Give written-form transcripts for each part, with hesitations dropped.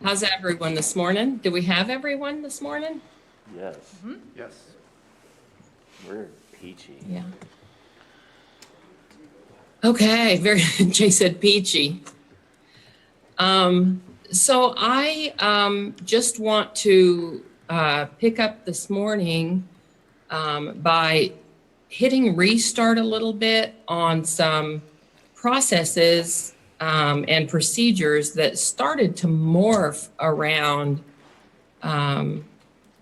How's everyone this morning? Do we have everyone this morning? Yes. Yes. We're peachy. Yeah. Okay, Jay said peachy. So I just want to pick up this morning by hitting restart a little bit on some processes and procedures that started to morph around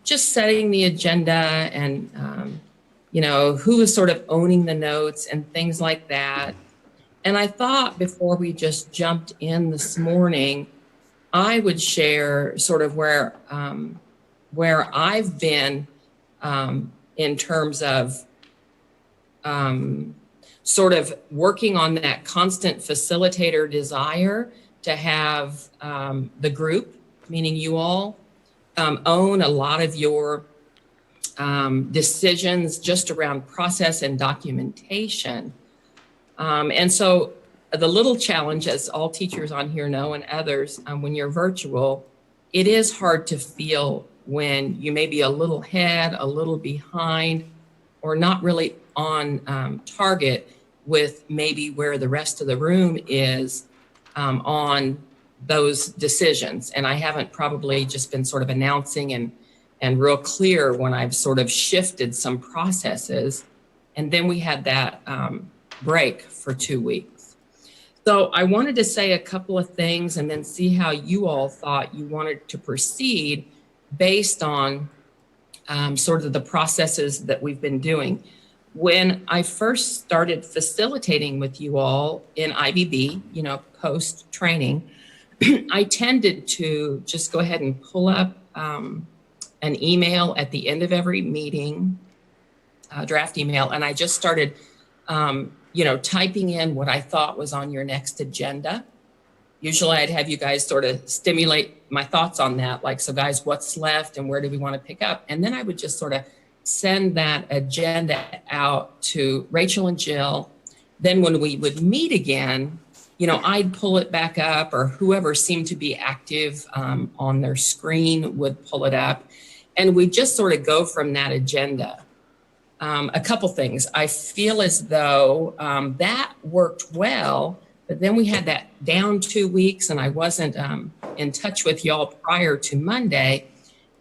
just setting the agenda and who was sort of owning the notes and things like that. And I thought before we just jumped in this morning, I would share sort of where I've been in terms of sort of working on that constant facilitator desire to have the group, meaning you all, own a lot of your decisions just around process and documentation. And so the little challenge, as all teachers on here know and others, when you're virtual, it is hard to feel when you may be a little ahead, a little behind, or not really on target with maybe where the rest of the room is on those decisions. And I haven't probably just been sort of announcing and real clear when I've sort of shifted some processes. And then we had that break for 2 weeks. So I wanted to say a couple of things and then see how you all thought you wanted to proceed based on sort of the processes that we've been doing. When I first started facilitating with you all in IBB, post training, I tended to just go ahead and pull up an email at the end of every meeting, draft email, and I just started typing in what I thought was on your next agenda. Usually I'd have you guys sort of stimulate my thoughts on that, like, so guys, what's left and where do we want to pick up? And then I would just sort of send that agenda out to Rachel and Jill. Then when we would meet again, I'd pull it back up, or whoever seemed to be active on their screen would pull it up. And we just sort of go from that agenda. A couple things. I feel as though that worked well, but then we had that down 2 weeks and I wasn't in touch with y'all prior to Monday.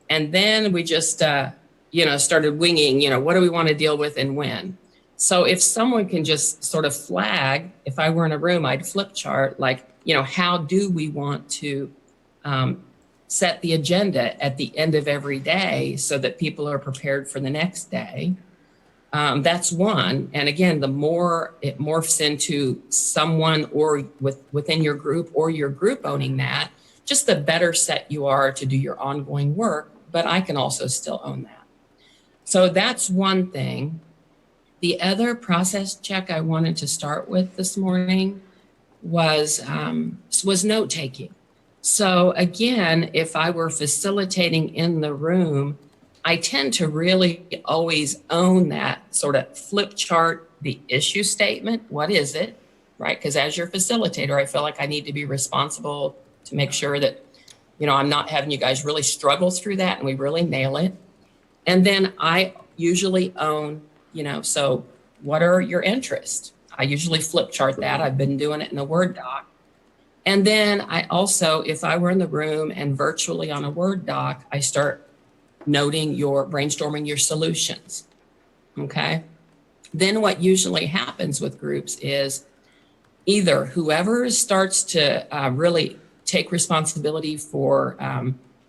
And then we just, started winging, what do we want to deal with and when? So if someone can just sort of flag, if I were in a room, I'd flip chart, like, how do we want to set the agenda at the end of every day so that people are prepared for the next day? That's one. And again, the more it morphs into someone or within your group or your group owning that, just the better set you are to do your ongoing work, but I can also still own that. So that's one thing. The other process check I wanted to start with this morning was note-taking. So again, if I were facilitating in the room, I tend to really always own that sort of flip chart, the issue statement. What is it, right? Because as your facilitator, I feel like I need to be responsible to make sure that, I'm not having you guys really struggle through that and we really nail it. And then I usually own, so what are your interests? I usually flip chart that. I've been doing it in a Word doc. And then I also, if I were in the room and virtually on a Word doc, I start noting brainstorming your solutions, okay? Then what usually happens with groups is either whoever starts to really take responsibility for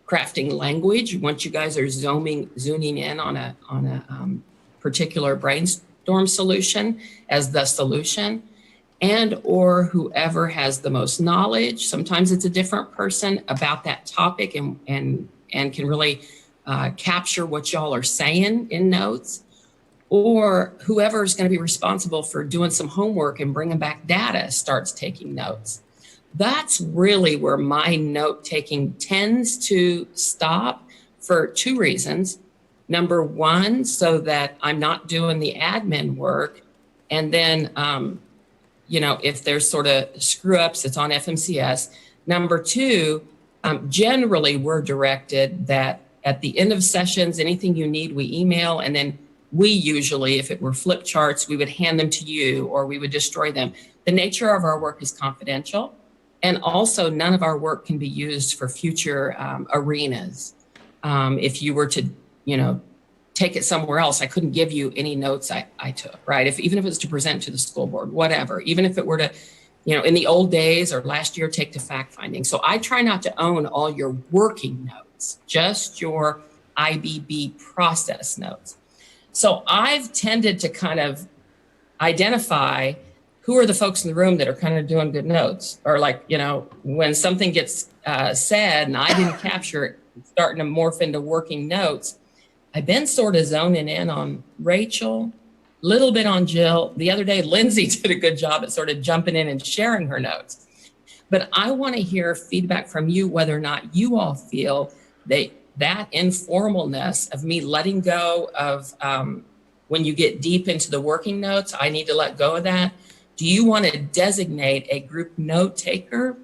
crafting language, once you guys are zooming in on a particular brainstorm solution as the solution, and or whoever has the most knowledge, sometimes it's a different person about that topic and can really capture what y'all are saying in notes, or whoever is going to be responsible for doing some homework and bringing back data starts taking notes. That's really where my note taking tends to stop for two reasons. Number one, so that I'm not doing the admin work. And then, if there's sort of screw ups, it's on FMCS. Number two, Generally, we're directed that at the end of sessions, anything you need, we email, and then we usually, if it were flip charts, we would hand them to you or we would destroy them. The nature of our work is confidential, and also none of our work can be used for future arenas. If you were to, take it somewhere else, I couldn't give you any notes I took, right? Even if it was to present to the school board, whatever, even if it were to, in the old days or last year, take to fact finding. So I try not to own all your working notes, just your IBB process notes. So I've tended to kind of identify who are the folks in the room that are kind of doing good notes, or like, when something gets said and I didn't capture it, it's starting to morph into working notes. I've been sort of zoning in on Rachel, a little bit on Jill. The other day, Lindsay did a good job at sort of jumping in and sharing her notes. But I want to hear feedback from you, whether or not you all feel that informalness of me letting go of when you get deep into the working notes, I need to let go of that. Do you want to designate a group note taker?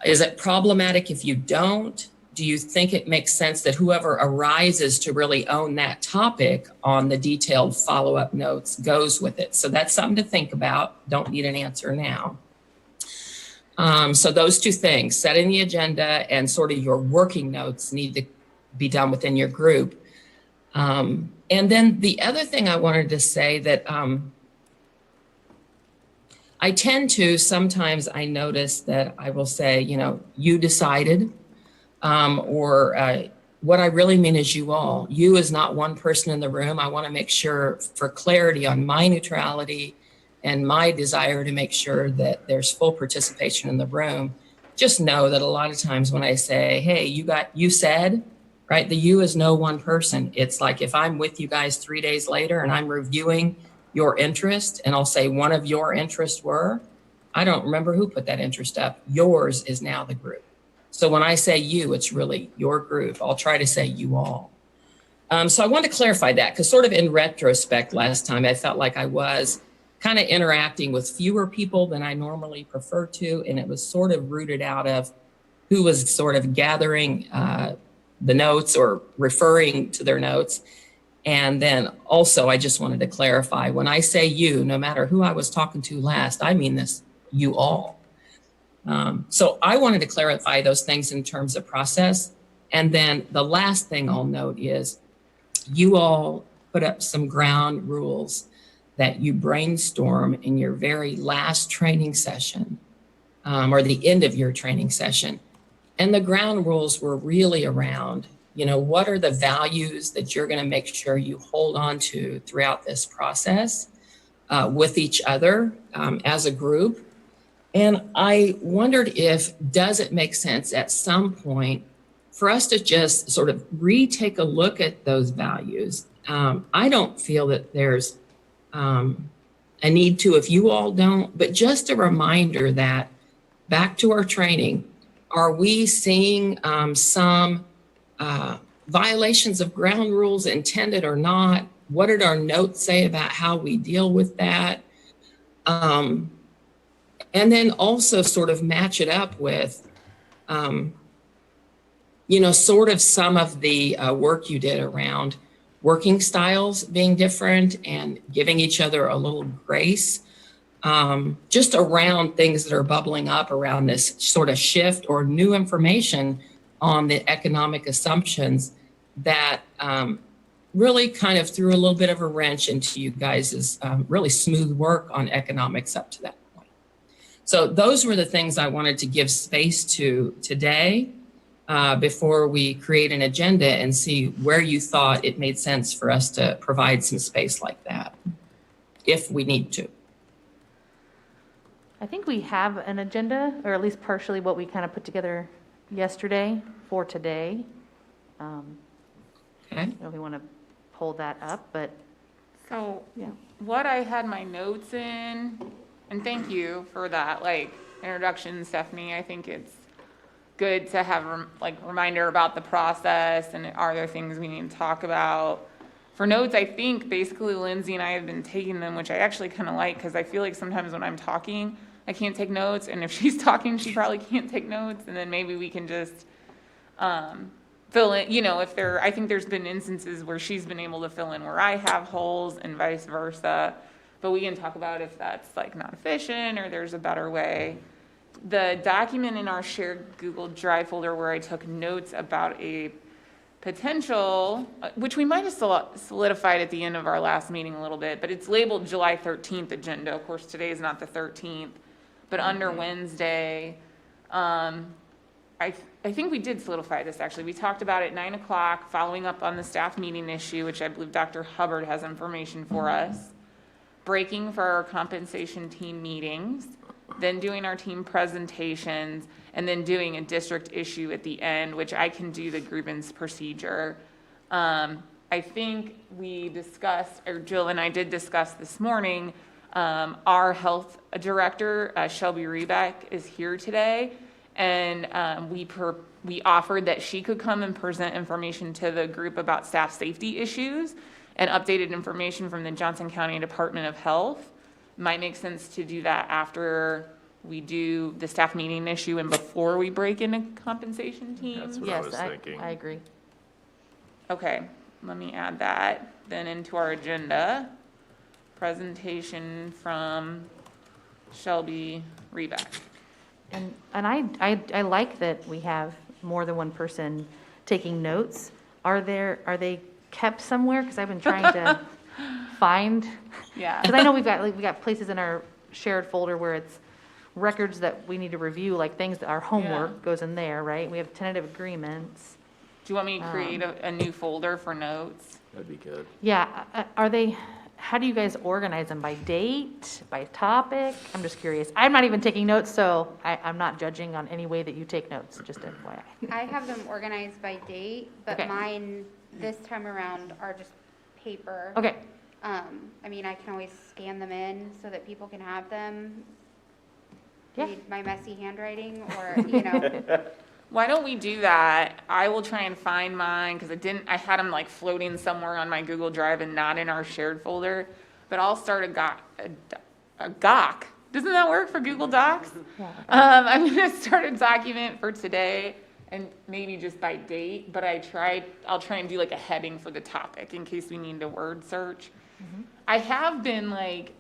Is it problematic if you don't? Do you think it makes sense that whoever arises to really own that topic on the detailed follow-up notes goes with it? So that's something to think about. Don't need an answer now. So those two things, setting the agenda and sort of your working notes, need to be done within your group. And then the other thing I wanted to say that I tend to, sometimes I notice that I will say, you decided, or what I really mean is you all. You is not one person in the room. I want to make sure, for clarity on my neutrality and my desire to make sure that there's full participation in the room, just know that a lot of times when I say, hey, you said, right? The you is no one person. It's like if I'm with you guys 3 days later and I'm reviewing your interest, and I'll say one of your interests were, I don't remember who put that interest up. Yours is now the group. So when I say you, it's really your group. I'll try to say you all. So I want to clarify that, because sort of in retrospect, last time I felt like I was kind of interacting with fewer people than I normally prefer to. And it was sort of rooted out of who was sort of gathering the notes or referring to their notes. And then also, I just wanted to clarify, when I say you, no matter who I was talking to last, I mean this, you all. So I wanted to clarify those things in terms of process. And then the last thing I'll note is you all put up some ground rules that you brainstorm in your very last training session, or the end of your training session. And the ground rules were really around, what are the values that you're going to make sure you hold on to throughout this process with each other as a group. And I wondered does it make sense at some point for us to just sort of retake a look at those values? I don't feel that there's a need to, if you all don't, but just a reminder that back to our training, are we seeing some violations of ground rules intended or not? What did our notes say about how we deal with that? And then also sort of match it up with, sort of some of the work you did around working styles being different and giving each other a little grace, just around things that are bubbling up around this sort of shift or new information on the economic assumptions that really kind of threw a little bit of a wrench into you guys' really smooth work on economics up to that point. So those were the things I wanted to give space to today before we create an agenda and see where you thought it made sense for us to provide some space like that, if we need to. I think we have an agenda, or at least partially what we kind of put together yesterday for today. Okay. If we want to pull that up, but So yeah. what I had my notes in, and thank you for that, introduction, Stephanie. I think it's good to have reminder about the process and are there things we need to talk about. For notes, I think basically Lindsay and I have been taking them, which I actually kind of like, because I feel like sometimes when I'm talking, I can't take notes, and if she's talking, she probably can't take notes, and then maybe we can just fill in, if I think there's been instances where she's been able to fill in where I have holes and vice versa, but we can talk about if that's like not efficient or there's a better way. The document in our shared Google Drive folder where I took notes about a potential, which we might have solidified at the end of our last meeting a little bit, but it's labeled July 13th agenda. Of course, today is not the 13th, but under Wednesday, I think we did solidify this actually. We talked about it at 9 o'clock, following up on the staff meeting issue, which I believe Dr. Hubbard has information for us, breaking for our compensation team meetings, then doing our team presentations, and then doing a district issue at the end, which I can do the grievance procedure. I think we discussed, or Jill and I did discuss this morning, our health director, Shelby Rebeck, is here today. And we offered that she could come and present information to the group about staff safety issues and updated information from the Johnson County Department of Health. Might make sense to do that after we do the staff meeting issue and before we break into compensation team. That's what I was Yes, thinking. I agree. Okay, let me add that then into our agenda. Presentation from Shelby Rebeck. And I like that we have more than one person taking notes. Are they kept somewhere? Because I've been trying to find, Yeah. because I know we got places in our shared folder where it's records that we need to review, like things that our homework goes in there, right? We have tentative agreements. Do you want me to create a new folder for notes? That'd be good. Yeah, how do you guys organize them? By date, by topic? I'm just curious. I'm not even taking notes, so I'm not judging on any way that you take notes, just FYI. I have them organized by date, but Okay. mine this time around are just paper. Okay, I mean, I can always scan them in so that people can have them. Yeah. Read my messy handwriting or, Why don't we do that? I will try and find mine because I had them like floating somewhere on my Google Drive and not in our shared folder. But I'll start a GOC. Doesn't that work for Google Docs? yeah. I'm gonna start a document for today and maybe just by date, but I'll try and do like a heading for the topic in case we need to word search. I have been like,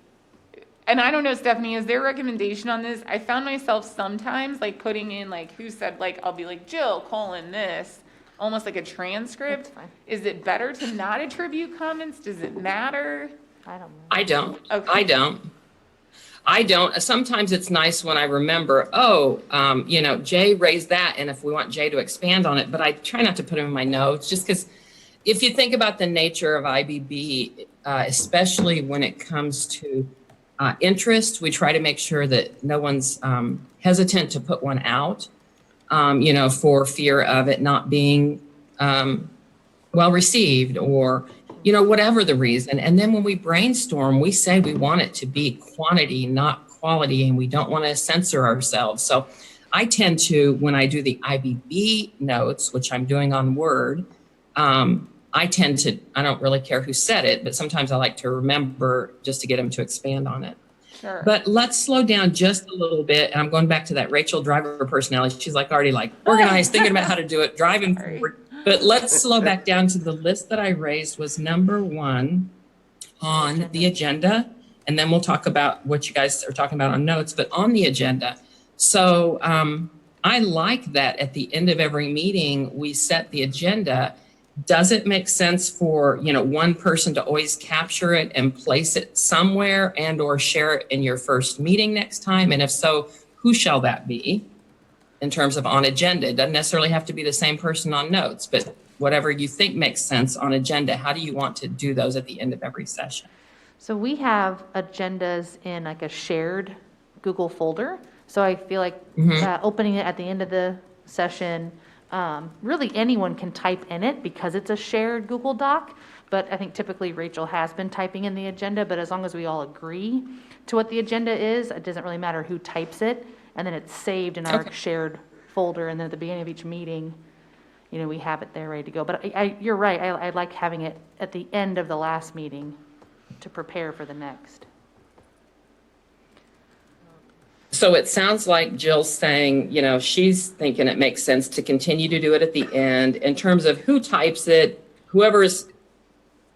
and I don't know, Stephanie, is there a recommendation on this? I found myself sometimes like putting in like who said, like I'll be like Jill : this, almost like a transcript. That's fine. Is it better to not attribute comments? Does it matter? I don't know. I don't. Okay. I don't. Sometimes it's nice when I remember, Jay raised that, and if we want Jay to expand on it, but I try not to put him in my notes, just because if you think about the nature of IBB, especially when it comes to interest, we try to make sure that no one's hesitant to put one out, for fear of it not being well received or, whatever the reason. And then when we brainstorm, we say we want it to be quantity, not quality, and we don't want to censor ourselves. So I tend to, when I do the IBB notes, which I'm doing on Word, I don't really care who said it, but sometimes I like to remember just to get them to expand on it. Sure. But let's slow down just a little bit. And I'm going back to that Rachel driver personality. She's already organized, thinking about how to do it, driving Sorry. forward. But let's slow back down to the list that I raised was number 1 on the agenda. And then we'll talk about what you guys are talking about on notes, but on the agenda. So I like that at the end of every meeting, we set the agenda. Does it make sense for, one person to always capture it and place it somewhere and or share it in your first meeting next time? And if so, who shall that be in terms of on agenda? It doesn't necessarily have to be the same person on notes, but whatever you think makes sense on agenda, how do you want to do those at the end of every session? So we have agendas in like a shared Google folder. So I feel like opening it at the end of the session, really anyone can type in it because it's a shared Google Doc. But I think typically Rachel has been typing in the agenda, but as long as we all agree to what the agenda is, it doesn't really matter who types it. And then it's saved in our shared folder. And then at the beginning of each meeting, we have it there ready to go. But you're right. I like having it at the end of the last meeting to prepare for the next. So it sounds like Jill's saying, she's thinking it makes sense to continue to do it at the end. In terms of who types it, whoever is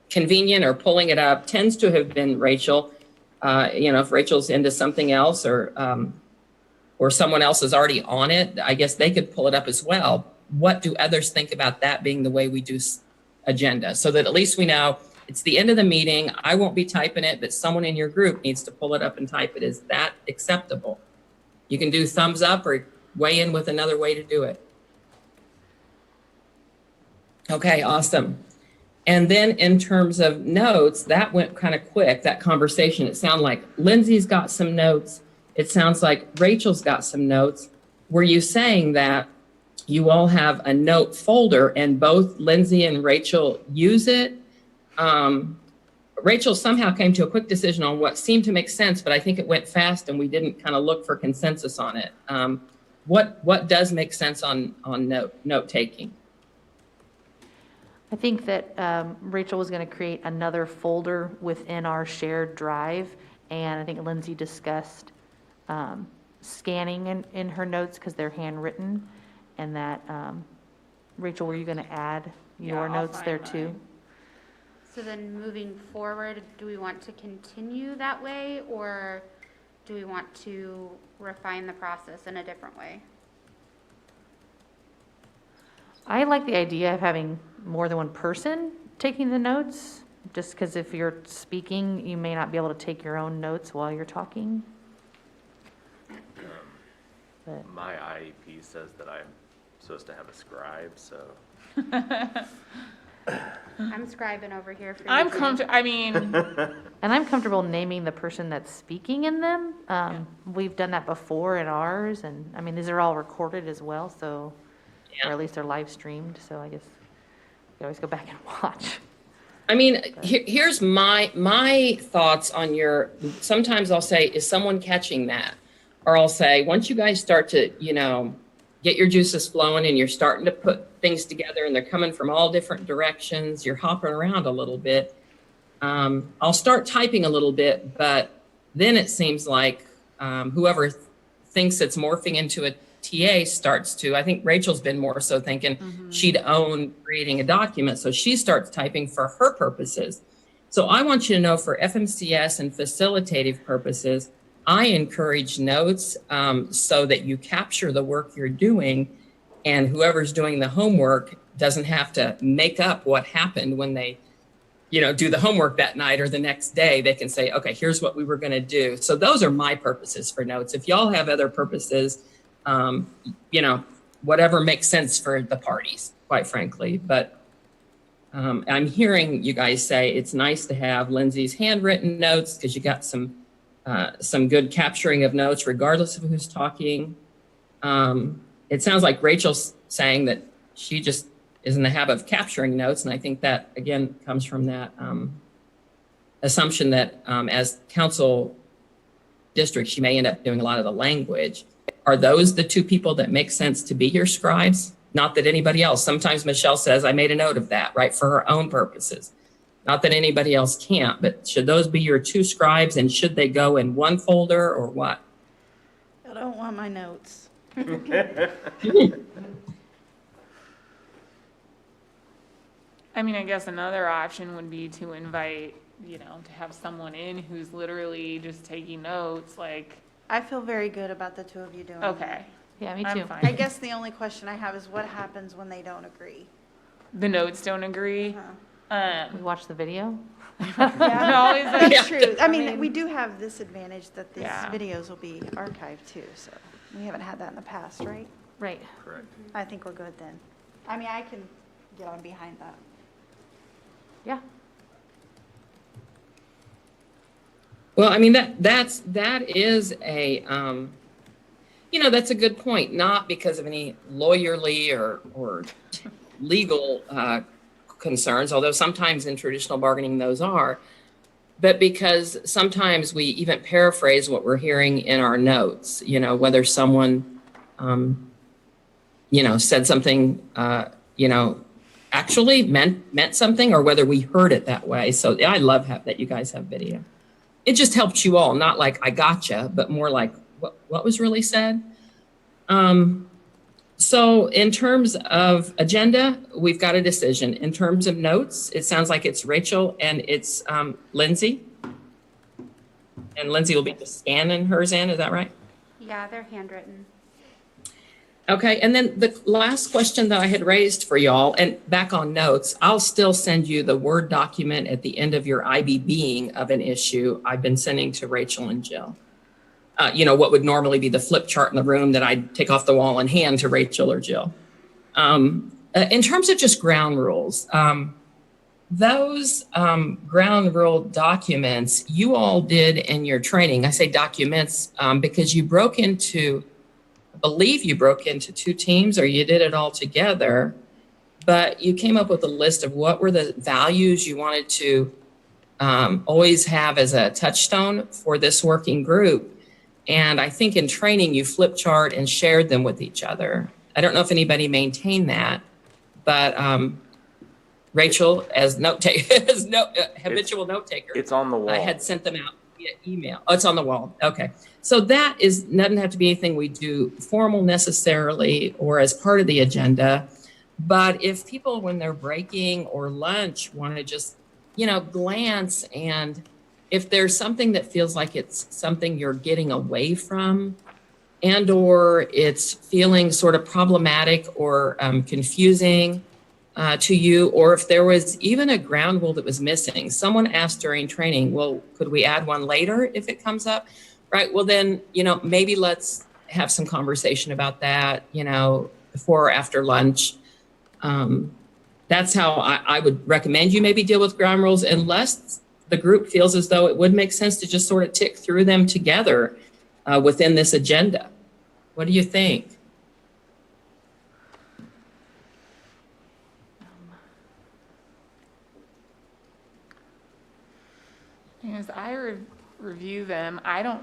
convenient or pulling it up tends to have been Rachel. If Rachel's into something else or someone else is already on it, I guess they could pull it up as well. What do others think about that being the way we do agenda? So that at least we know it's the end of the meeting. I won't be typing it, but someone in your group needs to pull it up and type it. Is that acceptable? You can do thumbs up or weigh in with another way to do it. Okay, awesome. And then in terms of notes, that went kind of quick, that conversation. It sounded like Lindsay's got some notes. It sounds like Rachel's got some notes. Were you saying that you all have a note folder and both Lindsay and Rachel use it? Rachel somehow came to a quick decision on what seemed to make sense, but I think it went fast and we didn't kind of look for consensus on it. What does make sense on note taking? I think that Rachel was going to create another folder within our shared drive, and I think Lindsay discussed scanning in her notes because they're handwritten, and that, Rachel, were you going to add your Yeah, I'll notes there find too? mine. So then moving forward, do we want to continue that way, or do we want to refine the process in a different way? I like the idea of having more than one person taking the notes, just because if you're speaking, you may not be able to take your own notes while you're talking. But My IEP says that I'm supposed to have a scribe, so. I'm scribing over here for you. I'm too. comfortable, I mean, And I'm comfortable naming the person that's speaking in them. We've done that before in ours, and I mean, these are all recorded as well, so, or at least they're live streamed, so I guess you always go back and watch. I mean, here's my thoughts on sometimes I'll say, is someone catching that? Or I'll say, once you guys start to, get your juices flowing and you're starting to put things together and they're coming from all different directions, you're hopping around a little bit. I'll start typing a little bit, but then it seems like whoever thinks it's morphing into a TA starts to, I think Rachel's been more so thinking she'd own creating a document. So she starts typing for her purposes. So I want you to know for FMCS and facilitative purposes, I encourage notes so that you capture the work you're doing, and whoever's doing the homework doesn't have to make up what happened when they, do the homework that night or the next day. They can say, okay, here's what we were going to do. So those are my purposes for notes. If y'all have other purposes, whatever makes sense for the parties, quite frankly. But I'm hearing you guys say it's nice to have Lindsay's handwritten notes because you got some good capturing of notes regardless of who's talking. It sounds like Rachel's saying that she just is in the habit of capturing notes. And I think that, again, comes from that assumption that as council district, she may end up doing a lot of the language. Are those the two people that make sense to be your scribes? Not that anybody else. Sometimes Michelle says, I made a note of that, right, for her own purposes. Not that anybody else can't, but should those be your two scribes, and should they go in one folder or what? I don't want my notes. I mean, I guess another option would be to invite, to have someone in who's literally just taking notes, like, I feel very good about the two of you doing it. okay. Yeah, me I'm too. fine. I guess the only question I have is what happens when they don't agree? The notes don't agree. We watch the video. Always like- That's true. I mean, mean- we do have this advantage that these Yeah. videos will be archived too, so we haven't had that in the past, right? Right. Correct. I think we're good then. I mean, I can get on behind that. Yeah. Well, I mean, that is a, that's a good point, not because of any lawyerly or legal concerns, although sometimes in traditional bargaining those are, but because sometimes we even paraphrase what we're hearing in our notes, whether someone, said something, actually meant something, or whether we heard it that way. So I love that you guys have video. It just helps you all, not like I gotcha, but more like what was really said. So in terms of agenda, we've got a decision. In terms of notes, it sounds like it's Rachel and it's Lindsay. And Lindsay will be just scanning hers in, is that right? Yeah, they're handwritten. Okay, and then the last question that I had raised for y'all, and back on notes, I'll still send you the Word document at the end of your IBBing of an issue I've been sending to Rachel and Jill. What would normally be the flip chart in the room that I'd take off the wall and hand to Rachel or Jill. In terms of just ground rules, those ground rule documents you all did in your training, I say documents because I believe you broke into two teams or you did it all together, but you came up with a list of what were the values you wanted to always have as a touchstone for this working group. And I think in training, you flip chart and shared them with each other. I don't know if anybody maintained that, but Rachel, as habitual note taker, It's on the wall. I had sent them out via email. Oh, it's on the wall. Okay. So that doesn't have to be anything we do formal necessarily or as part of the agenda. But if people, when they're breaking or lunch, want to just, glance, and if there's something that feels like it's something you're getting away from and or it's feeling sort of problematic or confusing to you, or if there was even a ground rule that was missing. Someone asked during training, well, could we add one later if it comes up? Right. Well, then, maybe let's have some conversation about that, before or after lunch. That's how I would recommend you maybe deal with ground rules, unless the group feels as though it would make sense to just sort of tick through them together within this agenda. What do you think? As I review them, I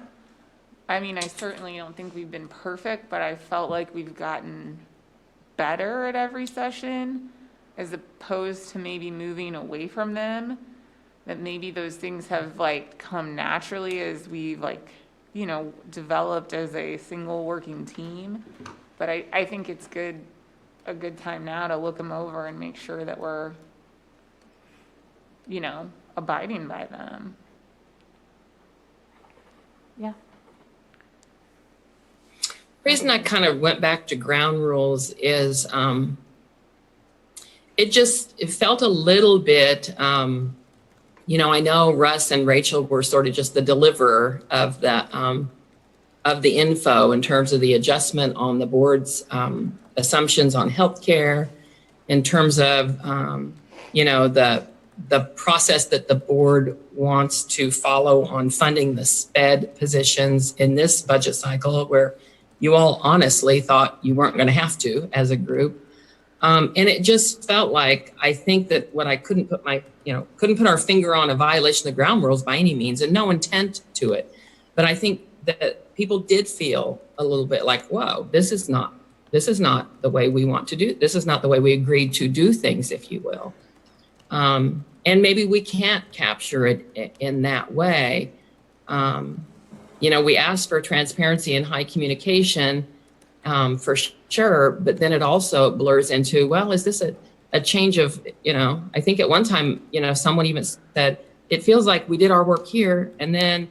certainly don't think we've been perfect, but I felt like we've gotten better at every session, as opposed to maybe moving away from them, that maybe those things have come naturally as we've developed as a single working team. But I think it's a good time now to look them over and make sure that we're, abiding by them. Yeah. The reason I kind of went back to ground rules is it felt a little bit, I know Russ and Rachel were sort of just the deliverer of the info in terms of the adjustment on the board's assumptions on healthcare, in terms of, the process that the board wants to follow on funding the SPED positions in this budget cycle, where you all honestly thought you weren't going to have to as a group. And it just felt like, I think that what I couldn't put our finger on a violation of the ground rules by any means, and no intent to it. But I think that people did feel a little bit like, whoa, this is not the way we want to do. This is not the way we agreed to do things, if you will. And maybe we can't capture it in that way. We asked for transparency and high communication for sure, but then it also blurs into, well, is this a change of, I think at one time, someone even said, it feels like we did our work here, and then,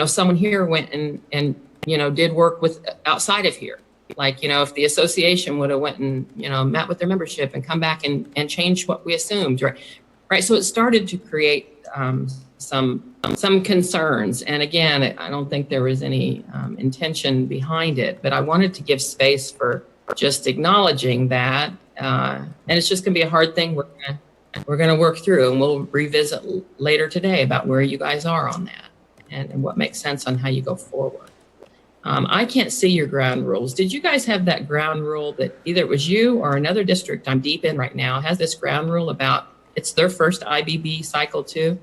someone here went and did work with outside of here. Like, if the association would have went and, met with their membership and come back and changed what we assumed, right? So it started to create some concerns. And again, I don't think there was any intention behind it, but I wanted to give space for just acknowledging that. And it's just gonna be a hard thing we're gonna work through, and we'll revisit later today about where you guys are on that and what makes sense on how you go forward. I can't see your ground rules. Did you guys have that ground rule that either it was you or another district I'm deep in right now has this ground rule about it's their first IBB cycle too?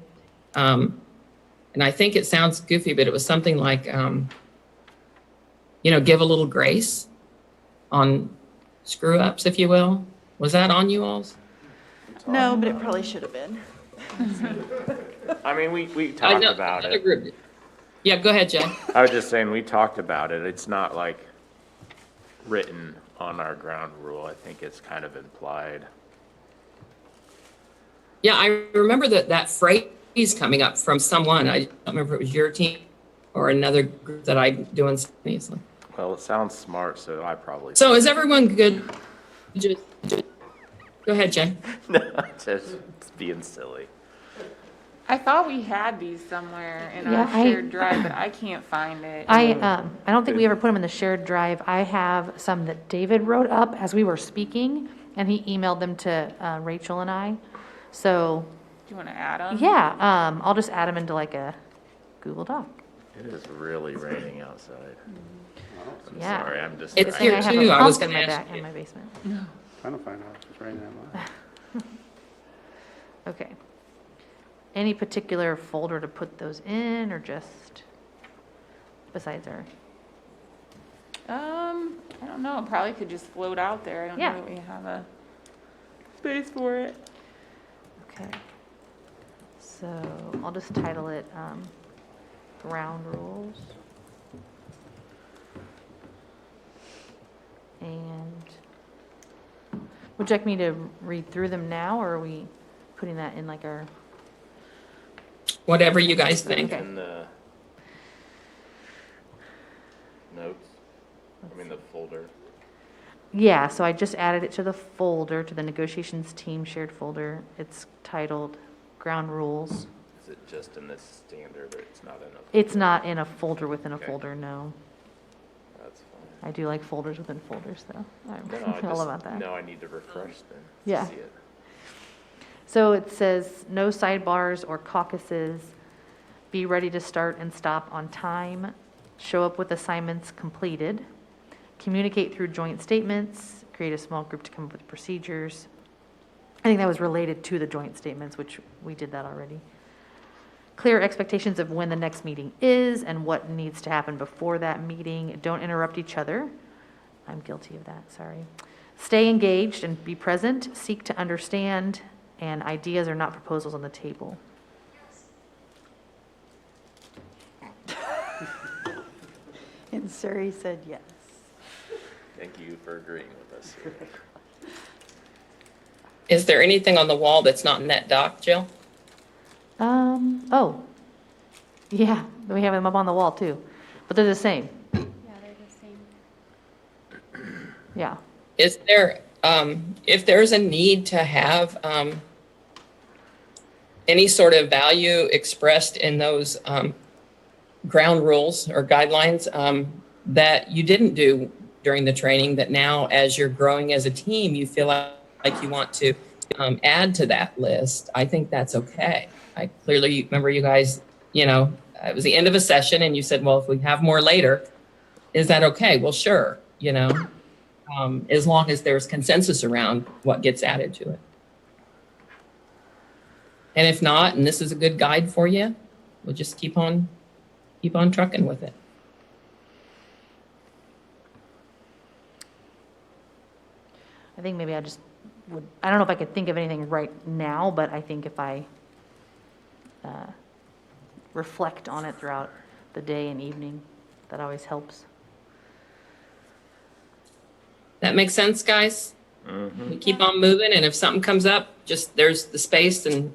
And I think it sounds goofy, but it was something like, give a little grace on screw ups, if you will. Was that on you all's? No, but it probably should have been. I mean, we talked about it. Group. Yeah, go ahead, Jay. I was just saying, we talked about it. It's not like written on our ground rule. I think it's kind of implied. Yeah, I remember that phrase coming up from someone. I don't remember if it was your team or another group that I do instantaneously. Well, it sounds smart, so I probably. So is everyone good? Just go ahead, Jay. Just being silly. I thought we had these somewhere in Yeah, our shared drive, but I can't find it. I don't think we ever put them in the shared drive. I have some that David wrote up as we were speaking, and he emailed them to Rachel and I. So, Do you want to add them? yeah, I'll just add them into like a Google Doc. It is really raining outside. I'm Yeah. sorry, I'm just. It's I here have too. a I was pump in gonna my ask back you. in my basement. Trying to find out if it's raining that much. Okay. Any particular folder to put those in, or just besides our? I don't know. It probably could just float out there. I don't Yeah. know that we have a space for it. Okay. So I'll just title it ground rules. And would you like me to read through them now, or are we putting that in like our? Whatever you guys think. Okay. In the notes, I mean the folder. Yeah, so I just added it to the folder, to the negotiations team shared folder. It's titled ground rules. Is it just in this standard or it's not in a? It's not in a folder within a Okay. folder, no. That's fine. I do like folders within folders, though. I'm No, I all just, about that. no, I need to refresh then. to Yeah. see it. So it says, no sidebars or caucuses. Be ready to start and stop on time. Show up with assignments completed. Communicate through joint statements. Create a small group to come up with procedures. I think that was related to the joint statements, which we did that already. Clear expectations of when the next meeting is and what needs to happen before that meeting. Don't interrupt each other. I'm guilty of that, sorry. Stay engaged and be present. Seek to understand, and ideas are not proposals on the table. And Surrey said yes. Thank you for agreeing with us here. Is there anything on the wall that's not in that doc, Jill? Oh, yeah, we have them up on the wall too, but they're the same, Yeah, they're the same. yeah. Is there, if there's a need to have any sort of value expressed in those ground rules or guidelines that you didn't do during the training, that now as you're growing as a team, you feel like you want to add to that list, I think that's okay. I clearly remember you guys, it was the end of a session and you said, well, if we have more later, is that okay? Well, sure, as long as there's consensus around what gets added to it. And if not, and this is a good guide for you, we'll just keep on trucking with it. I think maybe I just would, I don't know if I could think of anything right now, but I think if I reflect on it throughout the day and evening, that always helps. That makes sense, guys? We keep on moving, and if something comes up, just there's the space and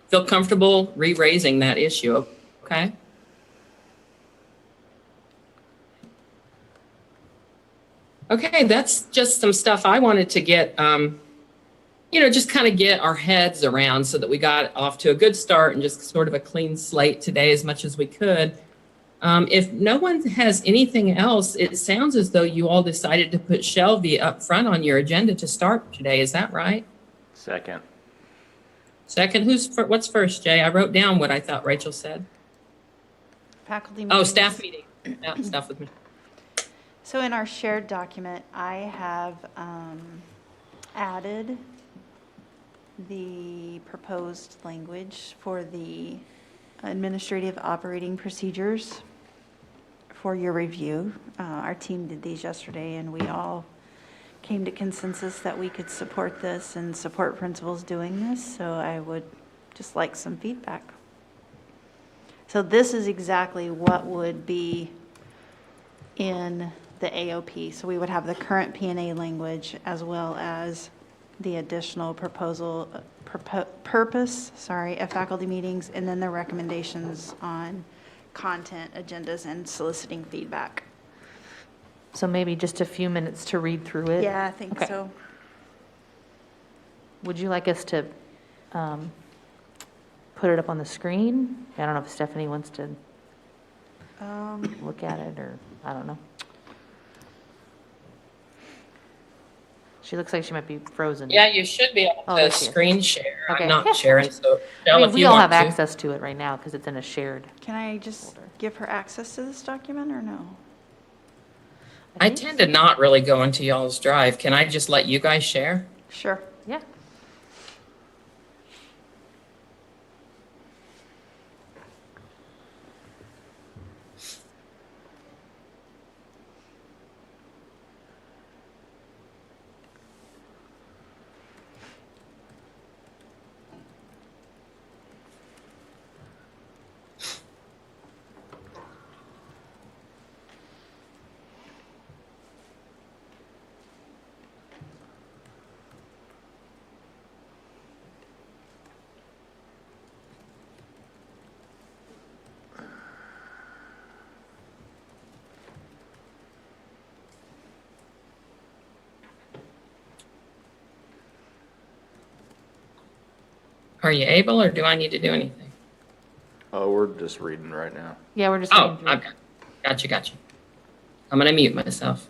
feel comfortable re-raising that issue, okay? Okay, that's just some stuff I wanted to get, just kind of get our heads around so that we got off to a good start and just sort of a clean slate today as much as we could. If no one has anything else, it sounds as though you all decided to put Shelby up front on your agenda to start today. Is that right? Second. Second, what's first, Jay? I wrote down what I thought Rachel said. Faculty Oh, meetings. staff meeting. Yeah, stuff with me. So in our shared document, I have added the proposed language for the administrative operating procedures for your review. Our team did these yesterday, and we all came to consensus that we could support this and support principals doing this, so I would just like some feedback. So this is exactly what would be in the AOP. So we would have the current P&A language as well as the additional purpose of faculty meetings, and then the recommendations on content, agendas, and soliciting feedback. So maybe just a few minutes to read through it? Yeah, I think Okay. so. Would you like us to put it up on the screen? I don't know if Stephanie wants to look at it, or, I don't know. She looks like she might be frozen. Yeah, you should be able Oh, to there she is. screen share. Okay. I'm Yeah. not sharing, so I Michelle, mean, if we you all want have to. access to it right now because it's in a shared. Can I just give her access to this document or no? I think tend to not really go into y'all's drive. Can I just let you guys share? Sure. Yeah. Are you able, or do I need to do anything? Oh, we're just reading right now. Yeah, we're just. Oh, reading through it. I've got you. I'm going to mute myself.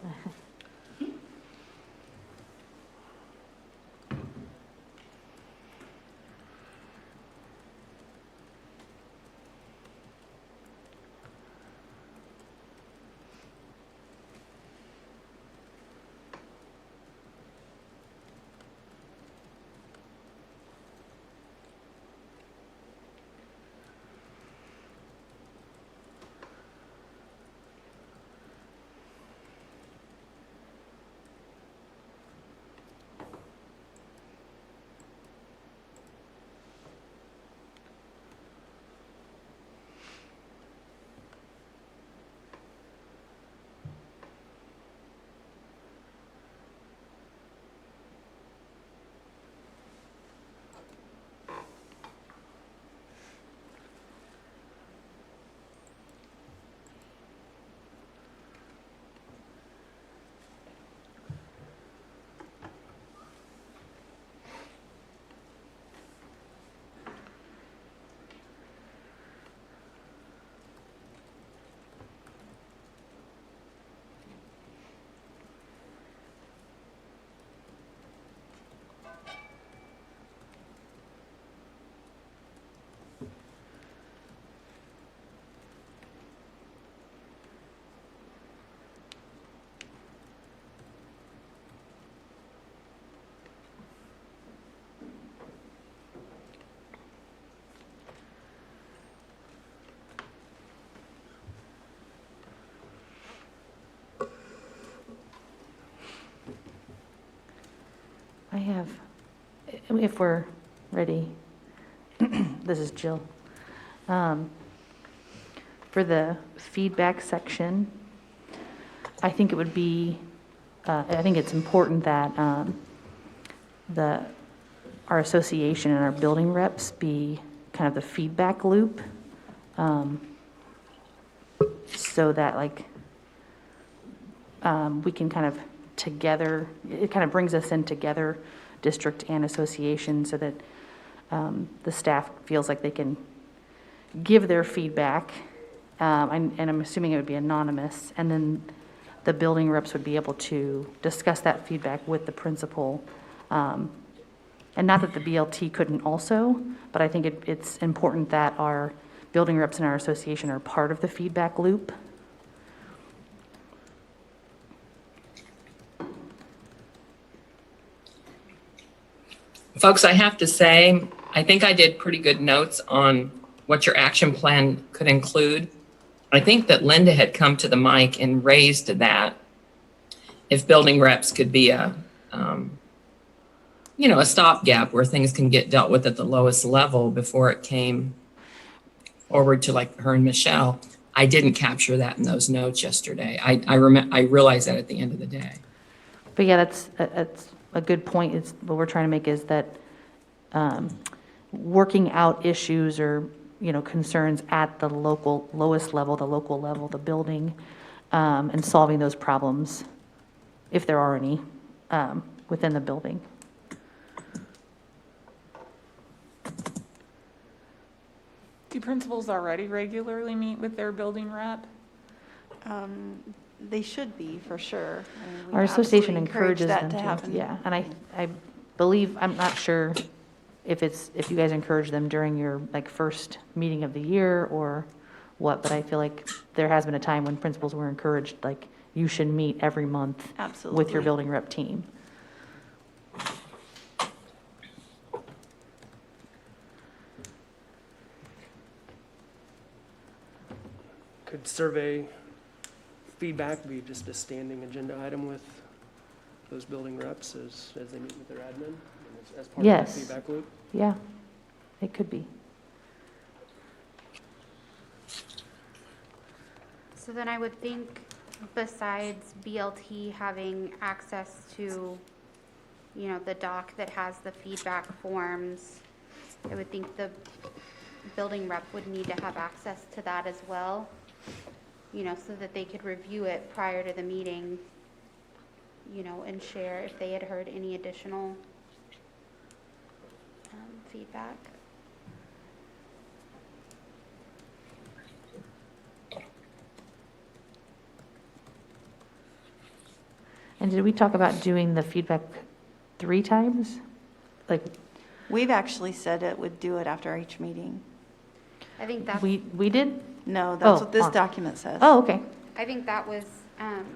I have, if we're ready, this is Jill. For the feedback section, I think it would be, I think it's important that our association and our building reps be kind of the feedback loop, so that like we can kind of together, it kind of brings us in together, district and association, so that the staff feels like they can give their feedback, and I'm assuming it would be anonymous, and then the building reps would be able to discuss that feedback with the principal. And not that the BLT couldn't also, but I think it's important that our building reps and our association are part of the feedback loop. Folks, I have to say, I think I did pretty good notes on what your action plan could include. I think that Linda had come to the mic and raised that if building reps could be a stopgap where things can get dealt with at the lowest level before it came forward to like her and Michelle. I didn't capture that in those notes yesterday. I realized that at the end of the day. But yeah, that's a good point. It's what we're trying to make is that working out issues or, concerns at the lowest level, the local level, the building, and solving those problems, if there are any, within the building. Do principals already regularly meet with their building rep? They should be, for sure. I mean, we Our association absolutely encourage encourages that them to to, happen. yeah, and I believe, I'm not sure if you guys encourage them during your, like, first meeting of the year or what, but I feel like there has been a time when principals were encouraged, like, you should meet every month with your Absolutely. building rep team. Could survey feedback be just a standing agenda item with those building reps as they meet with their admin and as part of Yes. that feedback loop? Yeah, it could be. So then I would think besides BLT having access to, the doc that has the feedback forms, I would think the building rep would need to have access to that as well, so that they could review it prior to the meeting, and share if they had heard any additional feedback. And did we talk about doing the feedback 3 times? Like, We've actually said it would do it after each meeting. I think that's, we did? No, that's Oh, what this on. document says. Oh, okay. I think that was,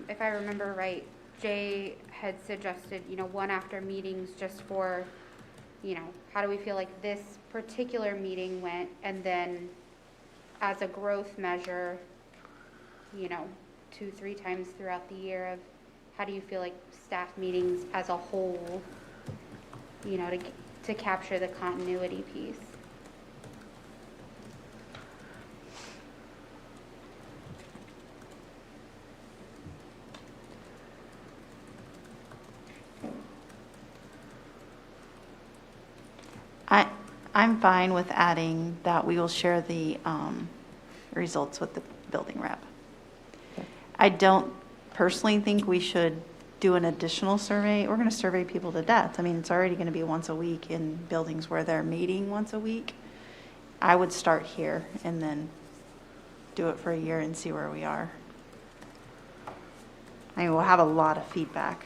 if I remember right, Jay had suggested, one after meetings just for, how do we feel like this particular meeting went? And then as a growth measure, 2-3 times throughout the year of how do you feel like staff meetings as a whole, to capture the continuity piece. I'm fine with adding that we will share the results with the building rep. I don't personally think we should do an additional survey. We're going to survey people to death. I mean, it's already going to be once a week in buildings where they're meeting once a week. I would start here and then do it for a year and see where we are. I mean, we'll have a lot of feedback.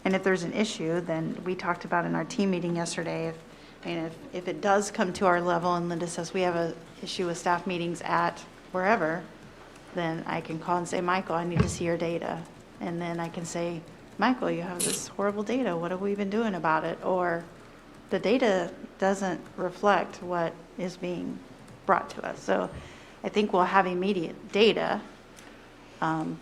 And if there's an issue, then we talked about in our team meeting yesterday, if it does come to our level and Linda says we have an issue with staff meetings at wherever, then I can call and say, Michael, I need to see your data. And then I can say, Michael, you have this horrible data. What have we been doing about it? Or the data doesn't reflect what is being brought to us. So I think we'll have immediate data on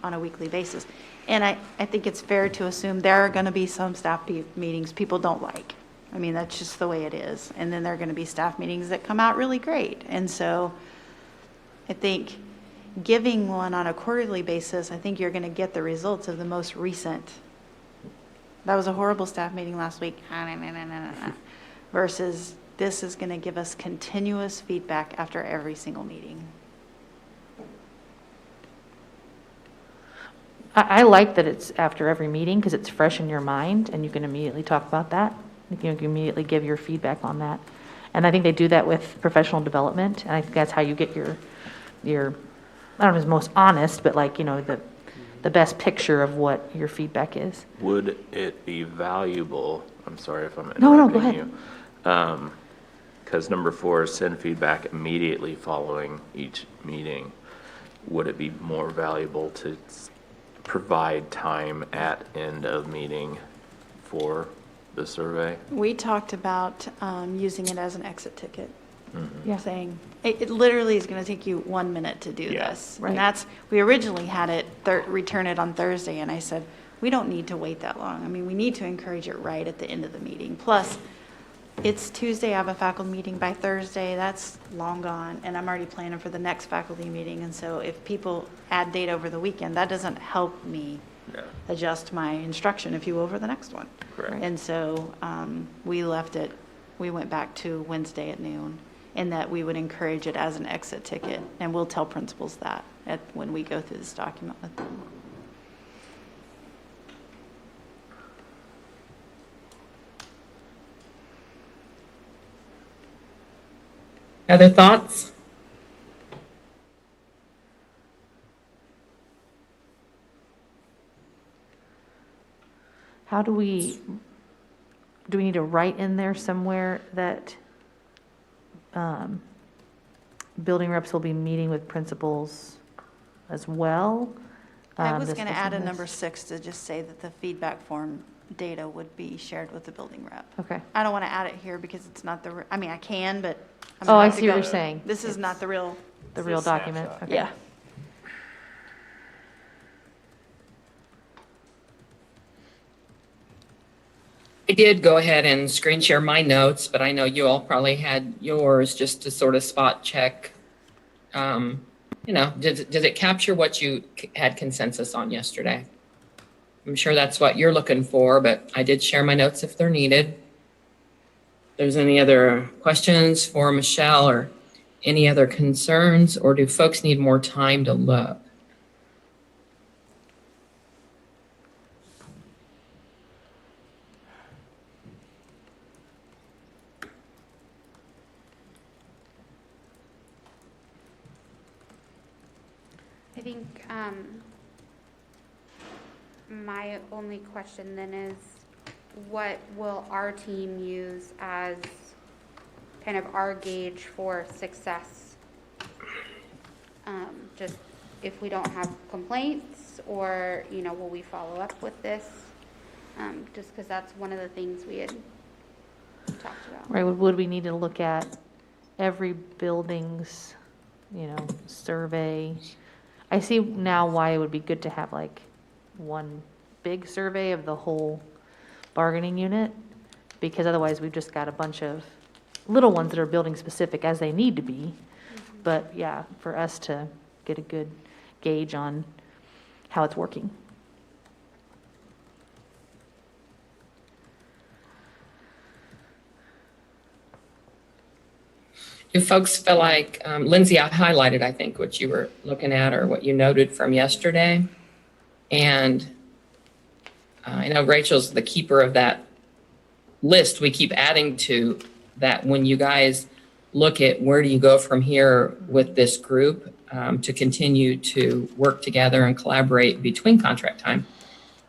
a weekly basis. And I think it's fair to assume there are going to be some staff meetings people don't like. I mean, that's just the way it is. And then there are going to be staff meetings that come out really great. And so I think giving one on a quarterly basis, I think you're going to get the results of the most recent. That was a horrible staff meeting last week. Versus this is going to give us continuous feedback after every single meeting. I like that it's after every meeting because it's fresh in your mind and you can immediately talk about that. You can immediately give your feedback on that. And I think they do that with professional development. And I think that's how you get your I don't know if it's most honest, but like, the best picture of what your feedback is. Would it be valuable, I'm sorry if I'm No, go interrupting you. Because number 4 is send feedback immediately following each meeting. Would it be more valuable to provide time at end of meeting for the survey? We talked about using it as an exit ticket. Yeah. Saying, it literally is going to take you 1 minute to do Yeah. this. Right. And we originally had it, return it on Thursday, and I said, we don't need to wait that long. I mean, we need to encourage it right at the end of the meeting. Plus, It's Tuesday, I have a faculty meeting. By Thursday, that's long gone, and I'm already planning for the next faculty meeting. And so if people add data over the weekend, that doesn't help me No, adjust my instruction, if you will, for the next one. correct. And so we went back to Wednesday at noon, and that we would encourage it as an exit ticket. And we'll tell principals that when we go through this document with them. Other thoughts? How do we need to write in there somewhere that building reps will be meeting with principals as well? I was This going to add a this- number 6 to just say that the feedback form data would be shared with the building rep. Okay. I don't want to add it here because it's not the, I mean, I can, but. I'm Oh, gonna I have to see what go- you're saying. This is not the real, The real document? Okay. yeah. I did go ahead and screen share my notes, but I know you all probably had yours just to sort of spot check. Did it capture what you had consensus on yesterday? I'm sure that's what you're looking for, but I did share my notes if they're needed. If there's any other questions for Michelle or any other concerns, or do folks need more time to look? I think my only question then is, what will our team use as kind of our gauge for success? Just if we don't have complaints, or, will we follow up with this? Just because that's one of the things we had talked about. Right, would we need to look at every building's, survey? I see now why it would be good to have like one big survey of the whole bargaining unit, because otherwise we've just got a bunch of little ones that are building specific as they need to be. But yeah, for us to get a good gauge on how it's working. Do folks feel like, Lindsay, I highlighted, I think, what you were looking at or what you noted from yesterday. And I know Rachel's the keeper of that list we keep adding to, that when you guys look at where do you go from here with this group to continue to work together and collaborate between contract time,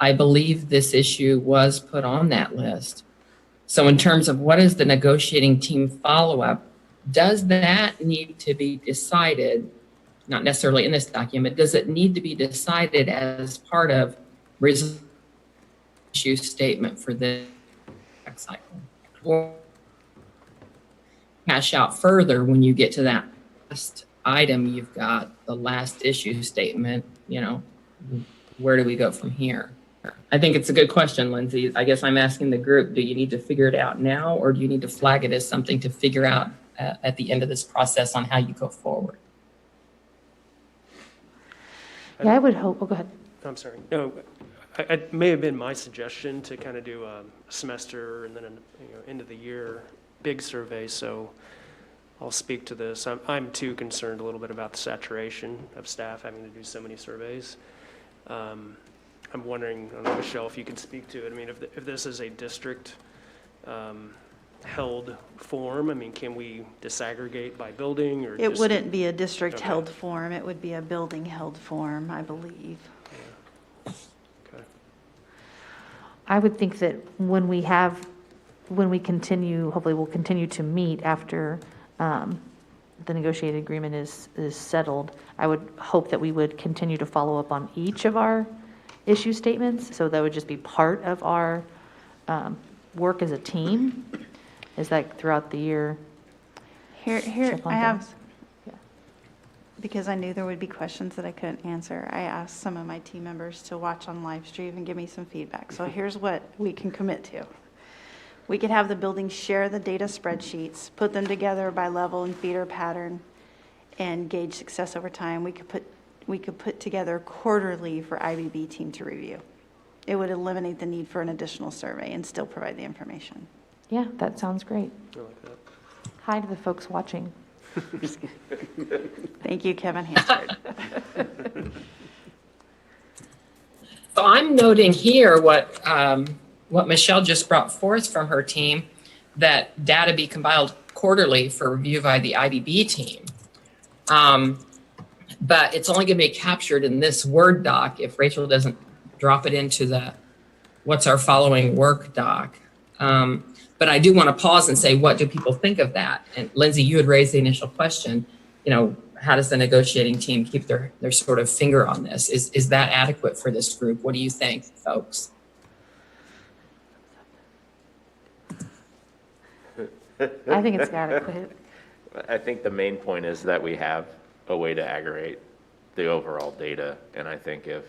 I believe this issue was put on that list. So in terms of what is the negotiating team follow-up, does that need to be decided, not necessarily in this document, does it need to be decided as part of issue statement for the next cycle? Or hash out further when you get to that last item, you've got the last issue statement, where do we go from here? I think it's a good question, Lindsay. I guess I'm asking the group, do you need to figure it out now, or do you need to flag it as something to figure out at the end of this process on how you go forward? Yeah, I would hope, oh, go ahead. I'm sorry. No, it may have been my suggestion to kind of do a semester and then, end of the year big survey. So I'll speak to this. I'm too concerned a little bit about the saturation of staff having to do so many surveys. I'm wondering, I don't know, Michelle, if you can speak to it. I mean, if this is a district held form, can we disaggregate by building or? It wouldn't be a district Okay. held form, it would be a building held form, I believe. Okay. I would think that when we continue, hopefully we'll continue to meet after the negotiated agreement is settled, I would hope that we would continue to follow up on each of our issue statements. So that would just be part of our work as a team, is like throughout the year. Here, check on I have, things. Yeah. because I knew there would be questions that I couldn't answer, I asked some of my team members to watch on live stream and give me some feedback. So here's what we can commit to. We could have the buildings share the data spreadsheets, put them together by level and feeder pattern, and gauge success over time. We could put together quarterly for IBB team to review. It would eliminate the need for an additional survey and still provide the information. Yeah, that sounds great. I like that. Hi to the folks watching. Thank you, Kevin Hansford. So I'm noting here what Michelle just brought forth from her team, that data be compiled quarterly for review by the IBB team. But it's only going to be captured in this Word doc if Rachel doesn't drop it into the what's our following work doc. But I do want to pause and say, what do people think of that? And Lindsay, you had raised the initial question, how does the negotiating team keep their sort of finger on this? Is that adequate for this group? What do you think, folks? I think it's adequate. I think the main point is that we have a way to aggregate the overall data, and I think if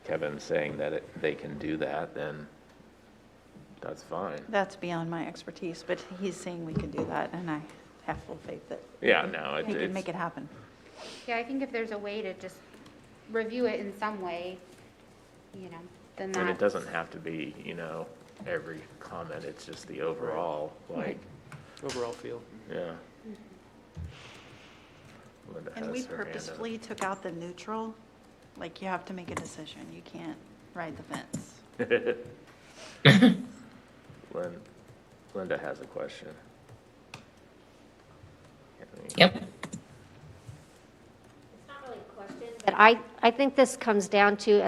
Kevin's saying that they can do that, then that's fine. That's beyond my expertise, but he's saying we can do that, and I have full faith that Yeah, no, he can make it happen. Yeah, I think if there's a way to just review it in some way, then that. And it doesn't have to be, every comment, it's just the overall, like, Overall feel. yeah. Linda And we has her hand up. purposefully took out the neutral, like you have to make a decision. You can't ride the fence. Linda has a question. Yep. It's not really a question, but I think this comes down to,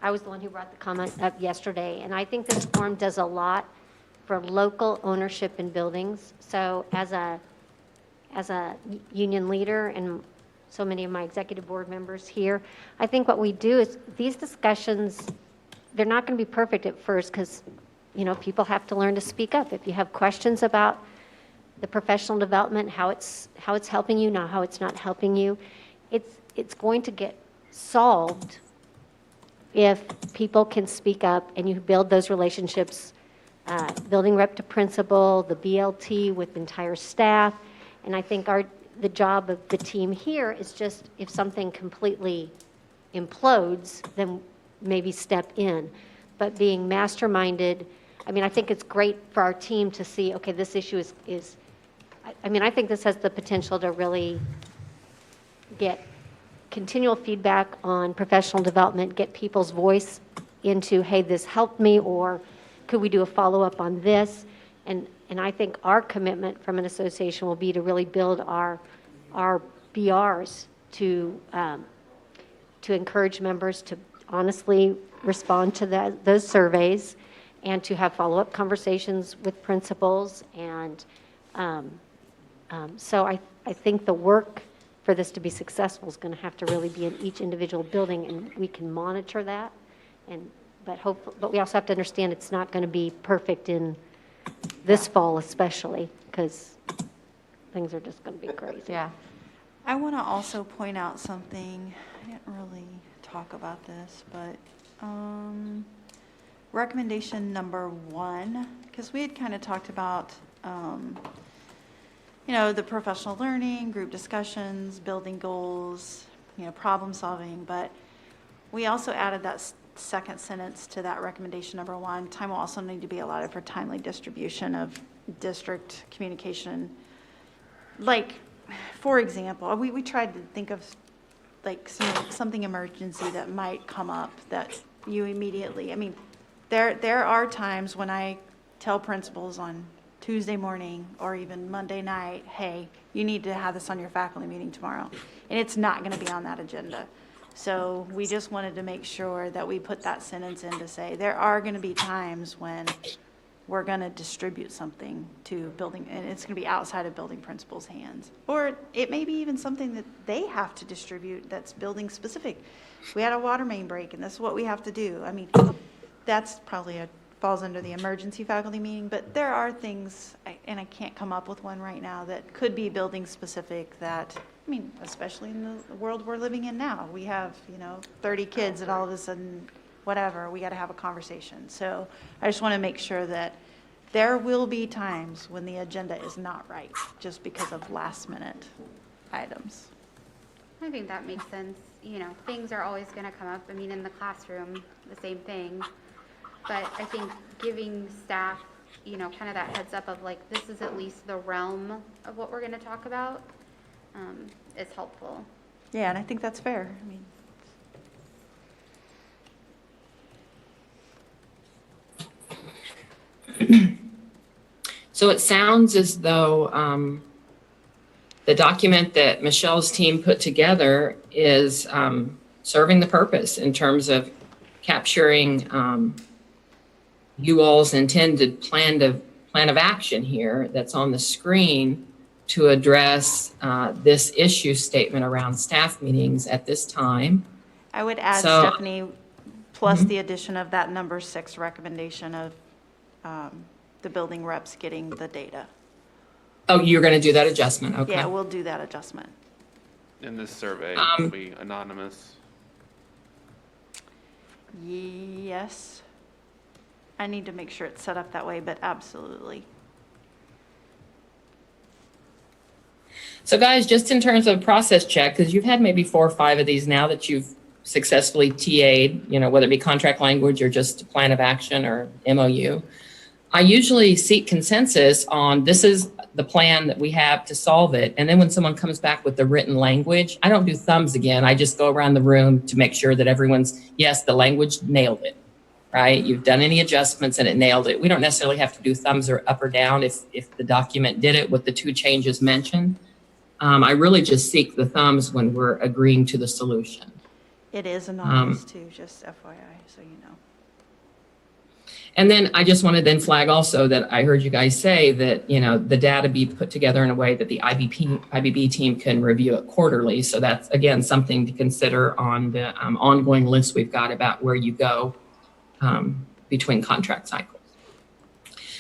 I was the one who brought the comment up yesterday, and I think this form does a lot for local ownership in buildings. So as a union leader and so many of my executive board members here, I think what we do is these discussions, they're not going to be perfect at first because, people have to learn to speak up. If you have questions about the professional development, how it's helping you, not how it's not helping you, it's going to get solved if people can speak up and you build those relationships, building rep to principal, the BLT with entire staff. And I think the job of the team here is just, if something completely implodes, then maybe step in. But being masterminded, I think it's great for our team to see, okay, this issue is I think this has the potential to really get continual feedback on professional development, get people's voice into, hey, this helped me, or could we do a follow-up on this? And I think our commitment from an association will be to really build our BRs to encourage members to honestly respond to those surveys and to have follow-up conversations with principals. And so I think the work for this to be successful is going to have to really be in each individual building, and we can monitor that. But we also have to understand it's not going to be perfect in this fall, especially because things are just going to be crazy. Yeah. I want to also point out something. I didn't really talk about this, but recommendation number 1, because we had kind of talked about the professional learning, group discussions, building goals, problem solving, but we also added that second sentence to that recommendation number 1. Time will also need to be allotted for timely distribution of district communication. Like, for example, we tried to think of like something emergency that might come up that you immediately, there are times when I tell principals on Tuesday morning or even Monday night, hey, you need to have this on your faculty meeting tomorrow. And it's not going to be on that agenda. So we just wanted to make sure that we put that sentence in to say there are going to be times when we're going to distribute something to building, and it's going to be outside of building principals' hands. Or it may be even something that they have to distribute that's building specific. We had a water main break, and this is what we have to do. That's probably falls under the emergency faculty meeting, but there are things, and I can't come up with one right now, that could be building specific that, especially in the world we're living in now. We have, 30 kids and all of a sudden, whatever, we got to have a conversation. So I just want to make sure that There will be times when the agenda is not right, just because of last minute items. I think that makes sense. You know, things are always going to come up. I mean, in the classroom, the same thing. But I think giving staff, you know, kind of that heads up of like, this is at least the realm of what we're going to talk about, is helpful. Yeah, and I think that's fair. I mean, So it sounds as though the document that Michelle's team put together is serving the purpose in terms of capturing you all's intended plan of action here that's on the screen to address this issue statement around staff meetings at this time. I would add, So- Stephanie, plus the addition of that number 6 recommendation of the building reps getting the data. Oh, you're going to do that adjustment, okay. Yeah, we'll do that adjustment. And this survey will be anonymous. Yes. I need to make sure it's set up that way, but absolutely. So guys, just in terms of process check, because you've had maybe 4 or 5 of these now that you've successfully TA'd, you know, whether it be contract language or just a plan of action or MOU. I usually seek consensus on this is the plan that we have to solve it. And then when someone comes back with the written language, I don't do thumbs again. I just go around the room to make sure that everyone's, yes, the language nailed it, right? You've done any adjustments and it nailed it. We don't necessarily have to do thumbs or up or down if the document did it with the 2 changes mentioned. I really just seek the thumbs when we're agreeing to the solution. It is anonymous too, just FYI, so you know. And then I just want to then flag also that I heard you guys say that, you know, the data be put together in a way that the IBB team can review it quarterly. So that's, again, something to consider on the ongoing list we've got about where you go between contract cycles.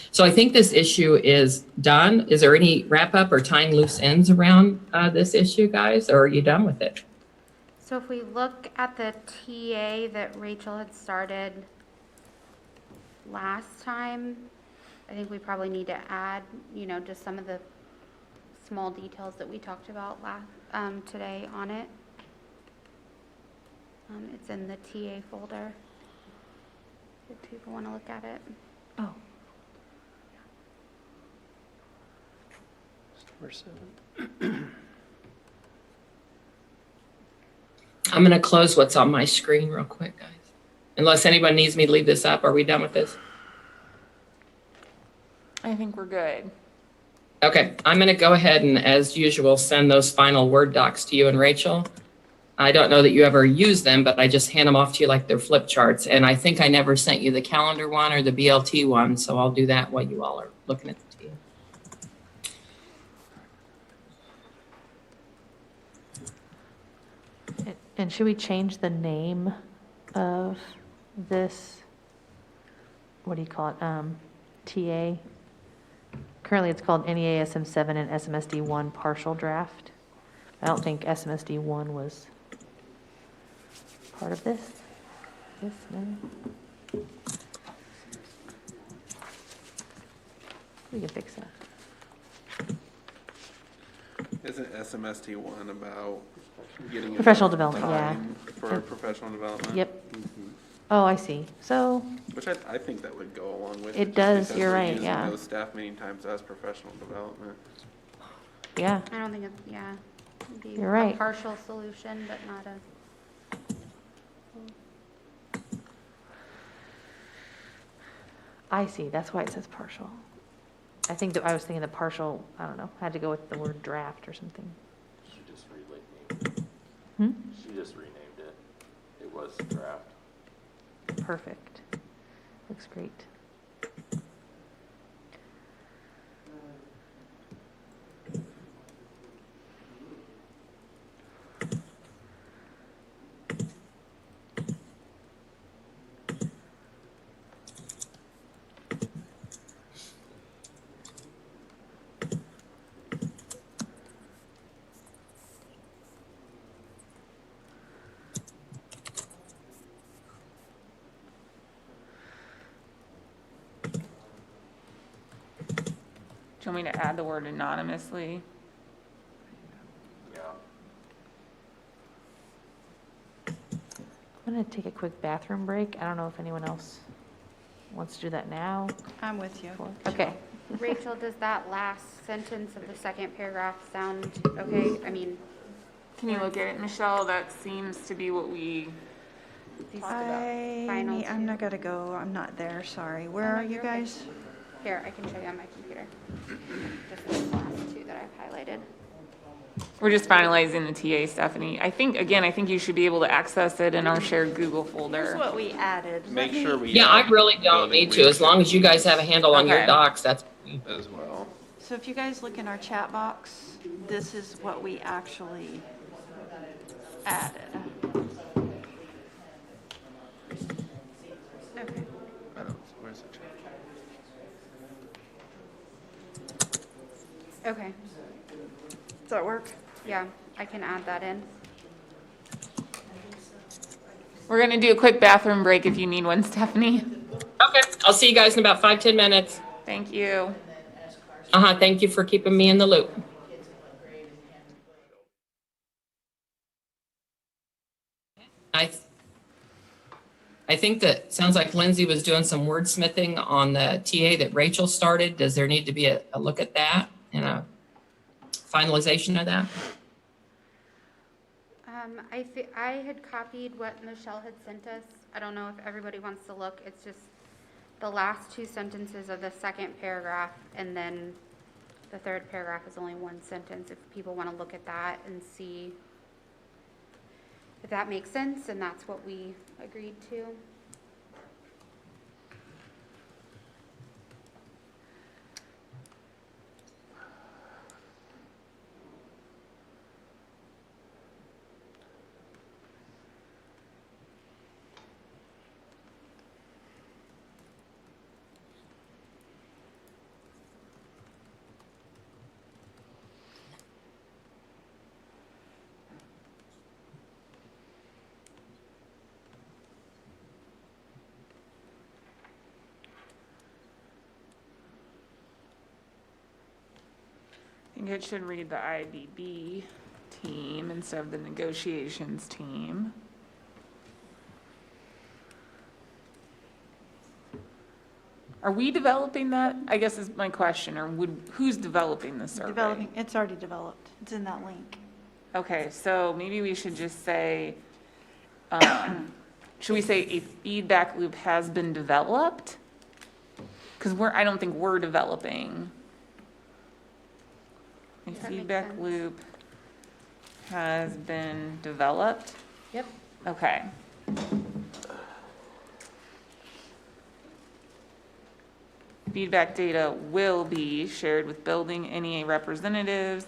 So I think this issue is done. Is there any wrap up or tying loose ends around this issue, guys, or are you done with it? So if we look at the TA that Rachel had started last time, I think we probably need to add, you know, just some of the small details that we talked about today on it. It's in the TA folder, if people want to look at it. Oh. Number 7. I'm going to close what's on my screen real quick, guys. Unless anyone needs me to leave this up. Are we done with this? I think we're good. Okay, I'm going to go ahead and, as usual, send those final Word docs to you and Rachel. I don't know that you ever use them, but I just hand them off to you like they're flip charts. And I think I never sent you the calendar one or the BLT one, so I'll do that while you all are looking at the TA. And should we change the name of this, what do you call it, TA? Currently, it's called NEA-SM7 and SMSD1 partial draft. I don't think SMSD1 was part of this. No? We can fix that. Isn't SMST1 about getting Professional enough development, yeah. time for professional development? Yep. Mhm. Oh, I see. So, Which I think that would go along with It just does, because you're we're right, using yeah. those staff meeting times as professional development. yeah, I don't think it's, yeah, it'd be You're right. a partial solution, but not a. I see. That's why it says partial. I think that I was thinking the partial, I don't know, had to go with the word draft or something. She just renamed it. Hmm? She just renamed it. It was draft. Perfect. Looks great. Do you want me to add the word anonymously? I'm going to take a quick bathroom break. I don't know if anyone else wants to do that now. I'm with you. Okay. Rachel, does that last sentence of the second paragraph sound okay? I mean, Can you look at it, Michelle? That seems to be what we, these I'm two. not gonna go, I'm not there, sorry. Where no, are you you're okay. guys? Here, I can show you on my computer. Just these last two that I've highlighted. we're just finalizing the TA, Stephanie. I think you should be able to access it in our shared Google Here's folder. what we added. Make sure we. Yeah, I add really don't building need to, as long as you guys have a handle on your Okay. docs, that's. as well. So if you guys look in our chat box, this is what we actually added. Okay. I don't, where's the chat? Okay. Does that work? Yeah, I can add that in. We're gonna do a quick bathroom break if you need one, Stephanie. Okay, I'll see you guys in about 5-10 minutes. Thank you. Thank you for keeping me in the loop. I think that sounds like Lindsay was doing some wordsmithing on the TA that Rachel started. Does there need to be a look at that and a finalization of that? I had copied what Michelle had sent us. I don't know if everybody wants to look. It's just the last two sentences of the second paragraph, and then the third paragraph is only one sentence. If people want to look at that and see if that makes sense, and that's what we agreed to. I think it should read the IBB team instead of the negotiations team. Are we developing that? I guess is my question, or who's developing the survey? Developing, it's already developed. It's in that link. Okay, so maybe we should just say, should we say a feedback loop has been developed? Because I don't think we're developing. A That makes feedback sense. loop has been developed? Yep. Okay. Feedback data will be shared with building NEA representatives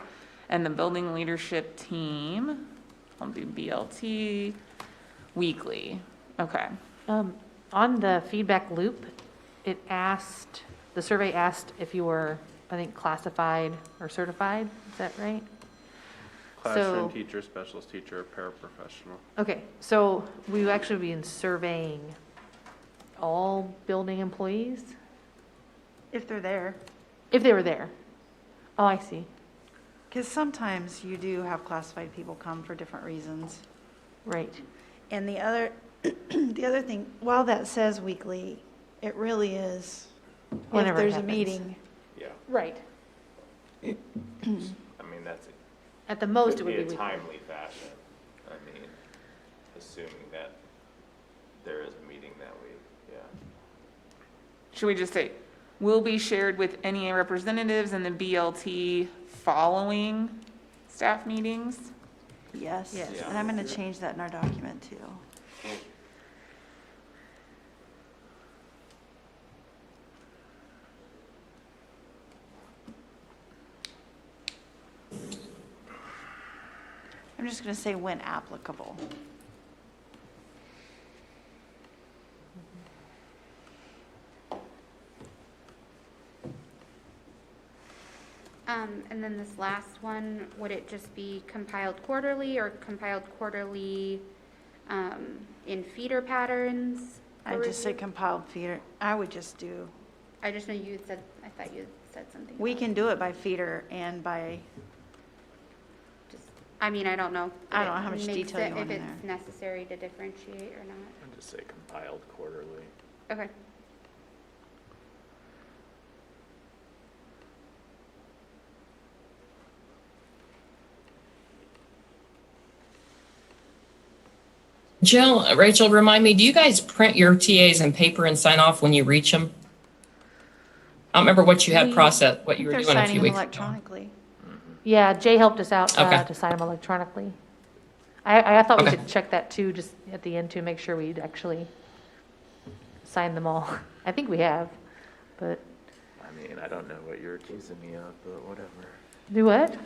and the building leadership team. I'll do BLT weekly. Okay. On the feedback loop, the survey asked if you were, I think, classified or certified. Is that right? Classroom So- teacher, specialist teacher, paraprofessional. Okay, so we will actually be surveying all building employees, If they're there. if they were there. Oh, I see. Because sometimes you do have classified people come for different reasons. Right. And the other, the other thing, while that says weekly, it really is if Whenever it there's a happens. meeting. Yeah, Right. I mean, that's, At the most, it could would be be a weekly. timely fashion. I mean, assuming that there is a meeting that week, yeah. Should we just say, will be shared with NEA representatives and the BLT following staff meetings? Yes. Yes. And I'm going to change that in our document too. I'm just going to say when applicable. And then this last one, would it just be compiled quarterly or compiled quarterly in feeder patterns? I for just say review? compiled feeder. I would just do, I just know you had said, I thought you had said something. We about can do it by feeder and by, just, I mean, I don't know. I if don't know it how much makes detail you it- want in If it's there. necessary to differentiate or not. I'd just say compiled quarterly. Okay. Jill, Rachel, remind me, do you guys print your TAs in paper and sign off when you reach them? I don't remember what you had processed, what you were they're doing a signing few them weeks ago. electronically. Yeah, Jay helped us out Okay. to sign them electronically. I thought we Okay. should check that too, just at the end to make sure we'd actually signed them all. I think we have, but, I mean, I don't know what you're accusing me of, but whatever. do what?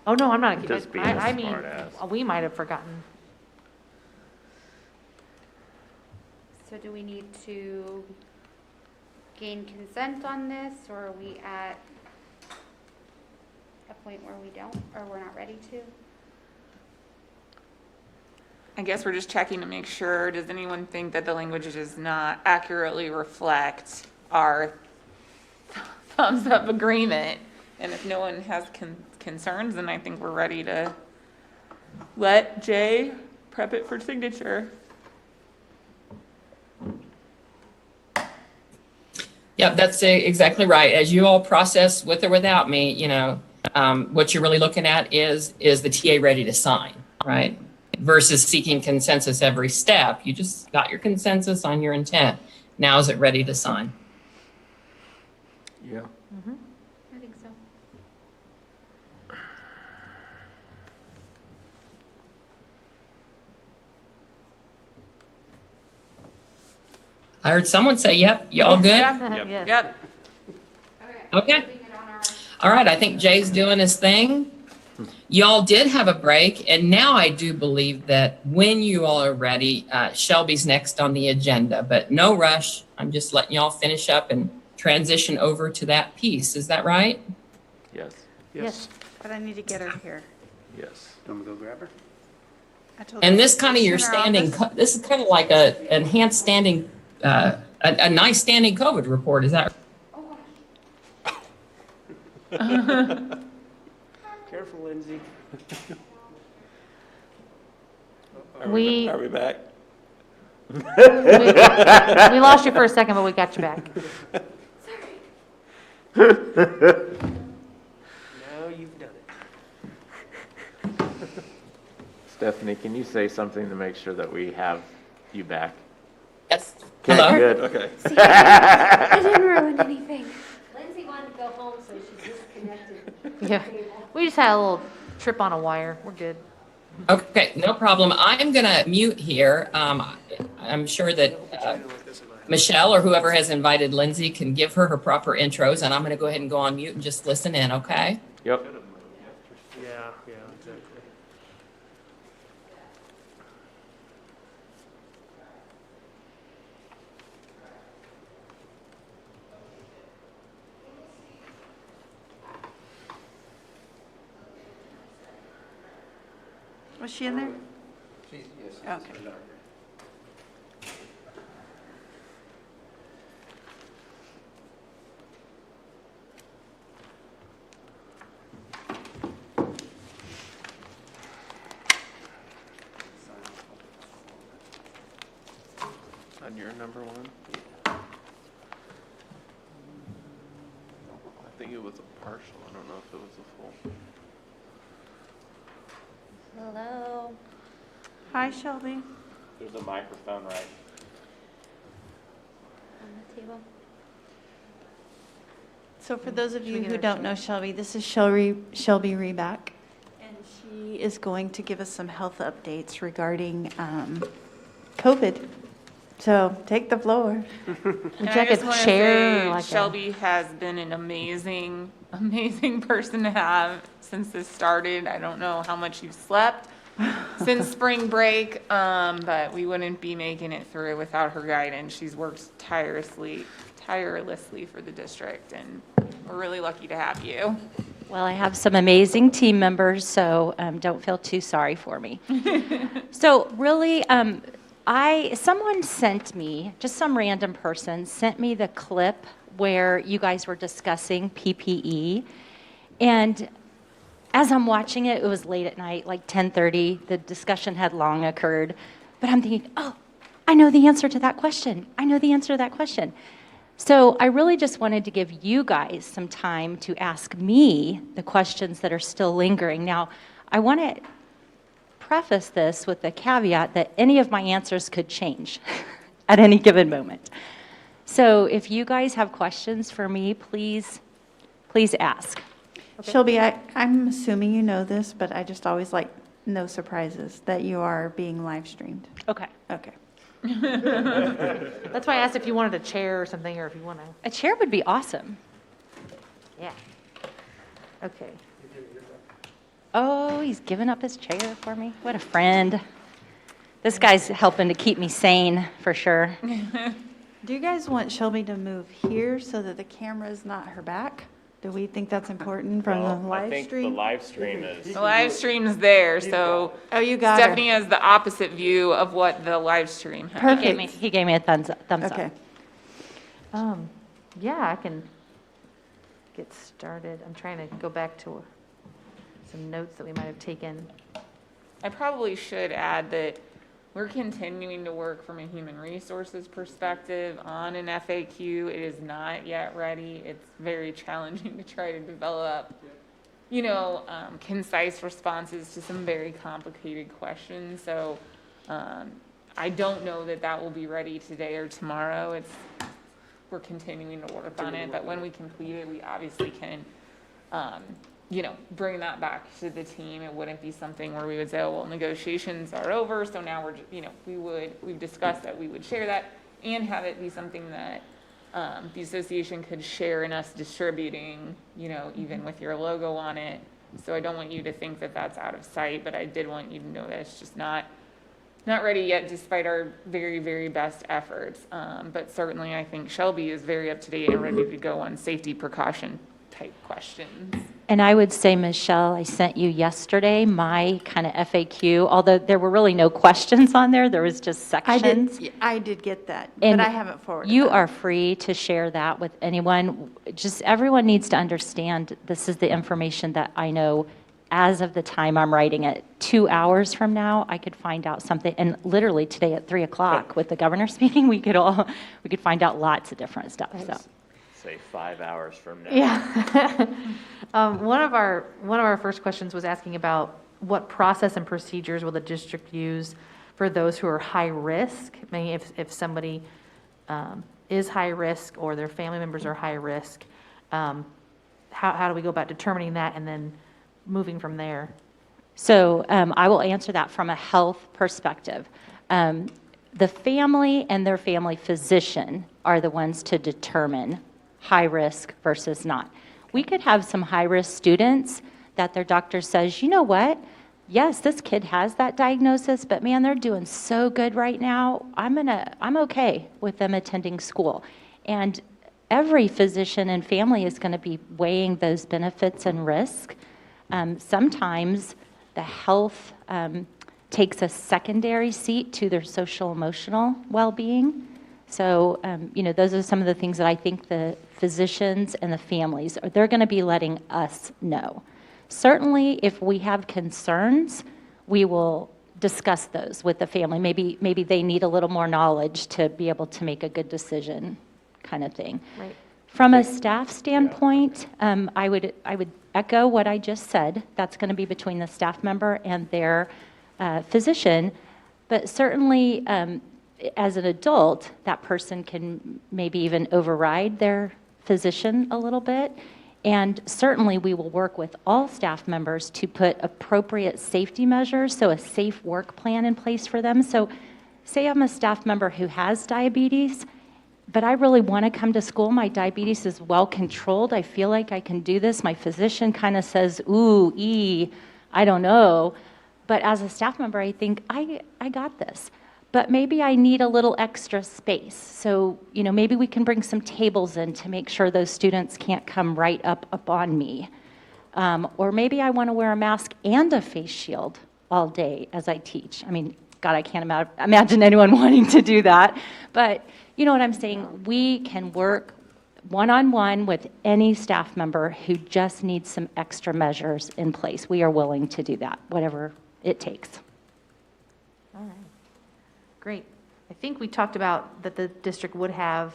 Oh, no, I'm not. Just being a I mean, smartass. we might have forgotten. So do we need to gain consent on this, or are we at a point where we don't, or we're not ready to? I guess we're just checking to make sure, does anyone think that the language does not accurately reflect our thumbs up agreement? And if no one has concerns, then I think we're ready to let Jay prep it for signature. Yep, that's exactly right. As you all process with or without me, what you're really looking at is the TA ready to sign, right? Versus seeking consensus every step. You just got your consensus on your intent. Now is it ready to sign? Yeah. I think so. I heard someone say, yep, you all good? Yes. Yep. Okay. All right, I think Jay's doing his thing. Y'all did have a break, and now I do believe that when you all are ready, Shelby's next on the agenda, but no rush. I'm just letting y'all finish up and transition over to that piece. Is that right? Yes. Yes. But I need to get her here. Yes. Want me to go grab her? I told And her this kind of your in her standing, office. this is kind of like a enhanced standing, a nice standing COVID report. Is that? Careful, Lindsay. We Are we back? we lost you for a second, but we got you back. Now you've done it. Stephanie, can you say something to make sure that we have you back? Yes. Okay, Hello? good, okay. See, I didn't ruin anything. Lindsay wanted to go home, so she disconnected. Yeah, we just had a little trip on a wire. We're good. Okay, no problem. I'm gonna mute here. I'm sure that Michelle or whoever has invited Lindsay can give her proper intros, and I'm gonna go ahead and go on mute and just listen in, okay? Yep. Yeah, exactly. Was she in there? Yes. Okay. On your number one? I think it was a partial, I don't know if it was a full. Hello. Hi, Shelby. There's a microphone right. On the table. So for those of Should we you get who her don't know Shelby, this is Shelby Reback. And she is going to give us some health updates regarding COVID. So take the floor. Would And you I like just a want to chair or say, like Shelby has been an amazing, amazing person to have since this started. I don't know how much you've slept since spring break, but we wouldn't be making it through without her guidance. She's worked tirelessly for the district, and we're really lucky to have you. Well, I have some amazing team members, so don't feel too sorry for me. So really, someone sent me, just some random person, sent me the clip where you guys were discussing PPE. And as I'm watching it, it was late at night, like 10:30. The discussion had long occurred. But I'm thinking, oh, I know the answer to that question. I know the answer to that question. So I really just wanted to give you guys some time to ask me the questions that are still lingering. Now, I want to preface this with the caveat that any of my answers could change at any given moment. So if you guys have questions for me, please ask. Shelby, I'm assuming you know this, but I just always like no surprises that you are being live streamed. Okay. Okay. That's why I asked if you wanted a chair or something, or if you want to. A chair would be awesome. Yeah. Okay. Oh, he's given up his chair for me. What a friend. This guy's helping to keep me sane, for sure. Do you guys want Shelby to move here so that the camera is not her back? Do we think that's important from the live stream? live stream is. The live stream's there, so Oh, you got her. Stephanie has the opposite view of what the live stream has. Perfect. He gave me a thumbs up. Okay. Yeah, I can get started. I'm trying to go back to some notes that we might have taken. I probably should add that we're continuing to work from a human resources perspective on an FAQ. It is not yet ready. It's very challenging to try to develop, concise responses to some very complicated questions. So I don't know that will be ready today or tomorrow. We're continuing to work on it, but when we complete it, we obviously can bring that back to the team. It wouldn't be something where we would say, oh, well, negotiations are over, so now we've discussed that we would share that and have it be something that the association could share in us distributing, even with your logo on it. So I don't want you to think that that's out of sight, but I did want you to know that it's just not ready yet, despite our very, very best efforts. But certainly I think Shelby is very up to date and ready to go on safety precaution type questions. And I would say, Michelle, I sent you yesterday my kind of FAQ, although there were really no questions on there. There was just sections. I did get that, And but I haven't forwarded You that. are free to share that with anyone. Just everyone needs to understand this is the information that I know as of the time I'm writing it. 2 hours from now, I could find out something. And literally today at 3 o'clock with the governor speaking, we could find out lots of different stuff. So. Say 5 hours from now. Yeah. One of our first questions was asking about what process and procedures will the district use for those who are high risk? I mean, if somebody is high risk or their family members are high risk, how do we go about determining that and then moving from there? So I will answer that from a health perspective. The family and their family physician are the ones to determine high risk versus not. We could have some high risk students that their doctor says, you know what? Yes, this kid has that diagnosis, but man, they're doing so good right now. I'm okay with them attending school. And every physician and family is going to be weighing those benefits and risk. Sometimes the health takes a secondary seat to their social emotional well-being. So, those are some of the things that I think the physicians and the families, they're going to be letting us know. Certainly, if we have concerns, we will discuss those with the family. Maybe they need a little more knowledge to be able to make a good decision, kind of thing. Right. From a staff standpoint, I would echo what I just said. That's going to be between the staff member and their physician, but certainly as an adult, that person can maybe even override their physician a little bit. And certainly we will work with all staff members to put appropriate safety measures, so a safe work plan in place for them. So say I'm a staff member who has diabetes, but I really want to come to school. My diabetes is well controlled. I feel like I can do this. My physician kind of says, ooh, I don't know. But as a staff member, I think I got this. But maybe I need a little extra space. So, maybe we can bring some tables in to make sure those students can't come right up on me. Or maybe I want to wear a mask and a face shield all day as I teach. I mean, God, I can't imagine anyone wanting to do that. But you know what I'm saying? We can work one-on-one with any staff member who just needs some extra measures in place. We are willing to do that, whatever it takes. All right. Great. I think we talked about that the district would have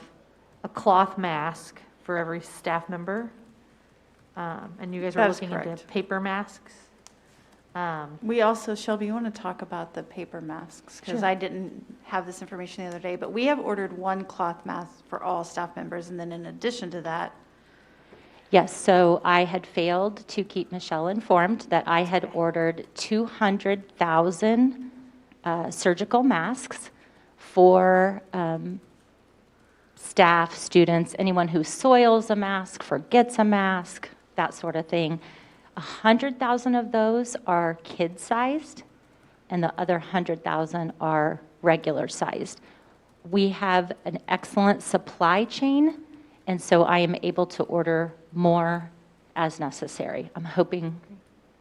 a cloth mask for every staff member. And you guys were That is looking into correct. paper masks. We also, Shelby, you want to talk about the paper masks? Because Sure. I didn't have this information the other day, but we have ordered one cloth mask for all staff members, and then in addition to that, Yes, so I had failed to keep Michelle informed that I had ordered 200,000 surgical masks for staff, students, anyone who soils a mask, forgets a mask, that sort of thing. 100,000 of those are kid-sized, and the other 100,000 are regular-sized. We have an excellent supply chain, and so I am able to order more as necessary. I'm hoping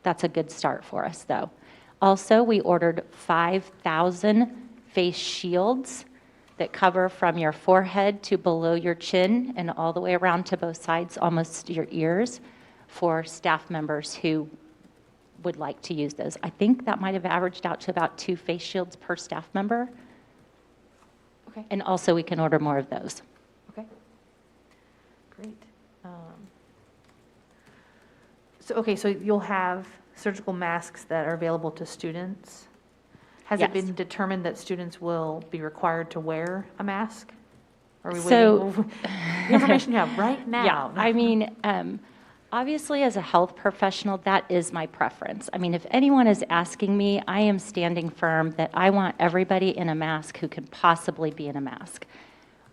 that's a good start for us, though. Also, we ordered 5,000 face shields that cover from your forehead to below your chin and all the way around to both sides, almost your ears, for staff members who would like to use those. I think that might have averaged out to about 2 face shields per staff member. Okay. And also, we can order more of those. Okay. Great. So you'll have surgical masks that are available to students. Has it Yes. been determined that students will be required to wear a mask? Are we So- waiting? The information you have right now. Yeah, I mean, obviously, as a health professional, that is my preference. I mean, if anyone is asking me, I am standing firm that I want everybody in a mask who can possibly be in a mask.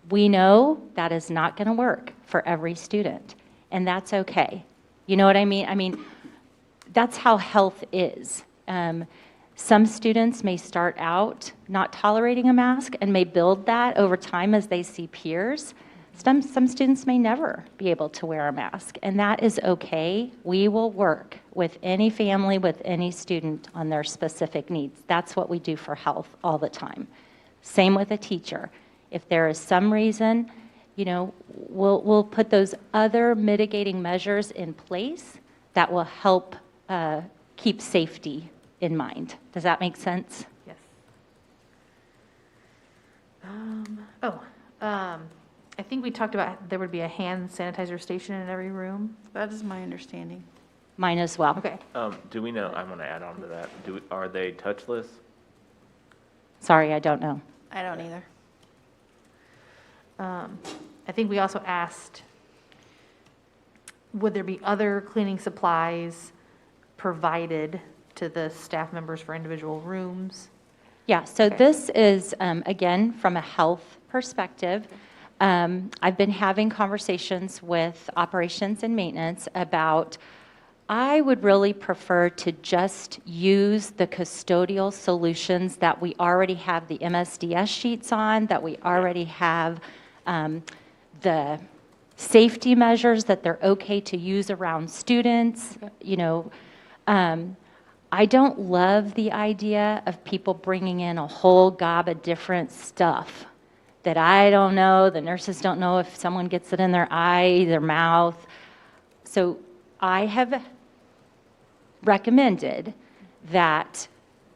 We know that is not going to work for every student, and that's okay. You know what I mean? I mean, that's how health is. Some students may start out not tolerating a mask and may build that over time as they see peers. Some students may never be able to wear a mask, and that is okay. We will work with any family, with any student on their specific needs. That's what we do for health all the time. Same with a teacher. If there is some reason, you know, we'll put those other mitigating measures in place that will help keep safety in mind. Does that make sense? Yes. I think we talked about there would be a hand sanitizer station in every room. that is my understanding. Mine as well. Okay. Do we know, I want to add on to that, are they touchless? Sorry, I don't know. I don't either. I think we also asked, would there be other cleaning supplies provided to the staff members for individual rooms? Yeah, so Okay. this is, again, from a health perspective. I've been having conversations with operations and maintenance about, I would really prefer to just use the custodial solutions that we already have the MSDS sheets on, that we already have the safety measures that they're okay to use around students, you know. I don't love the idea of people bringing in a whole gob of different stuff that I don't know, the nurses don't know if someone gets it in their eye, their mouth. So I have recommended that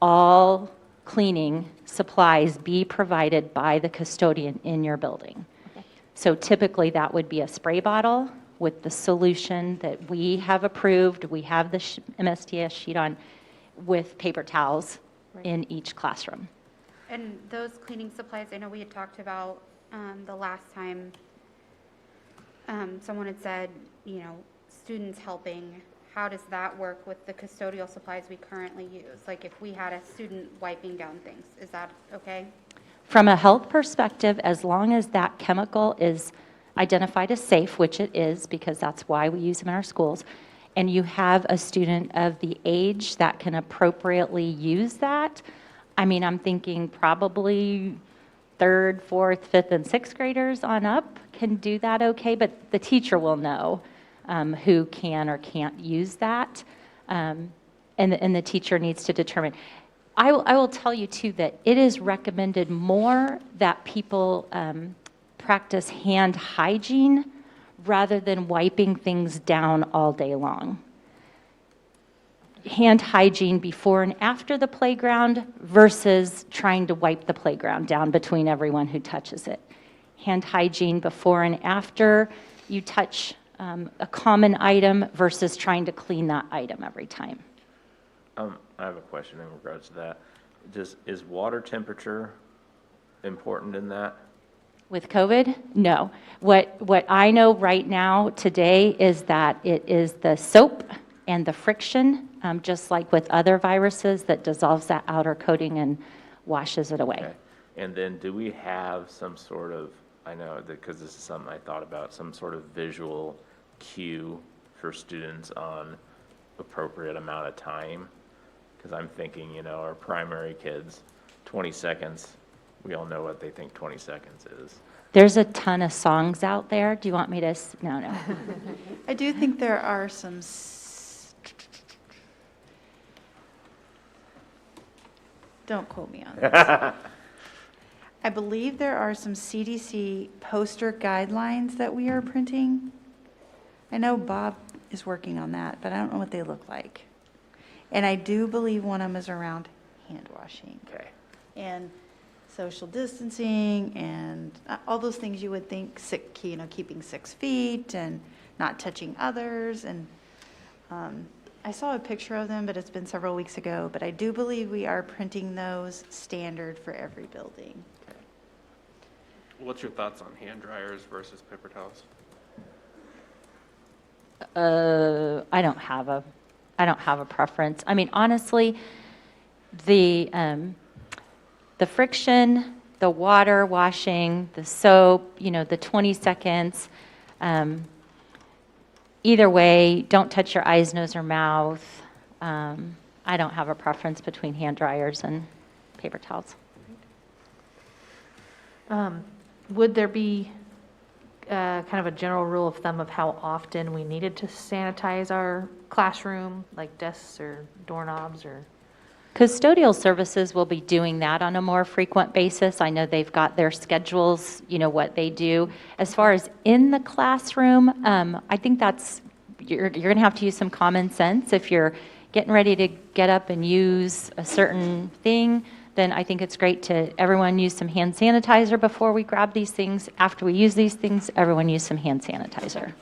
all cleaning supplies be provided by the custodian in your building. So typically, that would be a spray bottle with the solution that we have approved. We have the MSDS sheet on with paper towels in each classroom. And those cleaning supplies, I know we had talked about the last time, someone had said, you know, students helping. How does that work with the custodial supplies we currently use? Like if we had a student wiping down things, is that okay? From a health perspective, as long as that chemical is identified as safe, which it is because that's why we use them in our schools, and you have a student of the age that can appropriately use that, I mean, I'm thinking probably 3rd, 4th, 5th, and 6th graders on up can do that okay, but the teacher will know who can or can't use that, and the teacher needs to determine. I will tell you, too, that it is recommended more that people practice hand hygiene rather than wiping things down all day long. Hand hygiene before and after the playground versus trying to wipe the playground down between everyone who touches it. Hand hygiene before and after you touch a common item versus trying to clean that item every time. I have a question in regards to that. Is water temperature important in that? With COVID, no. What I know right now today is that it is the soap and the friction, just like with other viruses, that dissolves that outer coating and washes it away. Okay. And then do we have some sort of, I know because this is something I thought about, some sort of visual cue for students on appropriate amount of time? Because I'm thinking, our primary kids, 20 seconds, we all know what they think 20 seconds is. There's a ton of songs out there. Do you want me to? No. I do think there are some, don't quote me on this. I believe there are some CDC poster guidelines that we are printing. I know Bob is working on that, but I don't know what they look like. And I do believe one of them is around hand washing. Okay. And social distancing and all those things you would think, keeping 6 feet and not touching others. And I saw a picture of them, but it's been several weeks ago. But I do believe we are printing those standard for every building. What's your thoughts on hand dryers versus paper towels? I don't have a preference. I mean, honestly, the friction, the water washing, the soap, the 20 seconds, either way, don't touch your eyes, nose, or mouth. I don't have a preference between hand dryers and paper towels. Would there be kind of a general rule of thumb of how often we needed to sanitize our classroom, like desks or doorknobs or? Custodial services will be doing that on a more frequent basis. I know they've got their schedules, what they do. As far as in the classroom, I think you're going to have to use some common sense. If you're getting ready to get up and use a certain thing, then I think it's great to everyone use some hand sanitizer before we grab these things. After we use these things, everyone use some hand sanitizer.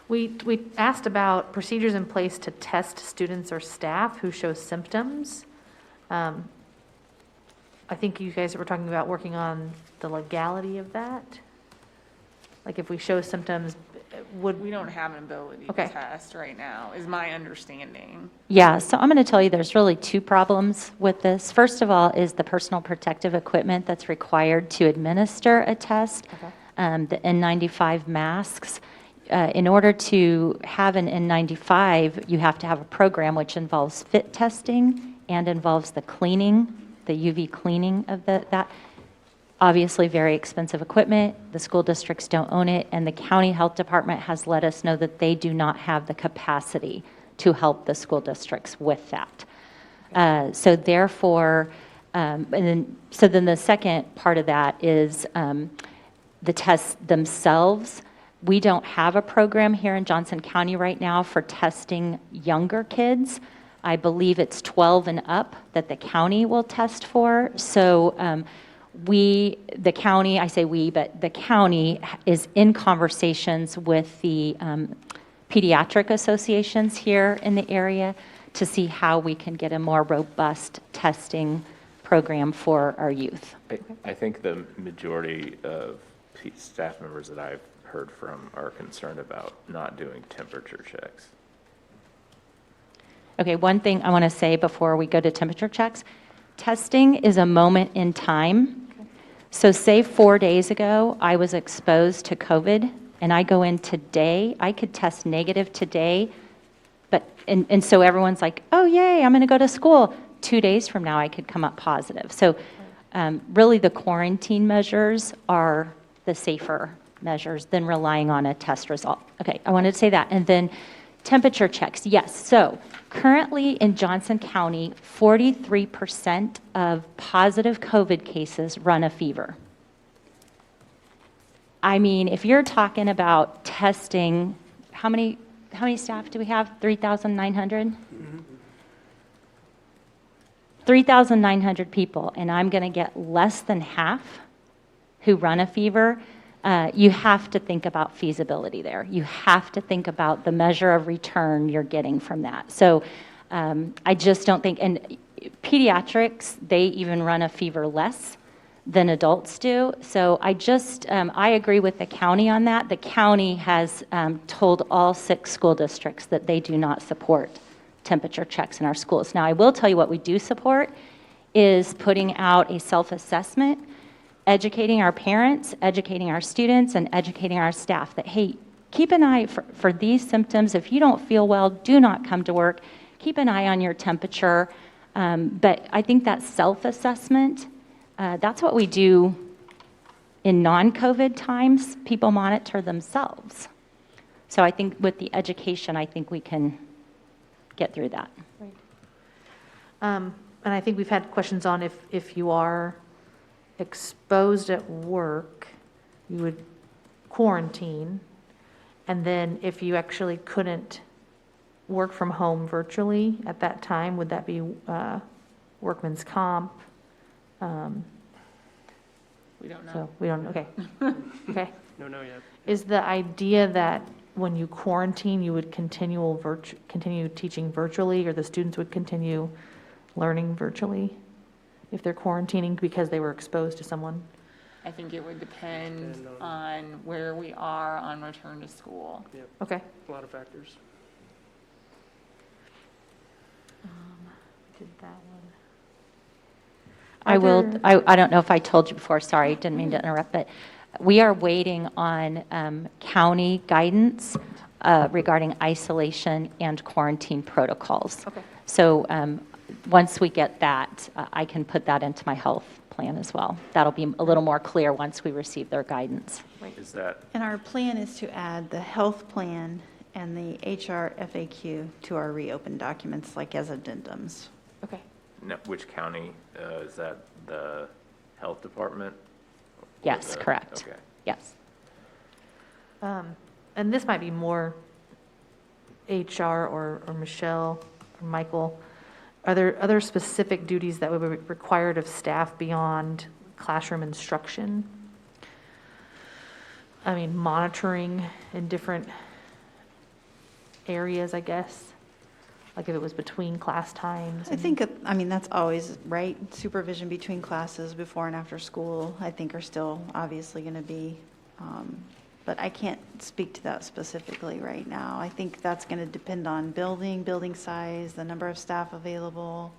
We asked about procedures in place to test students or staff who show symptoms. I think you guys were talking about working on the legality of that. Like if we show symptoms, We don't have an ability to Okay. test right now, is my understanding. Yeah, so I'm going to tell you there's really two problems with this. First of all is the personal protective equipment that's required to administer a test, the N95 masks. In order to have an N95, you have to have a program which involves fit testing and involves the cleaning, the UV cleaning of that. Obviously, very expensive equipment. The school districts don't own it, and the county health department has let us know that they do not have the capacity to help the school districts with that. So therefore, then the second part of that is the tests themselves. We don't have a program here in Johnson County right now for testing younger kids. I believe it's 12 and up that the county will test for. So the county, I say we, but the county is in conversations with the pediatric associations here in the area to see how we can get a more robust testing program for our youth. I think the majority of staff members that I've heard from are concerned about not doing temperature checks. Okay, one thing I want to say before we go to temperature checks, testing is a moment in time. So say 4 days ago, I was exposed to COVID, and I go in today, I could test negative today, and so everyone's like, oh, yay, I'm going to go to school. 2 days from now, I could come up positive. So really the quarantine measures are the safer measures than relying on a test result. Okay, I wanted to say that. And then temperature checks, yes. So currently in Johnson County, 43% of positive COVID cases run a fever. I mean, if you're talking about testing, how many staff do we have? 3,900? 3,900 people, and I'm going to get less than half who run a fever. You have to think about feasibility there. You have to think about the measure of return you're getting from that. So I just don't think, and pediatrics, they even run a fever less than adults do. So I agree with the county on that. The county has told all 6 school districts that they do not support temperature checks in our schools. Now, I will tell you what we do support is putting out a self-assessment, educating our parents, educating our students, and educating our staff that, hey, keep an eye for these symptoms. If you don't feel well, do not come to work. Keep an eye on your temperature. But I think that self-assessment, that's what we do in non-COVID times. People monitor themselves. So I think with the education, I think we can get through that. Right. And I think we've had questions on if you are exposed at work, you would quarantine, and then if you actually couldn't work from home virtually at that time, would that be workman's comp? We don't know. So we don't, okay. Okay. No, yet. Is the idea that when you quarantine, you would continue teaching virtually, or the students would continue learning virtually if they're quarantining because they were exposed to someone? I think it would depend on where we are on return to school. Yep, Okay. a lot of factors. Did that one. I don't know if I told you before, sorry, didn't mean to interrupt, but we are waiting on county guidance regarding isolation and quarantine protocols. Okay. So once we get that, I can put that into my health plan as well. That'll be a little more clear once we receive their guidance. Is that, And our plan is to add the health plan and the HR FAQ to our reopened documents, like as addendums. Okay. which county, is that the health department? Or Yes, the- correct. Okay. Yes. And this might be more HR or Michelle or Michael. Are there other specific duties that would be required of staff beyond classroom instruction? I mean, monitoring in different areas, I guess? Like if it was between class times? I think, that's always right. Supervision between classes before and after school, I think are still obviously going to be, but I can't speak to that specifically right now. I think that's going to depend on building size, the number of staff available,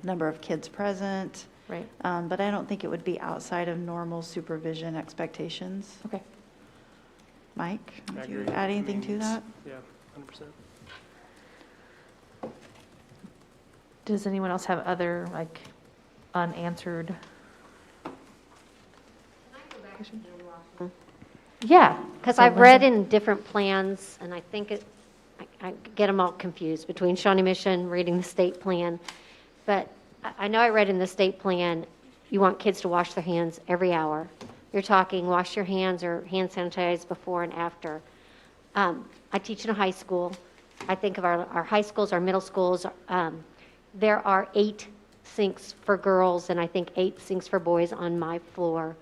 number of kids present. Right. But I don't think it would be outside of normal supervision expectations. Okay. Mike, I would you agree. add anything to that? Yeah, 100%. Does anyone else have other, like, unanswered? Yeah. Because So I've read Linda? in different plans, and I think I get them all confused between Shawnee Mission, reading the state plan. But I know I read in the state plan, you want kids to wash their hands every hour. You're talking wash your hands or hand sanitize before and after. I teach in a high school. I think of our high schools, our middle schools. There are 8 sinks for girls, and I think 8 sinks for boys on my floor.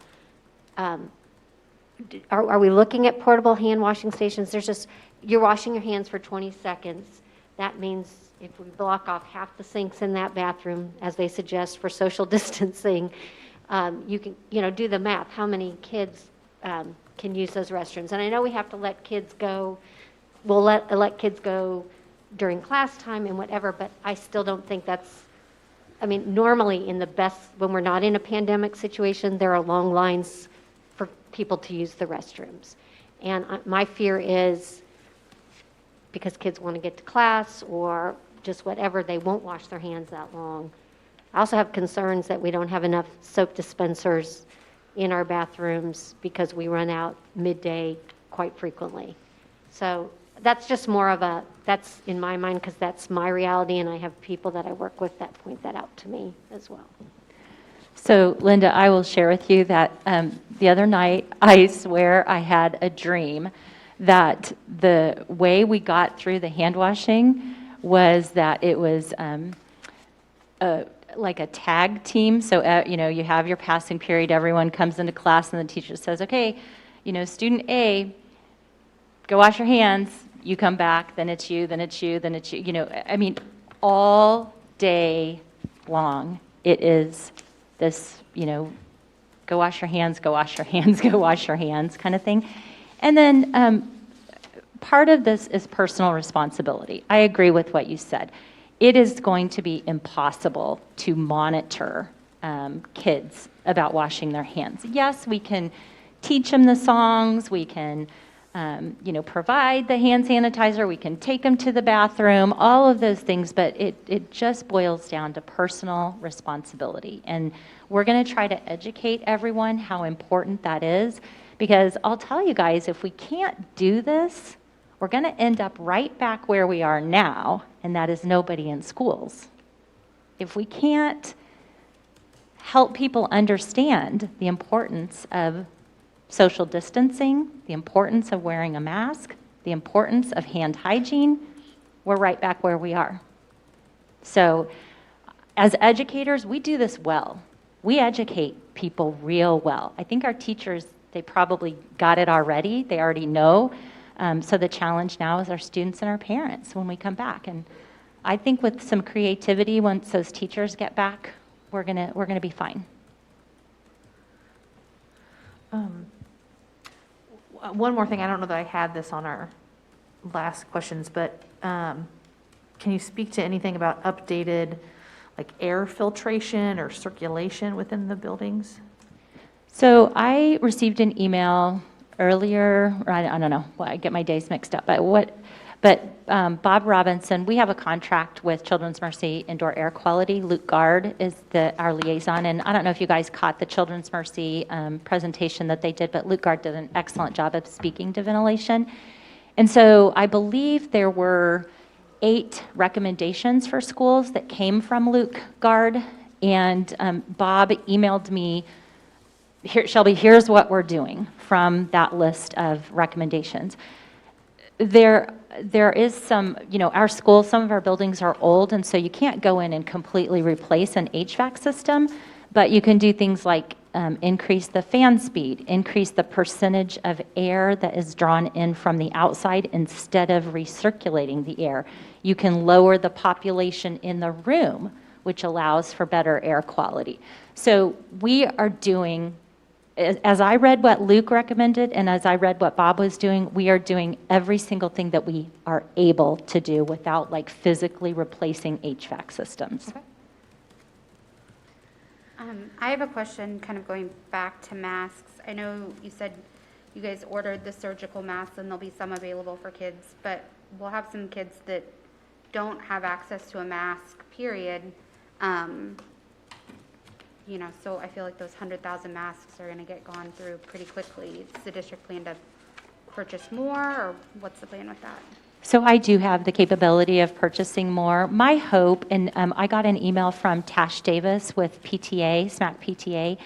Are we looking at portable hand washing stations? You're washing your hands for 20 seconds. That means if we block off half the sinks in that bathroom, as they suggest for social distancing, you can, do the math. How many kids can use those restrooms? And I know we have to let kids go. We'll let kids go during class time and whatever, but I still don't think that's, normally when we're not in a pandemic situation, there are long lines for people to use the restrooms. And my fear is because kids want to get to class or just whatever, they won't wash their hands that long. I also have concerns that we don't have enough soap dispensers in our bathrooms because we run out midday quite frequently. So that's just that's in my mind because that's my reality, and I have people that I work with that point that out to me as well. So Linda, I will share with you that the other night, I swear I had a dream that the way we got through the hand washing was that it was like a tag team. So, you have your passing period, everyone comes into class and the teacher says, okay, student A, go wash your hands, you come back, then it's you, then it's you, then it's you, all day long, it is this, go wash your hands, go wash your hands, go wash your hands kind of thing. And then part of this is personal responsibility. I agree with what you said. It is going to be impossible to monitor kids about washing their hands. Yes, we can teach them the songs, we can provide the hand sanitizer, we can take them to the bathroom, all of those things, but it just boils down to personal responsibility. And we're going to try to educate everyone how important that is, because I'll tell you guys, if we can't do this, we're going to end up right back where we are now, and that is nobody in schools. If we can't help people understand the importance of social distancing, the importance of wearing a mask, the importance of hand hygiene, we're right back where we are. So as educators, we do this well. We educate people real well. I think our teachers, they probably got it already. They already know. So the challenge now is our students and our parents when we come back. And I think with some creativity, once those teachers get back, we're gonna be fine. One more thing, I don't know that I had this on our last questions, but can you speak to anything about updated like air filtration or circulation within the buildings? So I received an email earlier, or I don't know, I get my days mixed up, but Bob Robinson, we have a contract with Children's Mercy Indoor Air Quality. Luke Gard is our liaison, and I don't know if you guys caught the Children's Mercy presentation that they did, but Luke Gard did an excellent job of speaking to ventilation. And so I believe there were 8 recommendations for schools that came from Luke Gard, and Bob emailed me, Shelby, here's what we're doing from that list of recommendations. There is some, our schools, some of our buildings are old, and so you can't go in and completely replace an HVAC system, but you can do things like increase the fan speed, increase the percentage of air that is drawn in from the outside instead of recirculating the air. You can lower the population in the room, which allows for better air quality. So we are doing, as I read what Luke recommended and as I read what Bob was doing, we are doing every single thing that we are able to do without like physically replacing HVAC systems. Okay. I have a question kind of going back to masks. I know you said you guys ordered the surgical masks and there'll be some available for kids, but we'll have some kids that don't have access to a mask, period. So I feel like those 100,000 masks are going to get gone through pretty quickly. Does the district plan to purchase more, or what's the plan with that? So I do have the capability of purchasing more. My hope, and I got an email from Tash Davis with PTA, SMAC PTA,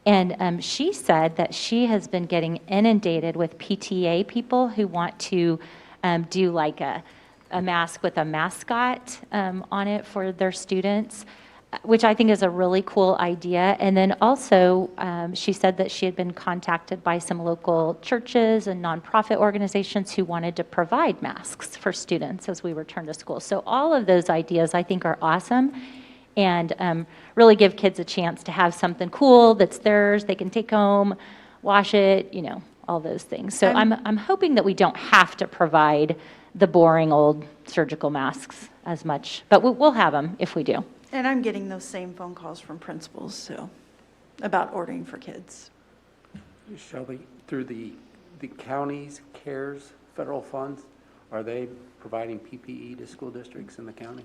and she said that she has been getting inundated with PTA people who want to do like a mask with a mascot on it for their students, which I think is a really cool idea. And then also, she said that she had been contacted by some local churches and nonprofit organizations who wanted to provide masks for students as we return to school. So all of those ideas I think are awesome, and really give kids a chance to have something cool that's theirs, they can take home, wash it, all those things. So I'm hoping that we don't have to provide the boring old surgical masks as much, but we'll have them if we do. And I'm getting those same phone calls from principals, so, about ordering for kids. Shelby, through the county's CARES federal funds, are they providing PPE to school districts in the county?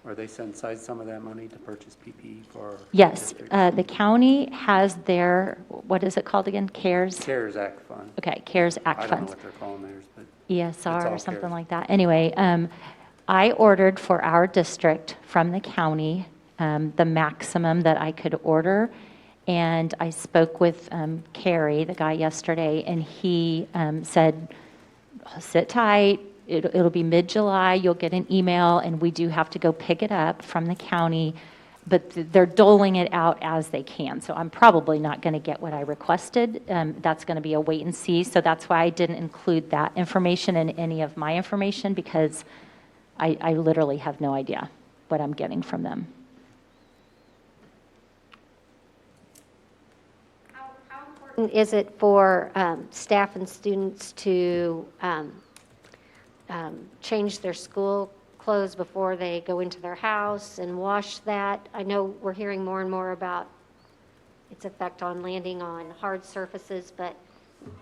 Or they set aside some of that money to purchase PPE for Yes, districts? the county has their, what is it called again, CARES? CARES Act fund. Okay, CARES Act I don't know funds. what they're calling theirs, but ESR all or something CARES. like that. Anyway, I ordered for our district from the county the maximum that I could order. And I spoke with Carrie, the guy yesterday, and he said, sit tight. It'll be mid-July. You'll get an email, and we do have to go pick it up from the county. But they're doling it out as they can. So I'm probably not going to get what I requested. That's going to be a wait and see. So that's why I didn't include that information in any of my information, because I literally have no idea what I'm getting from them. How important is it for staff and students to change their school clothes before they go into their house and wash that? I know we're hearing more and more about its effect on landing on hard surfaces, but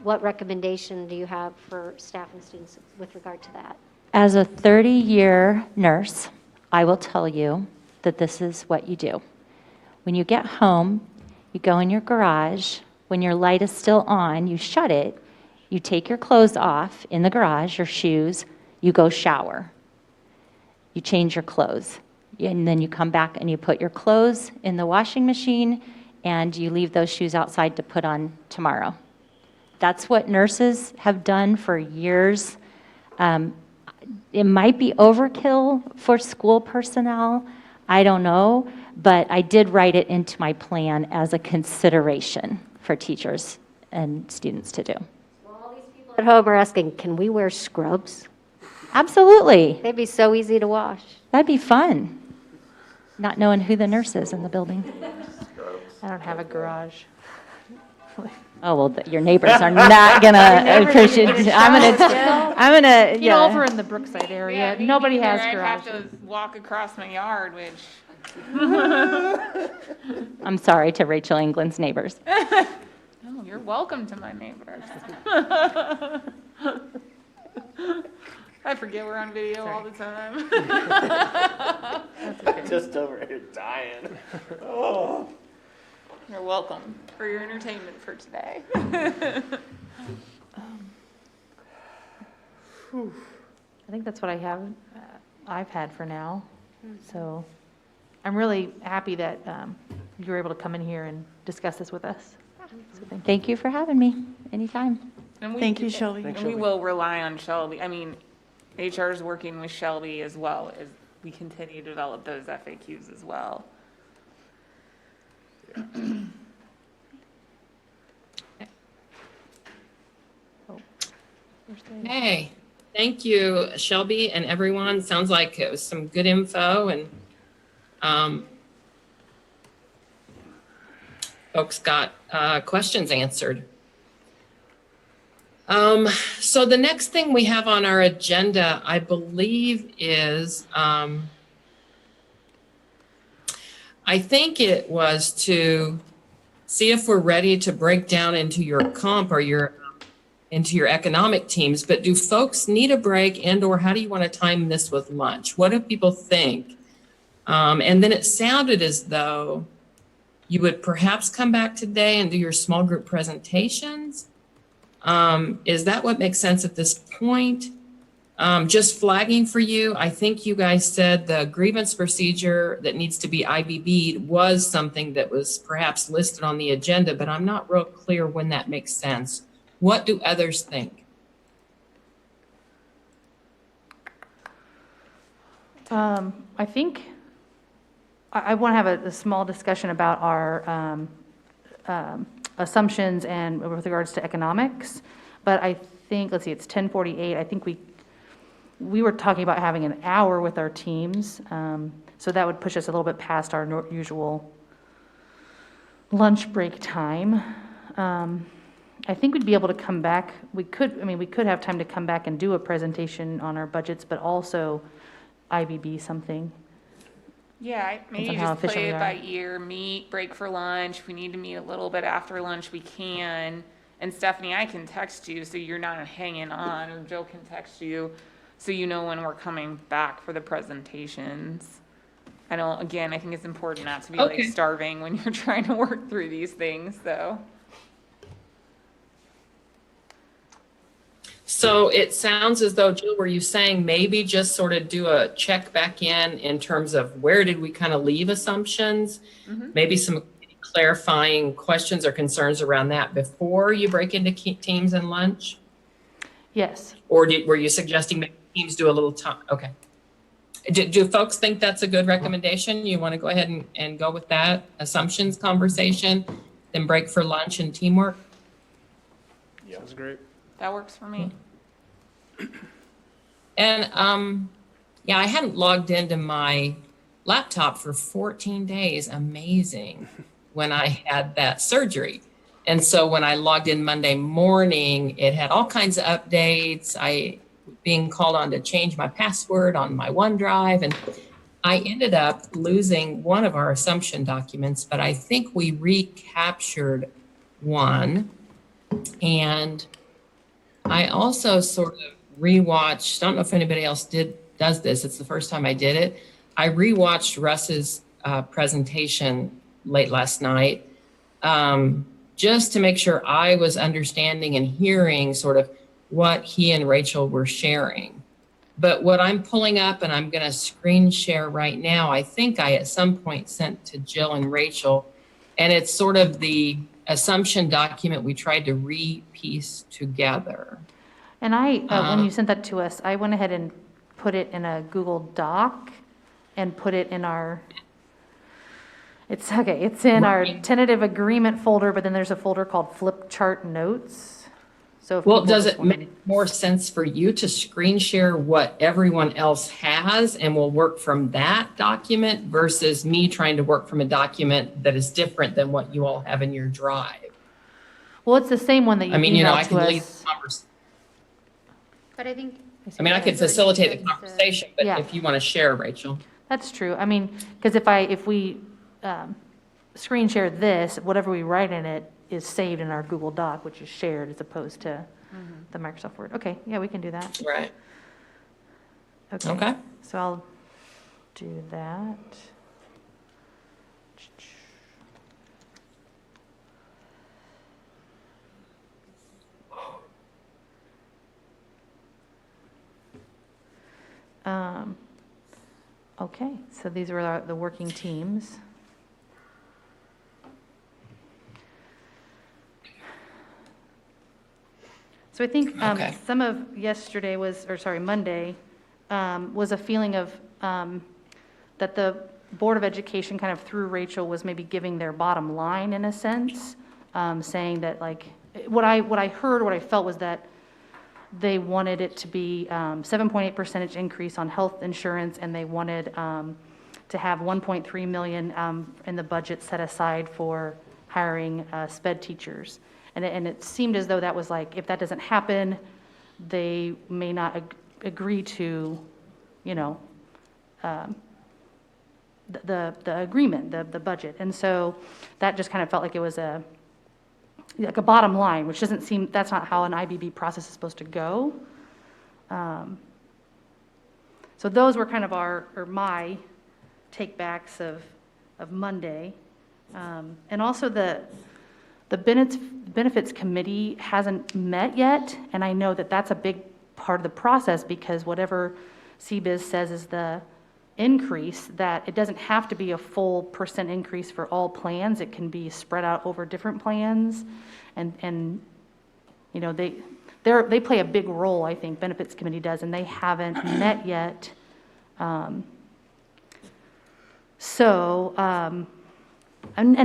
what recommendation do you have for staff and students with regard to that? As a 30-year nurse, I will tell you that this is what you do. When you get home, you go in your garage. When your light is still on, you shut it. You take your clothes off in the garage, your shoes. You go shower. You change your clothes. And then you come back and you put your clothes in the washing machine, and you leave those shoes outside to put on tomorrow. That's what nurses have done for years. It might be overkill for school personnel. I don't know. But I did write it into my plan as a consideration for teachers and students to do. Well, all these people at home are asking, can we wear scrubs? Absolutely. They'd be so easy to wash. That'd be fun, not knowing who the nurse is in the building. I don't have a garage. Oh, well, your neighbors are not gonna appreciate, I'm gonna, You know, yeah. over in the Brookside area, Yeah, me nobody neither. has I'd have garages. to walk across my yard, which, I'm sorry to Rachel England's neighbors. oh, you're welcome to my neighbors. I forget we're on video all the time. Just over here dying. You're welcome for your entertainment for today. I think that's what I've had for now. So I'm really happy that you were able to come in here and discuss this with us. So Thank you for having me, anytime. And we- Thank you, Shelby. And we will rely on Shelby. I mean, HR is working with Shelby as well as we continue to develop those FAQs as well. Hey, thank you, Shelby and everyone. Sounds like it was some good info, and folks got questions answered. So the next thing we have on our agenda, I believe, is I think it was to see if we're ready to break down into your comp or into your economic teams, but do folks need a break, and or how do you want to time this with lunch? What do people think? And then it sounded as though you would perhaps come back today and do your small group presentations. Is that what makes sense at this point? Just flagging for you, I think you guys said the grievance procedure that needs to be IBB'd was something that was perhaps listed on the agenda, but I'm not real clear when that makes sense. What do others think? I think I want to have a small discussion about our assumptions and with regards to economics. But I think, let's see, it's 10:48. I think we were talking about having an hour with our teams. So that would push us a little bit past our usual lunch break time. I think we'd be able to come back. We could have time to come back and do a presentation on our budgets, but also IBB something. Yeah, maybe on how just play efficient it we by are. ear, meet, break for lunch. If we need to meet a little bit after lunch, we can. And Stephanie, I can text you so you're not hanging on, or Jill can text you so you know when we're coming back for the presentations. I think it's important not to be Okay. like starving when you're trying to work through these things, though. So it sounds as though, Jill, were you saying maybe just sort of do a check back in terms of where did we kind of leave assumptions? Maybe some clarifying questions or concerns around that before you break into teams and lunch? Yes. Or were you suggesting maybe teams do a little time? Okay. Do folks think that's a good recommendation? You want to go ahead and go with that assumptions conversation, then break for lunch and teamwork? Sounds great. That works for me. And yeah, I hadn't logged into my laptop for 14 days. Amazing. When I had that surgery. And so when I logged in Monday morning, it had all kinds of updates. I being called on to change my password on my OneDrive. And I ended up losing one of our assumption documents, but I think we recaptured one. And I also sort of rewatched, I don't know if anybody else does this. It's the first time I did it. I rewatched Russ's presentation late last night, just to make sure I was understanding and hearing sort of what he and Rachel were sharing. But what I'm pulling up, and I'm going to screen share right now, I think I at some point sent to Jill and Rachel, and it's sort of the assumption document we tried to re-piece together. And when you sent that to us, I went ahead and put it in a Google Doc and put it in our, it's in our tentative agreement folder, but then there's a folder called flip chart notes. So if Well, people does just it wanted- make more sense for you to screen share what everyone else has and we'll work from that document versus me trying to work from a document that is different than what you all have in your drive? Well, it's the same one that you I mean, you know, I emailed can to lead us. the conversation. But I think. I mean, I could facilitate the conversation, but Yeah. if you want to share, Rachel. That's true. I mean, because if we screen share this, whatever we write in it is saved in our Google Doc, which is shared as opposed to the Microsoft Word. Okay, yeah, we can do that. Right. Okay. Okay. So I'll do that. Okay, so these were the working teams. So I think Okay. some of yesterday Monday, was a feeling of, that the Board of Education kind of through Rachel was maybe giving their bottom line in a sense, saying that like, what I heard, what I felt was that they wanted it to be 7.8% increase on health insurance, and they wanted to have 1.3 million in the budget set aside for hiring sped teachers. And it seemed as though that was like, if that doesn't happen, they may not agree to, you know, the agreement, the budget. And so that just kind of felt like it was like a bottom line, which doesn't seem, that's not how an IBB process is supposed to go. So those were kind of my takebacks of Monday. And also the benefits committee hasn't met yet, and I know that that's a big part of the process because whatever CBIZ says is the increase, that it doesn't have to be a full percent increase for all plans. It can be spread out over different plans, and you know, they play a big role, I think, benefits committee does, and they haven't met yet. I'm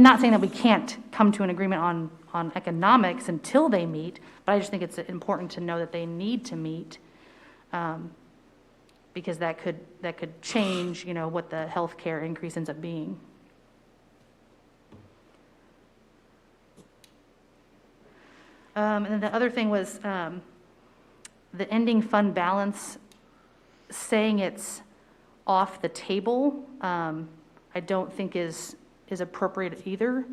not saying that we can't come to an agreement on economics until they meet, but I just think it's important to know that they need to meet, because that could change, you know, what the healthcare increase ends up being. And then the other thing was the ending fund balance, saying it's off the table, I don't think is appropriate either.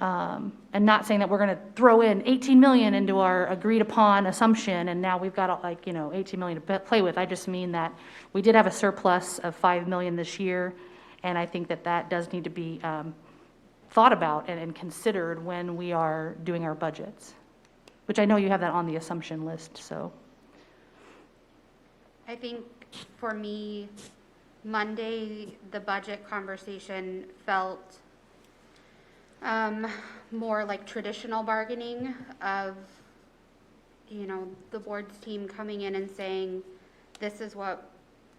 And not saying that we're going to throw in 18 million into our agreed upon assumption and now we've got like, you know, 18 million to play with. I just mean that we did have a surplus of 5 million this year, and I think that does need to be thought about and considered when we are doing our budgets. which I know you have that on the assumption list, so. I think for me, Monday, the budget conversation felt more like traditional bargaining of, the board's team coming in and saying, this is what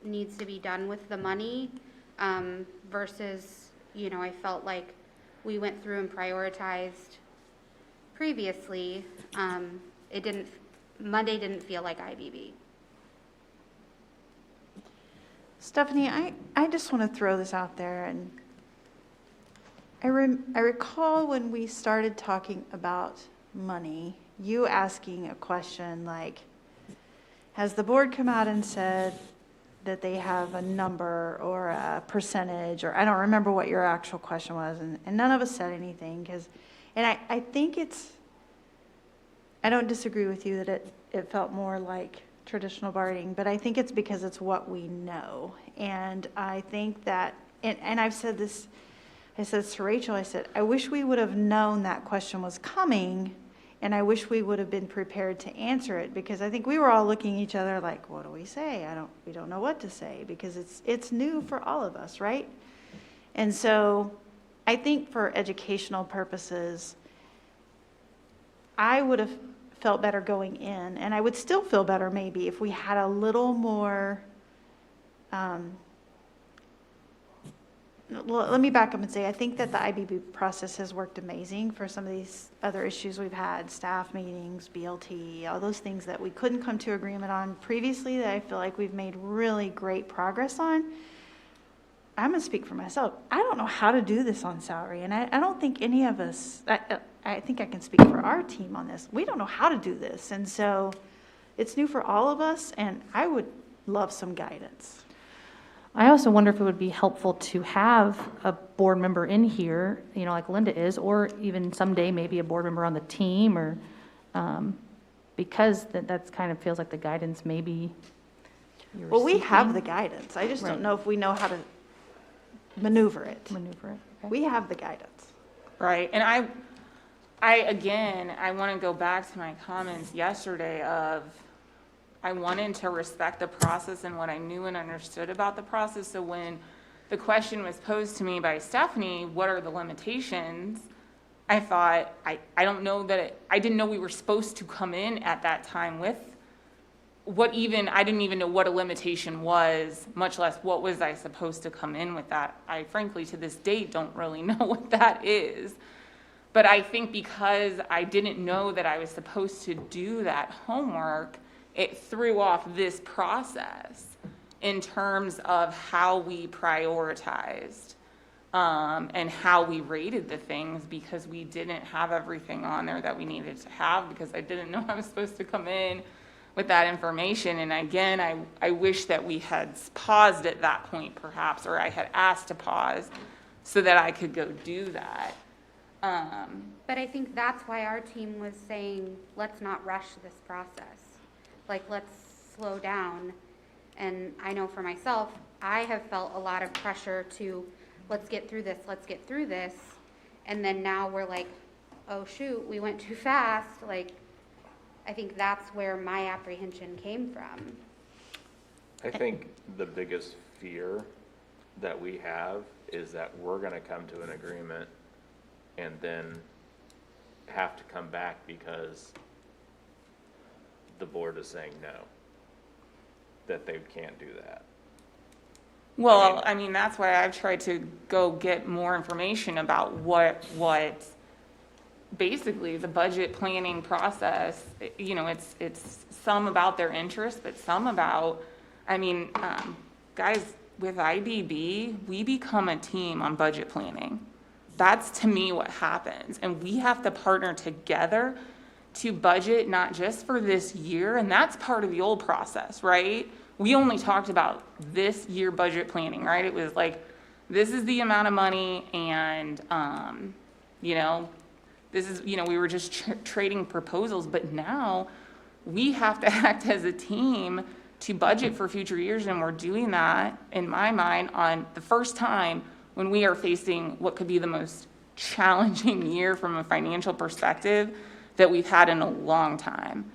needs to be done with the money, versus, I felt like we went through and prioritized previously. Monday didn't feel like IBB. Stephanie, I just want to throw this out there, and I recall when we started talking about money, you asking a question like, has the board come out and said that they have a number or a percentage, or I don't remember what your actual question was, and none of us said anything, and I think I don't disagree with you that it felt more like traditional bargaining, but I think it's because it's what we know. And I think that, and I've said this, I said to Rachel, I said, I wish we would have known that question was coming, and I wish we would have been prepared to answer it, because I think we were all looking at each other like, what do we say? We don't know what to say, because it's new for all of us, right? And so I think for educational purposes, I would have felt better going in, and I would still feel better maybe if we had a little more, let me back up and say, I think that the IBB process has worked amazing for some of these other issues we've had, staff meetings, BLT, all those things that we couldn't come to agreement on previously that I feel like we've made really great progress on. I'm going to speak for myself. I don't know how to do this on salary, and I don't think any of us, I think I can speak for our team on this. We don't know how to do this, and so it's new for all of us, and I would love some guidance. I also wonder if it would be helpful to have a board member in here, like Linda is, or even someday maybe a board member on the team, or because that's kind of feels like the guidance maybe. Well, we have the guidance. I just don't know if we know how to maneuver it. Okay. We have the guidance. Right, and I want to go back to my comments yesterday of, I wanted to respect the process and what I knew and understood about the process. So when the question was posed to me by Stephanie, what are the limitations? I thought, I don't know that, I didn't know we were supposed to come in at that time with I didn't even know what a limitation was, much less what was I supposed to come in with that. I frankly, to this date, don't really know what that is. But I think because I didn't know that I was supposed to do that homework, it threw off this process in terms of how we prioritized and how we rated the things, because we didn't have everything on there that we needed to have, because I didn't know I was supposed to come in with that information. And again, I wish that we had paused at that point perhaps, or I had asked to pause so that I could go do that. But I think that's why our team was saying, let's not rush this process. Like, let's slow down. And I know for myself, I have felt a lot of pressure to, let's get through this. And then now we're like, oh shoot, we went too fast. Like, I think that's where my apprehension came from. I think the biggest fear that we have is that we're going to come to an agreement and then have to come back because the board is saying no, that they can't do that. Well, I mean, that's why I've tried to go get more information about what basically the budget planning process, it's some about their interest, but some about, guys, with IBB, we become a team on budget planning. That's to me what happens. And we have to partner together to budget, not just for this year. And that's part of the old process, right? We only talked about this year budget planning, right? It was like, this is the amount of money, and, this is, we were just trading proposals. But now we have to act as a team to budget for future years. And we're doing that, in my mind, on the first time when we are facing what could be the most challenging year from a financial perspective that we've had in a long time,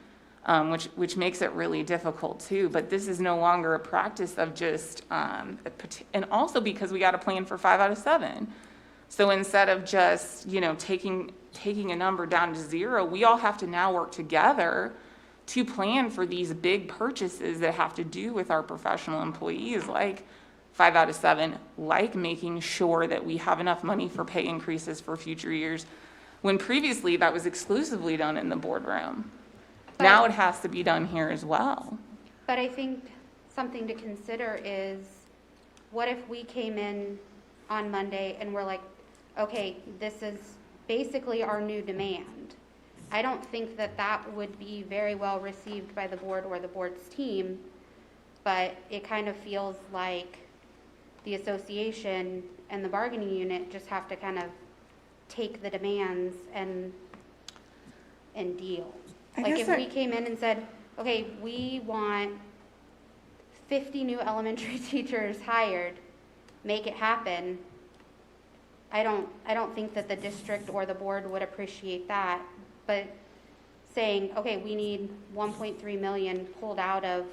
which makes it really difficult too. But this is no longer a practice of just, and also because we got to plan for 5 out of 7. So instead of just, taking a number down to 0, we all have to now work together to plan for these big purchases that have to do with our professional employees, like 5 out of 7, like making sure that we have enough money for pay increases for future years, when previously that was exclusively done in the boardroom. Now it has to be done here as well. But I think something to consider is, what if we came in on Monday and we're like, okay, this is basically our new demand. I don't think that that would be very well received by the board or the board's team, but it kind of feels like the association and the bargaining unit just have to kind of take the demands and deal. Like if we came in and said, okay, we want 50 new elementary teachers hired, make it happen, I don't think that the district or the board would appreciate that. But saying, okay, we need 1.3 million pulled out of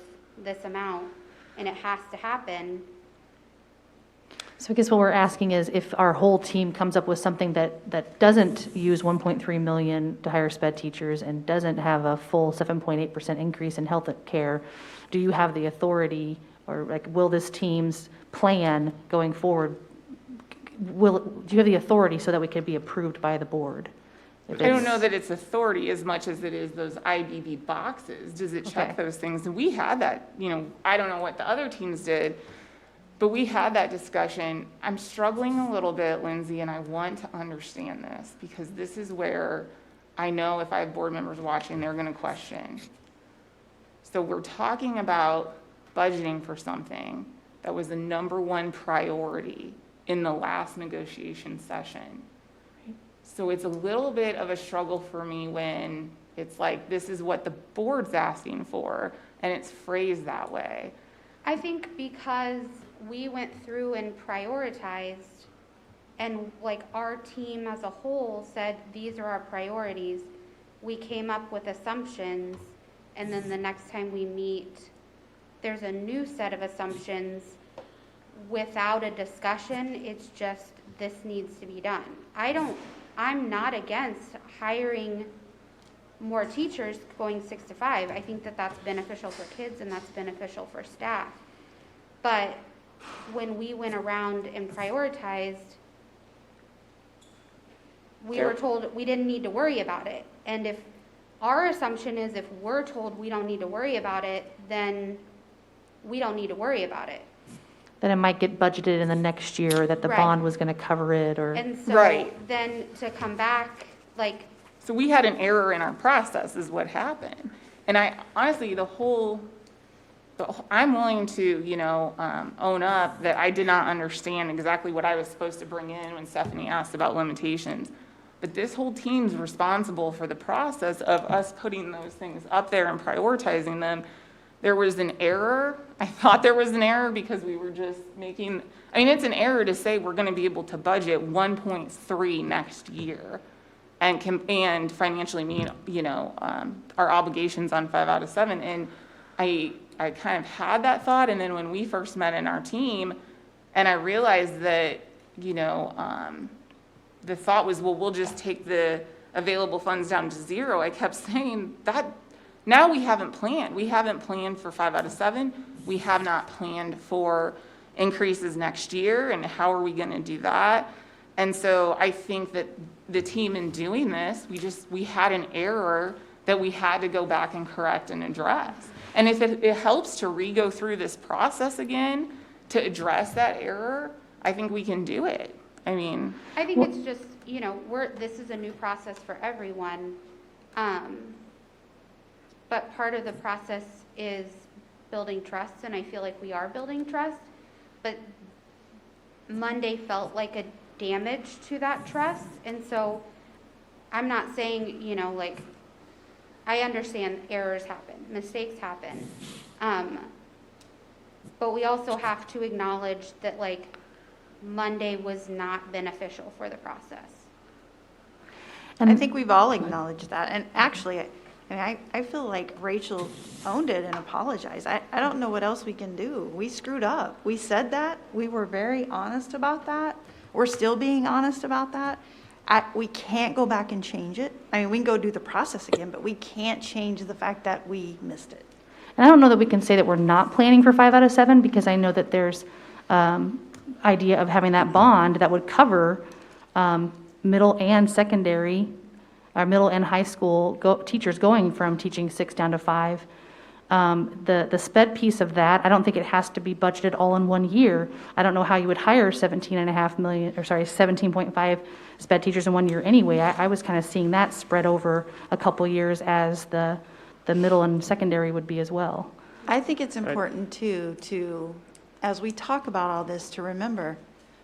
this amount and it has to happen. So I guess what we're asking is if our whole team comes up with something that doesn't use 1.3 million to hire sped teachers and doesn't have a full 7.8% increase in health care, do you have the authority, or like, will this team's plan going forward, do you have the authority so that we can be approved by the board? I don't know that it's authority as much as it is those IBB boxes. Does it check those things? And we had that, I don't know what the other teams did, but we had that discussion. I'm struggling a little bit, Lindsay, and I want to understand this, because this is where I know if I have board members watching, they're going to question. So we're talking about budgeting for something that was the #1 priority in the last negotiation session. So it's a little bit of a struggle for me when it's like, this is what the board's asking for, and it's phrased that way. I think because we went through and prioritized, and like our team as a whole said, these are our priorities, we came up with assumptions, and then the next time we meet, there's a new set of assumptions without a discussion. It's just, this needs to be done. I'm not against hiring more teachers going 6 to 5. I think that that's beneficial for kids and that's beneficial for staff. But when we went around and prioritized, we were told we didn't need to worry about it. And if our assumption is, if we're told we don't need to worry about it, then we don't need to worry about it. Then it might get budgeted in the next year, that the bond was going to cover it, or. And so then to come back, like. So we had an error in our process is what happened. And I honestly, I'm willing to, own up that I did not understand exactly what I was supposed to bring in when Stephanie asked about limitations. But this whole team's responsible for the process of us putting those things up there and prioritizing them. There was an error. I thought there was an error because we were just it's an error to say we're going to be able to budget 1.3 next year and financially meet, our obligations on 5 out of 7. And I kind of had that thought. And then when we first met in our team and I realized that, the thought was, well, we'll just take the available funds down to 0. I kept saying that. Now we haven't planned. We haven't planned for 5 out of 7. We have not planned for increases next year, and how are we going to do that? And so I think that the team in doing this, we had an error that we had to go back and correct and address. And if it helps to re-go through this process again to address that error, I think we can do it. I think it's just, this is a new process for everyone. But part of the process is building trust, and I feel like we are building trust. But Monday felt like a damage to that trust. And so I'm not saying, I understand errors happen, mistakes happen. But we also have to acknowledge that, Monday was not beneficial for the process. I think we've all acknowledged that. And actually, I feel like Rachel owned it and apologized. I don't know what else we can do. We screwed up. We said that. We were very honest about that. We're still being honest about that. We can't go back and change it. I mean, we can go do the process again, but we can't change the fact that we missed it. And I don't know that we can say that we're not planning for 5 out of 7, because I know that there's idea of having that bond that would cover middle and secondary, or middle and high school teachers going from teaching 6 down to 5. The SPED piece of that, I don't think it has to be budgeted all in 1 year. I don't know how you would hire 17.5 SPED teachers in 1 year anyway. I was kind of seeing that spread over a couple years as the middle and secondary would be as well. I think it's important too, as we talk about all this, to remember,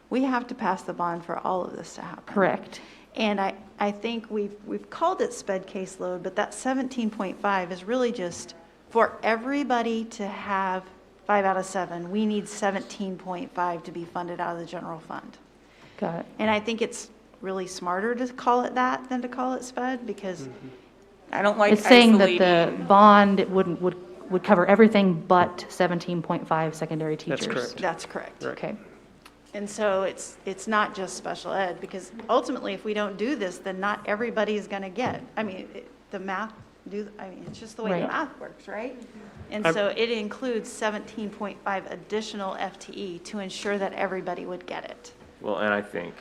we have to pass the bond for all of this to happen. Correct. And I think we've called it SPED caseload, but that 17.5 is really just for everybody to have 5 out of 7. We need 17.5 to be funded out of the general fund. Got it. And I think it's really smarter to call it that than to call it SPED, because I don't like It's saying that isolating. the bond would cover everything but 17.5 secondary teachers. That's correct. that's correct. Okay. And so it's not just special ed, because ultimately, if we don't do this, then not everybody is going to get. I mean, the math it's just the way the Right. math works, right? And so it includes 17.5 additional FTE to ensure that everybody would get it. Well, and I think,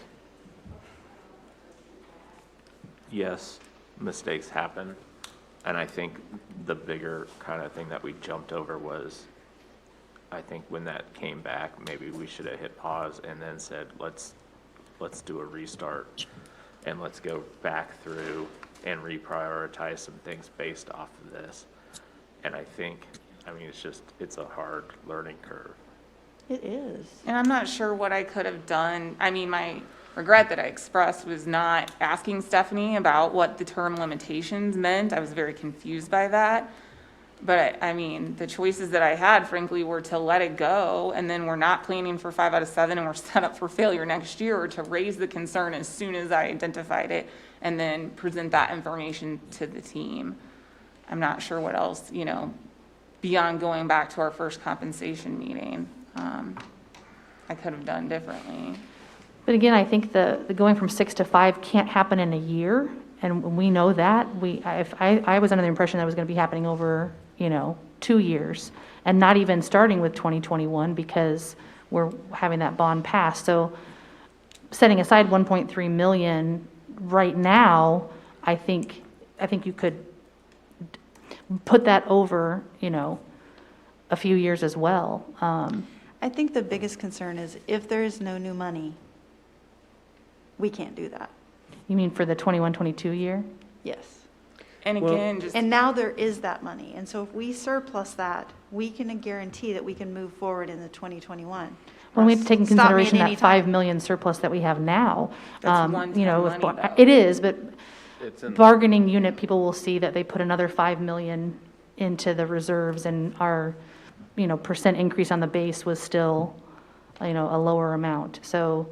yes, mistakes happen. And I think the bigger kind of thing that we jumped over was, I think when that came back, maybe we should have hit pause and then said, let's do a restart and let's go back through and reprioritize some things based off of this. And I think, it's a hard learning curve. It is. And I'm not sure what I could have done. I mean, my regret that I expressed was not asking Stephanie about what the term limitations meant. I was very confused by that. But the choices that I had, frankly, were to let it go, and then we're not planning for 5 out of 7, and we're set up for failure next year, or to raise the concern as soon as I identified it, and then present that information to the team. I'm not sure what else, beyond going back to our first compensation meeting, I could have done differently. But again, I think the going from 6 to 5 can't happen in a year, and we know that. I was under the impression that it was going to be happening over, 2 years, and not even starting with 2021, because we're having that bond passed. So setting aside 1.3 million right now, I think you could put that over, a few years as well. I think the biggest concern is if there is no new money, we can't do that. You mean for the 21-22 year? Yes. And again, And now there is that money. And so if we surplus that, we can guarantee that we can move forward in the 2021. When we have to take in Stop me at consideration any that 5 time. million surplus that we have now. That's one-time money, though. It is, but It's in, bargaining unit, people will see that they put another 5 million into the reserves, and our, percent increase on the base was still, a lower amount. So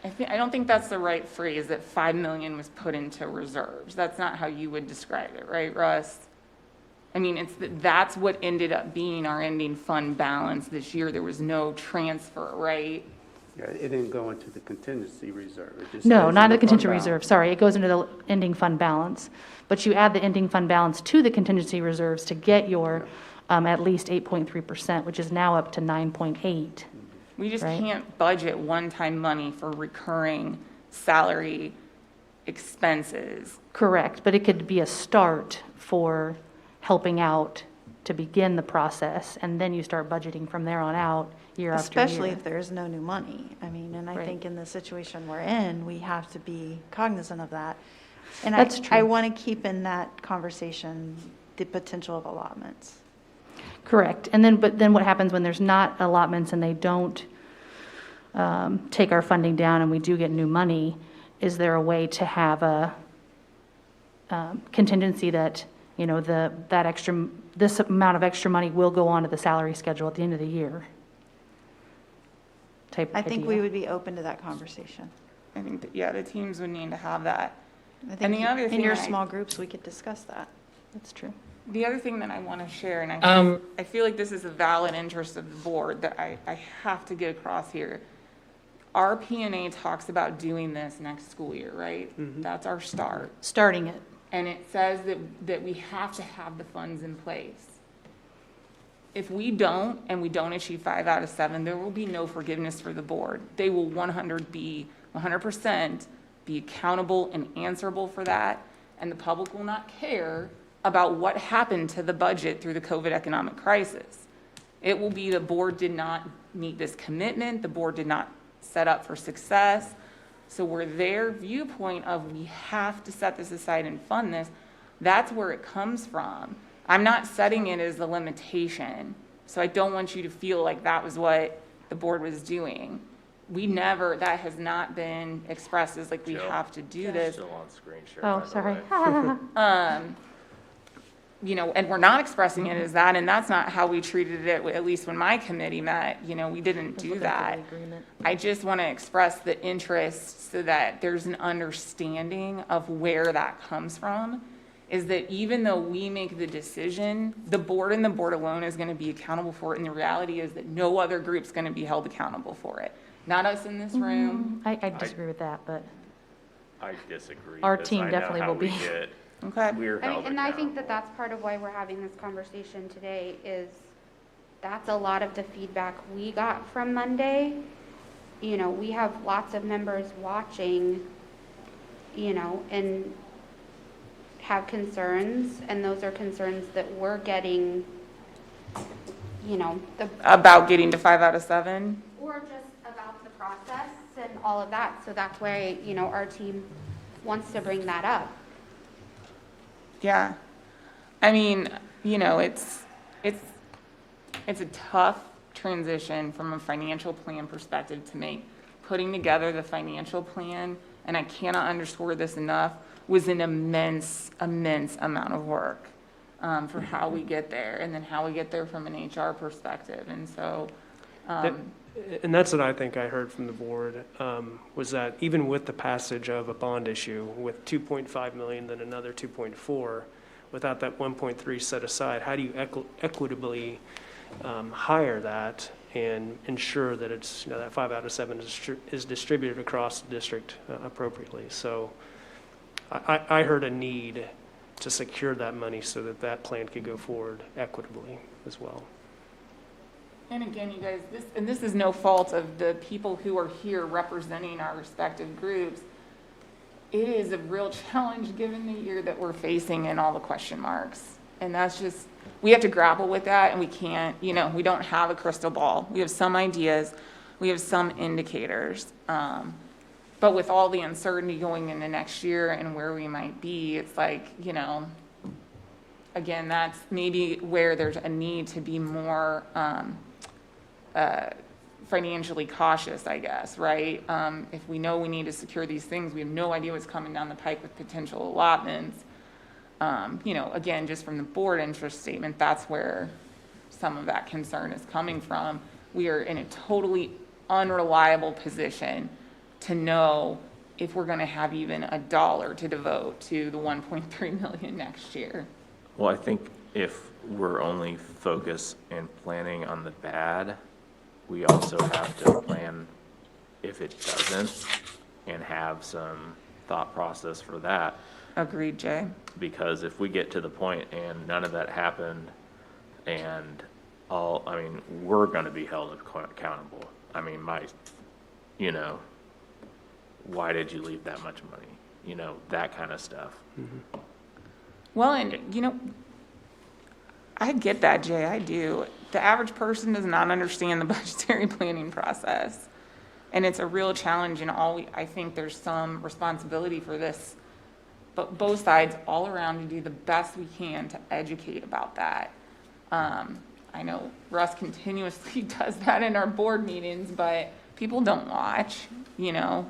I don't think that's the right phrase, that 5 million was put into reserves. That's not how you would describe it, right, Russ? That's what ended up being our ending fund balance this year. There was no transfer, right? Yeah, it didn't go into the contingency reserve. It just No, stays not in the fund contingent balance. reserve, sorry, it goes into the ending fund balance. But you add the ending fund balance to the contingency reserves to get your at least 8.3%, which is now up to 9.8. We just Right. can't budget one-time money for recurring salary expenses. Correct, but it could be a start for helping out to begin the process, and then you start budgeting from there on out, year after year. Especially if there is no new money. And I Right. think in the situation we're in, we have to be cognizant of that. And That's I true. want to keep in that conversation the potential of allotments. Correct, but then what happens when there's not allotments and they don't take our funding down and we do get new money? Is there a way to have a contingency that, this amount of extra money will go on to the salary schedule at the end of the year? Type I think we idea. would be open to that conversation. I think, the teams would need to have that. I And think the other in thing your that I- small groups, we could discuss that. That's true. The other thing that I want to share, and Um, I feel like this is a valid interest of the board that I have to get across here. Our P&A talks about doing this next school year, right? That's our start. Starting it. And it says that we have to have the funds in place. If we don't, and we don't achieve 5 out of 7, there will be no forgiveness for the board. They will 100% be accountable and answerable for that, and the public will not care about what happened to the budget through the COVID economic crisis. It will be the board did not meet this commitment, the board did not set up for success. So where their viewpoint of we have to set this aside and fund this, that's where it comes from. I'm not setting it as a limitation, so I don't want you to feel like that was what the board was doing. That has not been expressed as like we Jill. have to do this. Still on screen share, Oh, by the sorry. way. You know, and we're not expressing it as that, and that's not how we treated it, at least when my committee met, you know, we didn't do that. I just want to express the interest so that there's an understanding of where that comes from, is that even though we make the decision, the board and the board alone is going to be accountable for it, and the reality is that no other group's going to be held accountable for it. Not us in this room. I disagree with that, but I disagree. Our 'cause team I know definitely how will we be. get- Okay. We're I mean, held and I think that accountable. that's part of why we're having this conversation today is that's a lot of the feedback we got from Monday. You know, we have lots of members watching, you know, and have concerns, and those are concerns that we're getting, you know, About getting to 5 out of 7. or just about the process and all of that. So that's why, you know, our team wants to bring that up. Yeah. I mean, you know, it's a tough transition from a financial plan perspective to make. Putting together the financial plan, and I cannot underscore this enough, was an immense amount of work for how we get there, and then how we get there from an HR perspective. And so, And that's what I think I heard from the board, was that even with the passage of a bond issue with 2.5 million, then another 2.4, without that 1.3 set aside, how do you equitably hire that and ensure that it's, you know, that 5 out of 7 is distributed across the district appropriately? So I heard a need to secure that money so that that plan could go forward equitably as well. and again, you guys, this is no fault of the people who are here representing our respective groups. It is a real challenge given the year that we're facing and all the question marks. And that's just, we have to grapple with that, and we can't, you know, we don't have a crystal ball. We have some ideas, we have some indicators. But with all the uncertainty going into next year and where we might be, it's like, you know, again, that's maybe where there's a need to be more financially cautious, I guess, right? If we know we need to secure these things, we have no idea what's coming down the pike with potential allotments. You know, again, just from the board interest statement, that's where some of that concern is coming from. We are in a totally unreliable position to know if we're going to have even $1 to devote to the 1.3 million next year. Well, I think if we're only focused and planning on the bad, we also have to plan if it doesn't and have some thought process for that. Agreed, Jay. Because if we get to the point and none of that happened and we're going to be held accountable. I mean, you know, why did you leave that much money? You know, that kind of stuff. Mm-hmm. Well, and, you know, I get that, Jay, I do. The average person does not understand the budgetary planning process. And it's a real challenge, and I think there's some responsibility for this, but both sides all around to do the best we can to educate about that. I know Russ continuously does that in our board meetings, but people don't watch, you know.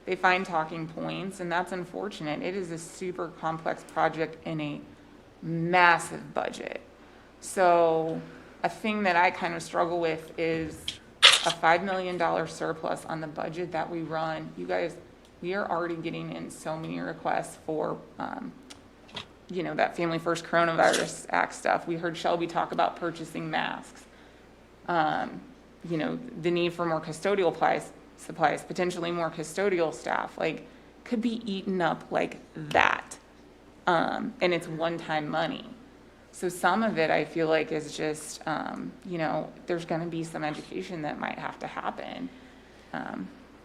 They find talking points, and that's unfortunate. It is a super complex project in a massive budget. So a thing that I kind of struggle with is a $5 million surplus on the budget that we run. You guys, we are already getting in so many requests for, that Family First Coronavirus Act stuff. We heard Shelby talk about purchasing masks. The need for more custodial supplies, potentially more custodial staff, like, could be eaten up like that. And it's one-time money. So some of it, I feel like, is just, there's going to be some education that might have to happen.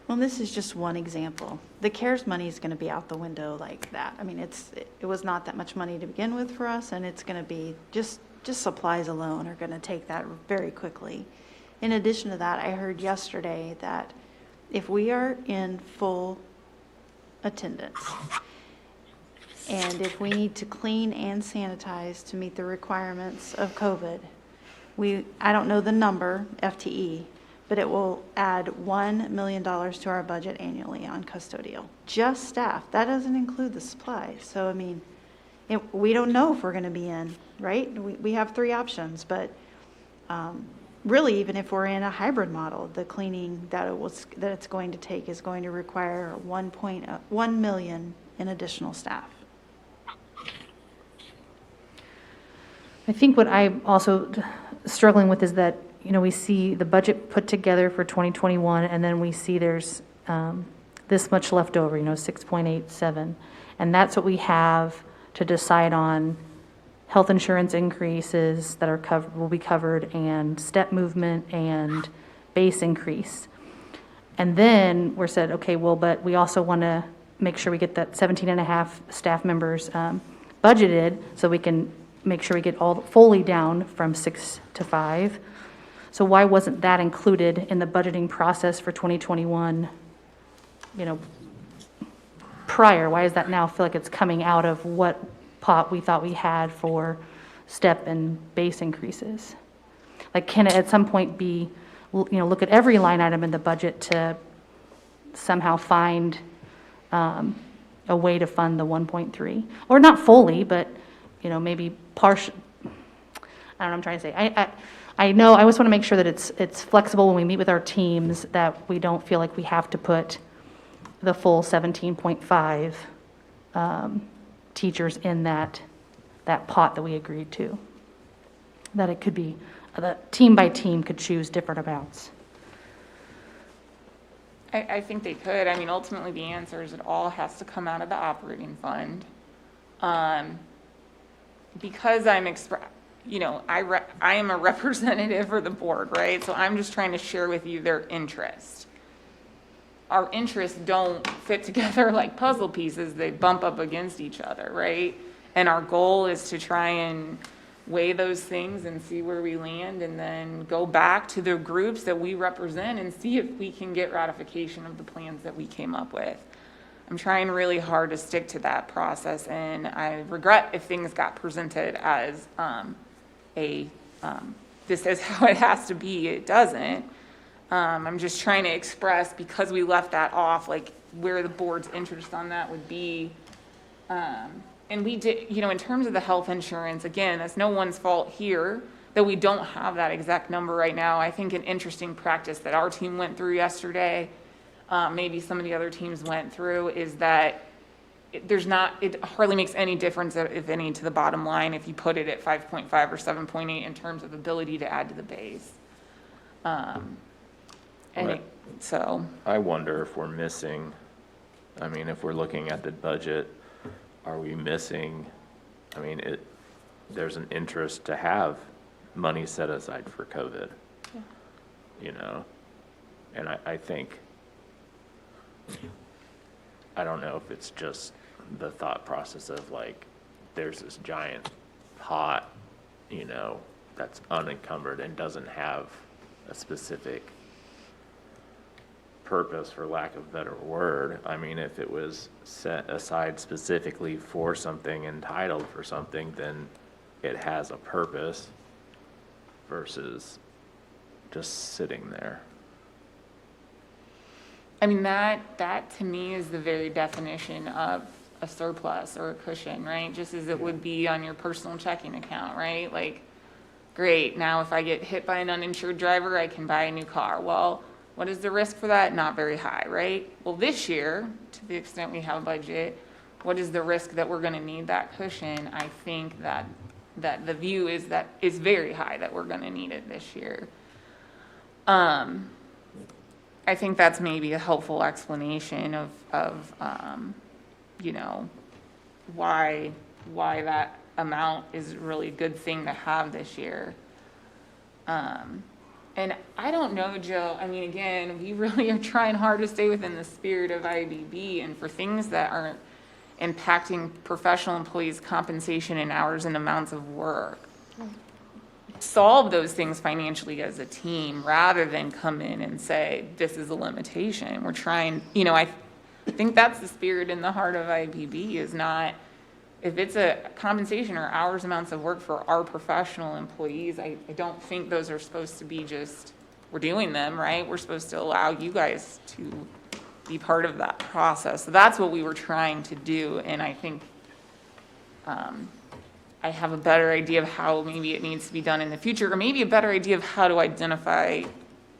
Well, this is just one example. The CARES money is going to be out the window like that. I mean, it was not that much money to begin with for us, and it's going to be just supplies alone are going to take that very quickly. In addition to that, I heard yesterday that if we are in full attendance, and if we need to clean and sanitize to meet the requirements of COVID, I don't know the number, FTE, but it will add $1 million to our budget annually on custodial. Just staff. That doesn't include the supplies. So, I mean, we don't know if we're going to be in, right? We have 3 options, but really, even if we're in a hybrid model, the cleaning that it's going to take is going to require 1 million in additional staff. I think what I'm also struggling with is that, we see the budget put together for 2021, and then we see there's this much left over, 6.87. And that's what we have to decide on health insurance increases that will be covered, and step movement and base increase. And then we're said, okay, well, but we also want to make sure we get that 17 and a half staff members budgeted, so we can make sure we get all fully down from 6 to 5. So why wasn't that included in the budgeting process for 2021, prior? Why does that now feel like it's coming out of what pot we thought we had for step and base increases? Like, can it at some point be, look at every line item in the budget to somehow find a way to fund the 1.3? Or not fully, but, maybe partial. I don't know what I'm trying to say. I know, I just want to make sure that it's flexible when we meet with our teams, that we don't feel like we have to put the full 17.5 teachers in that pot that we agreed to. That it could be, that team by team could choose different amounts. I think they could. I mean, ultimately, the answer is it all has to come out of the operating fund. Because I am a representative for the board, right? So I'm just trying to share with you their interest. Our interests don't fit together like puzzle pieces. They bump up against each other, right? And our goal is to try and weigh those things and see where we land, and then go back to the groups that we represent and see if we can get ratification of the plans that we came up with. I'm trying really hard to stick to that process, and I regret if things got presented as this is how it has to be. It doesn't. I'm just trying to express, because we left that off, like where the board's interest on that would be. And we did, in terms of the health insurance, again, that's no one's fault here that we don't have that exact number right now. I think an interesting practice that our team went through yesterday, maybe some of the other teams went through, is that it hardly makes any difference, if any, to the bottom line if you put it at 5.5 or 7.8 in terms of ability to add to the base. So I wonder if we're missing, if we're looking at the budget, are we missing, there's an interest to have money set aside for COVID, and I think, I don't know if it's just the thought process of like, there's this giant pot, that's unencumbered and doesn't have a specific purpose, for lack of a better word. If it was set aside specifically for something, entitled for something, then it has a purpose versus just sitting there. That to me is the very definition of a surplus or a cushion, right? Just as it would be on your personal checking account, right? Like, great, now if I get hit by an uninsured driver, I can buy a new car. Well, What is the risk for that? Not very high, right? Well, this year, to the extent we have a budget, what is the risk that we're gonna need that cushion? I think that the view is that is very high, that we're gonna need it this year. I think that's maybe a helpful explanation of you know, why that amount is really a good thing to have this year. And I don't know, Jill, I mean, again, we really are trying hard to stay within the spirit of IBB, and for things that aren't impacting professional employees' compensation and hours and amounts of work, solve those things financially as a team rather than come in and say, this is a limitation. We're trying, you know, I think that's the spirit and the heart of IBB is not, if it's a compensation or hours amounts of work for our professional employees, I don't think those are supposed to be just, we're doing them, right? We're supposed to allow you guys to be part of that process. So that's what we were trying to do. And I think I have a better idea of how maybe it needs to be done in the future, or maybe a better idea of how to identify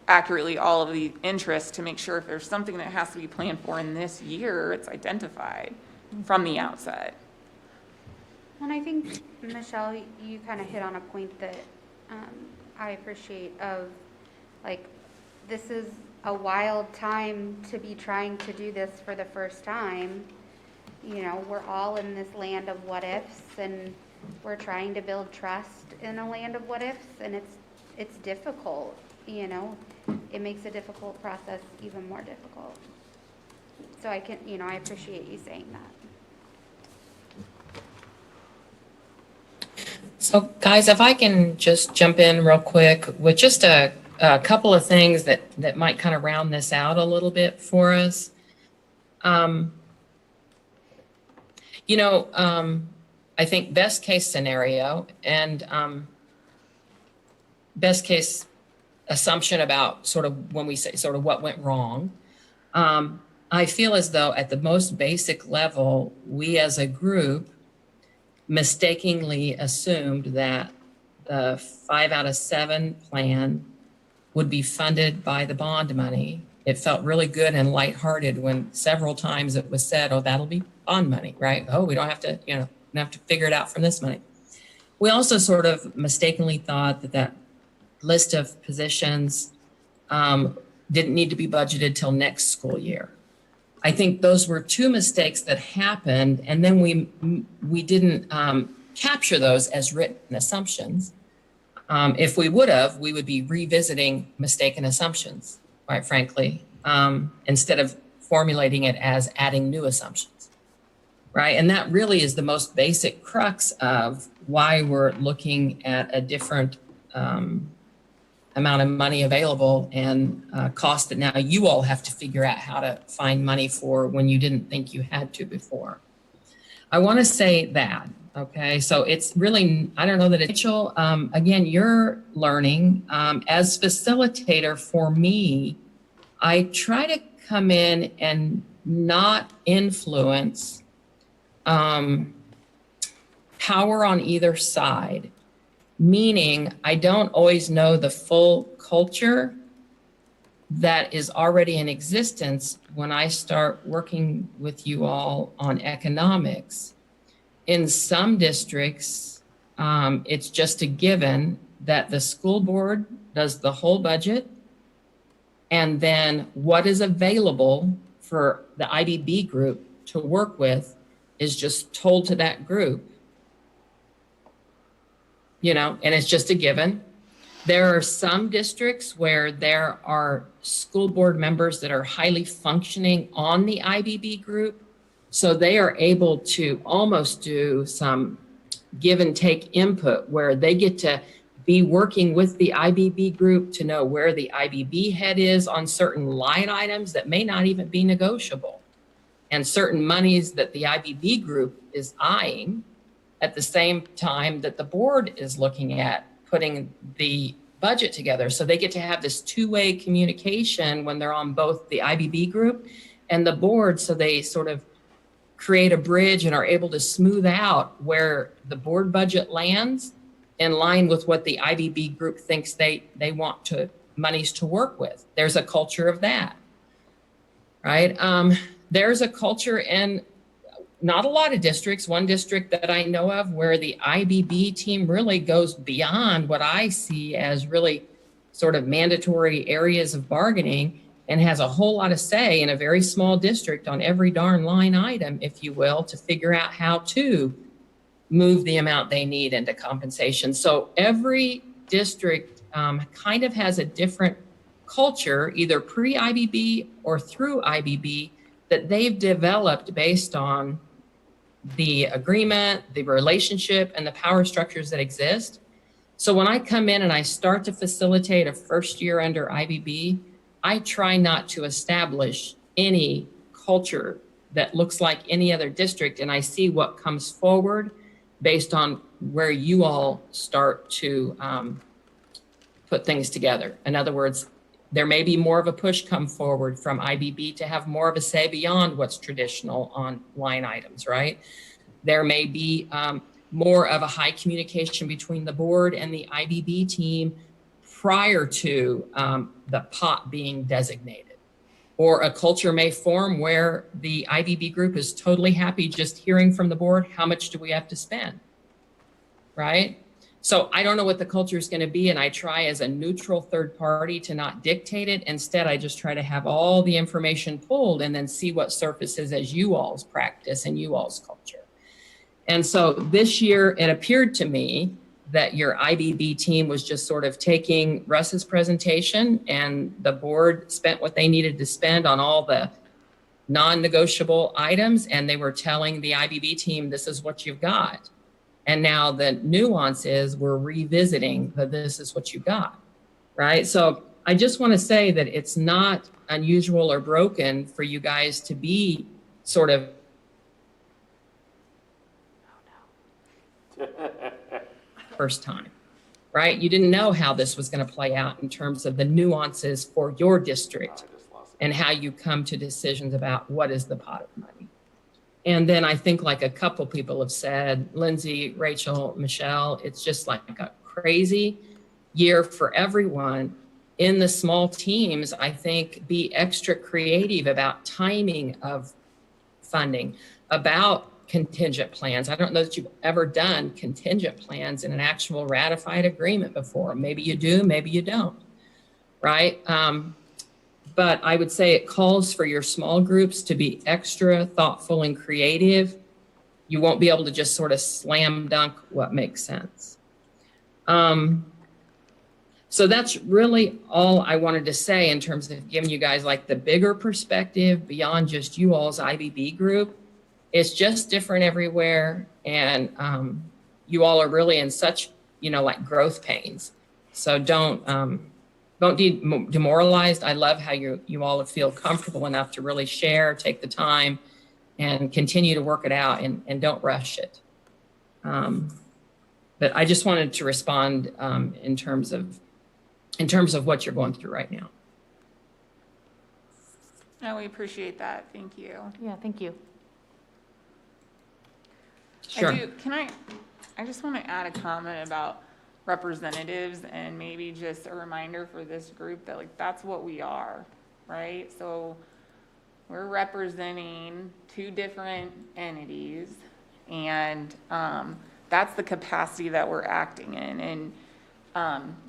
accurately all of the interests to make sure if there's something that has to be planned for in this year, it's identified from the outset. And I think, Michelle, you kind of hit on a point that I appreciate of, like, this is a wild time to be trying to do this for the first time. You know, we're all in this land of what ifs, and we're trying to build trust in a land of what ifs, and it's difficult, you know. It makes a difficult process even more difficult. So I appreciate you saying that. So guys, if I can just jump in real quick with just a couple of things that might kind of round this out a little bit for us. I think best case scenario and best case assumption about sort of when we say sort of what went wrong. I feel as though at the most basic level, we as a group mistakenly assumed that the 5 out of 7 plan would be funded by the bond money. It felt really good and lighthearted when several times it was said, oh, that'll be bond money, right? Oh, we don't have to, have to figure it out from this money. We also sort of mistakenly thought that list of positions didn't need to be budgeted till next school year. I think those were 2 mistakes that happened, and then we didn't capture those as written assumptions. If we would have, we would be revisiting mistaken assumptions, quite frankly, instead of formulating it as adding new assumptions, right? And that really is the most basic crux of why we're looking at a different amount of money available and cost that now you all have to figure out how to find money for when you didn't think you had to before. I want to say that, okay? So it's really, I don't know that it's, again, you're learning. As facilitator for me, I try to come in and not influence power on either side. Meaning I don't always know the full culture that is already in existence when I start working with you all on economics. In some districts, it's just a given that the school board does the whole budget, and then what is available for the IBB group to work with is just told to that group. And it's just a given. There are some districts where there are school board members that are highly functioning on the IBB group. So they are able to almost do some give and take input where they get to be working with the IBB group to know where the IBB head is on certain line items that may not even be negotiable, and certain monies that the IBB group is eyeing at the same time that the board is looking at putting the budget together. So they get to have this 2-way communication when they're on both the IBB group and the board. So they sort of create a bridge and are able to smooth out where the board budget lands in line with what the IBB group thinks they want to monies to work with. There's a culture of that, right? There's a culture in not a lot of districts, one district that I know of where the IBB team really goes beyond what I see as really sort of mandatory areas of bargaining and has a whole lot of say in a very small district on every darn line item, if you will, to figure out how to move the amount they need into compensation. So every district kind of has a different culture, either pre-IBB or through IBB, that they've developed based on the agreement, the relationship, and the power structures that exist. So when I come in and I start to facilitate a first year under IBB, I try not to establish any culture that looks like any other district, and I see what comes forward based on where you all start to put things together. In other words, there may be more of a push come forward from IBB to have more of a say beyond what's traditional on line items, right? There may be more of a high communication between the board and the IBB team prior to the pot being designated. Or a culture may form where the IBB group is totally happy just hearing from the board, how much do we have to spend, right? So I don't know what the culture is going to be, and I try as a neutral third party to not dictate it. Instead, I just try to have all the information pulled and then see what surfaces as you all's practice and you all's culture. And so this year, it appeared to me that your IBB team was just sort of taking Russ's presentation, and the board spent what they needed to spend on all the non-negotiable items, and they were telling the IBB team, this is what you've got. And now the nuance is we're revisiting the this is what you got, right? So I just want to say that it's not unusual or broken for you guys to be sort of first time, right? You didn't know how this was going to play out in terms of the nuances for your district and how you come to decisions about what is the pot of money. And then I think, like a couple people have said, Lindsay, Rachel, Michelle, it's just like a crazy year for everyone. In the small teams, I think be extra creative about timing of funding, about contingent plans. I don't know that you've ever done contingent plans in an actual ratified agreement before. Maybe you do, maybe you don't, right? But I would say it calls for your small groups to be extra thoughtful and creative. You won't be able to just sort of slam dunk what makes sense. So that's really all I wanted to say in terms of giving you guys like the bigger perspective beyond just you all's IBB group. It's just different everywhere. And you all are really in such, like growth pains. So don't be demoralized. I love how you all feel comfortable enough to really share, take the time, and continue to work it out, and don't rush it. But I just wanted to respond in terms of what you're going through right now. No, we appreciate that. Thank you. Yeah, thank you. Sure. I just want to add a comment about representatives, and maybe just a reminder for this group that like that's what we are, right? So we're representing two different entities, and that's the capacity that we're acting in. And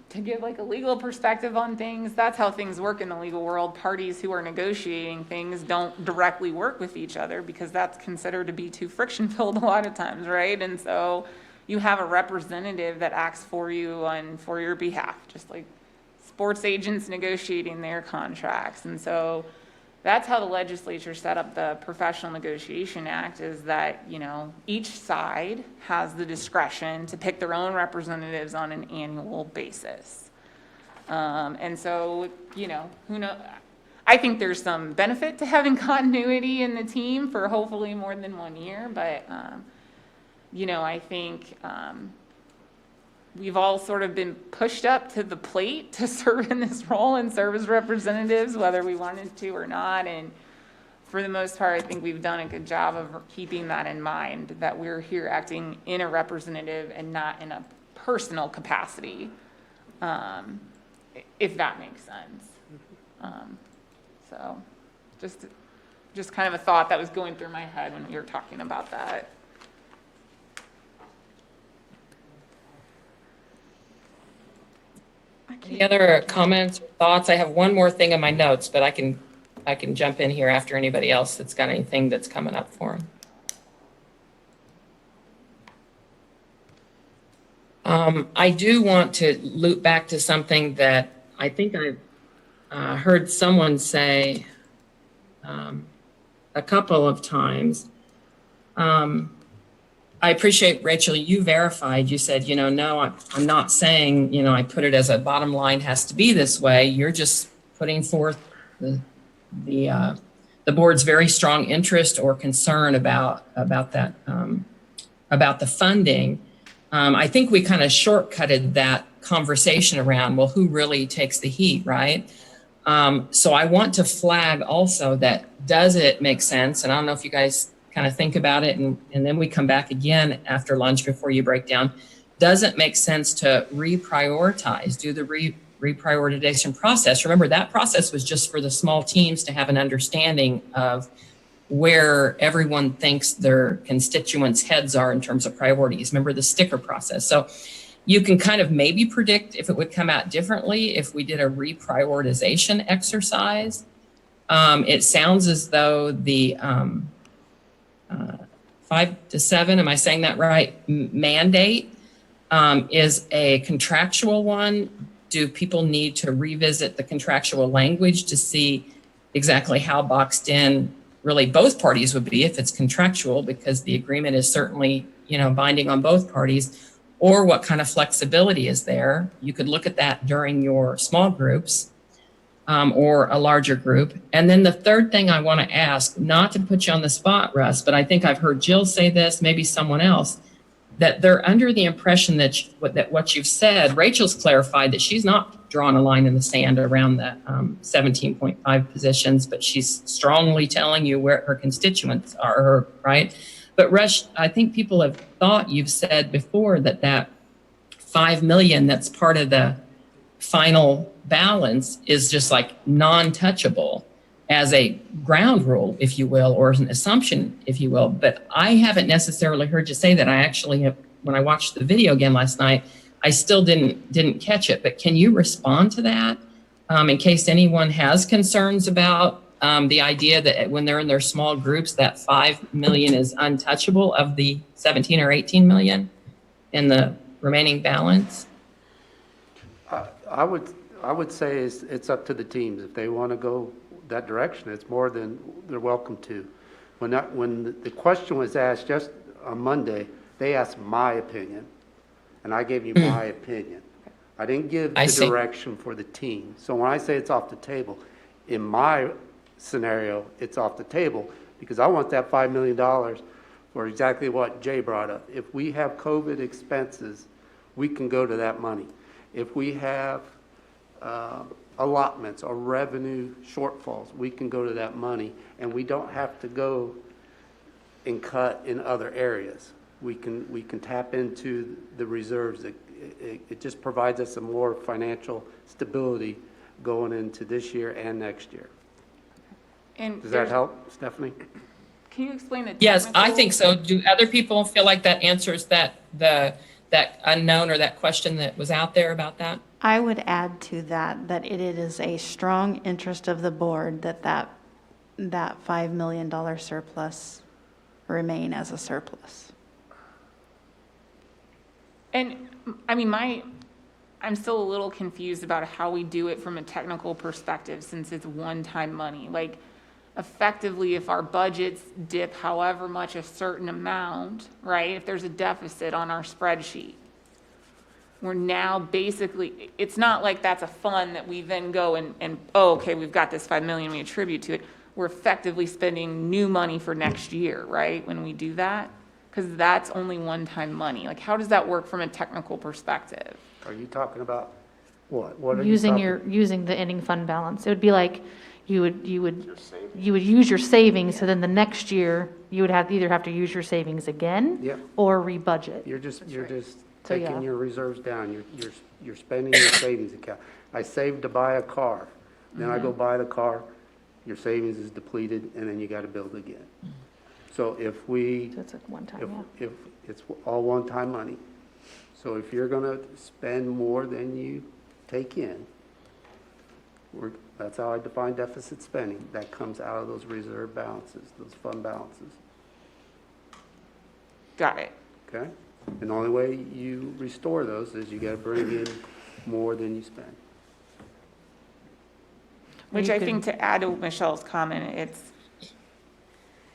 to give like a legal perspective on things, that's how things work in the legal world. Parties who are negotiating things don't directly work with each other because that's considered to be too friction-filled a lot of times, right? And so you have a representative that acts for you and for your behalf, just like sports agents negotiating their contracts. And so that's how the legislature set up the Professional Negotiation Act, is that, each side has the discretion to pick their own representatives on an annual basis. And so, who knows? I think there's some benefit to having continuity in the team for hopefully more than 1 year, but I think we've all sort of been pushed up to the plate to serve in this role and serve as representatives, whether we wanted to or not. And for the most part, I think we've done a good job of keeping that in mind, that we're here acting in a representative and not in a personal capacity. if that makes sense. So just kind of a thought that was going through my head when we were talking about that. Any other comments or thoughts? I have one more thing in my notes, but I can jump in here after anybody else that's got anything that's coming up for them. I do want to loop back to something that I think I've heard someone say a couple of times. I appreciate, Rachel, you verified, you said, no, I'm not saying, I put it as a bottom line has to be this way. You're just putting forth the board's very strong interest or concern about that, about the funding. I think we kind of shortcutted that conversation around, well, who really takes the heat, right? So I want to flag also that, does it make sense? And I don't know if you guys kind of think about it, and then we come back again after lunch before you break down. Does it make sense to reprioritize, do the reprioritization process? Remember, that process was just for the small teams to have an understanding of where everyone thinks their constituents' heads are in terms of priorities. Remember the sticker process. So you can kind of maybe predict if it would come out differently if we did a reprioritization exercise. It sounds as though the 5 to 7, am I saying that right, mandate is a contractual one. Do people need to revisit the contractual language to see exactly how boxed in really both parties would be if it's contractual, because the agreement is certainly, binding on both parties, or what kind of flexibility is there? You could look at that during your small groups or a larger group. And then the third thing I want to ask, not to put you on the spot, Russ, but I think I've heard Jill say this, maybe someone else, that they're under the impression that what you've said, Rachel's clarified that she's not drawn a line in the sand around the 17.5 positions, but she's strongly telling you where her constituents are, right? But Rush, I think people have thought you've said before that 5 million that's part of the final balance is just like non-touchable as a ground rule, if you will, or as an assumption, if you will. But I haven't necessarily heard you say that. I actually have, when I watched the video again last night, I still didn't catch it. But can you respond to that in case anyone has concerns about the idea that when they're in their small groups, that 5 million is untouchable of the 17 or 18 million in the remaining balance? I would say it's up to the teams. If they want to go that direction, it's more than they're welcome to. When the question was asked just on Monday, they asked my opinion, and I gave you my opinion. I didn't give the direction for the team. So when I say it's off the table, in my scenario, it's off the table because I want that $5 million for exactly what Jay brought up. If we have COVID expenses, we can go to that money. If we have allotments or revenue shortfalls, we can go to that money, and we don't have to go and cut in other areas. We can tap into the reserves. It just provides us some more financial stability going into this year and next year. And does that help, Stephanie? Can you explain the Yes, I think so. Do other people feel like that answers that unknown or that question that was out there about that? I would add to that it is a strong interest of the board that $5 million surplus remain as a surplus. And I mean, I'm still a little confused about how we do it from a technical perspective since it's one-time money. Like, effectively, if our budgets dip however much a certain amount, right, if there's a deficit on our spreadsheet, we're now basically, it's not like that's a fund that we then go and oh, okay, we've got this 5 million, we attribute to it. We're effectively spending new money for next year, right, when we do that? Because that's only one-time money. Like, how does that work from a technical perspective? Are you talking about what? What are Using you talking? using the ending fund balance. It would be like you would use your savings, so then the next year you would either have to use your savings again Yep. or rebudget. You're just So, taking yeah. your reserves down. You're spending your savings account. I saved to buy a car, then I go buy the car, your savings is depleted, and then you gotta build again. So if we, So it's like one time, yeah. if it's all one-time money, so if you're gonna spend more than you take in, that's how I define deficit spending. That comes out of those reserve balances, those fund balances, Got it. okay? And the only way you restore those is you gotta bring in more than you spend. Which You I could- think, to add to Michelle's comment, it's,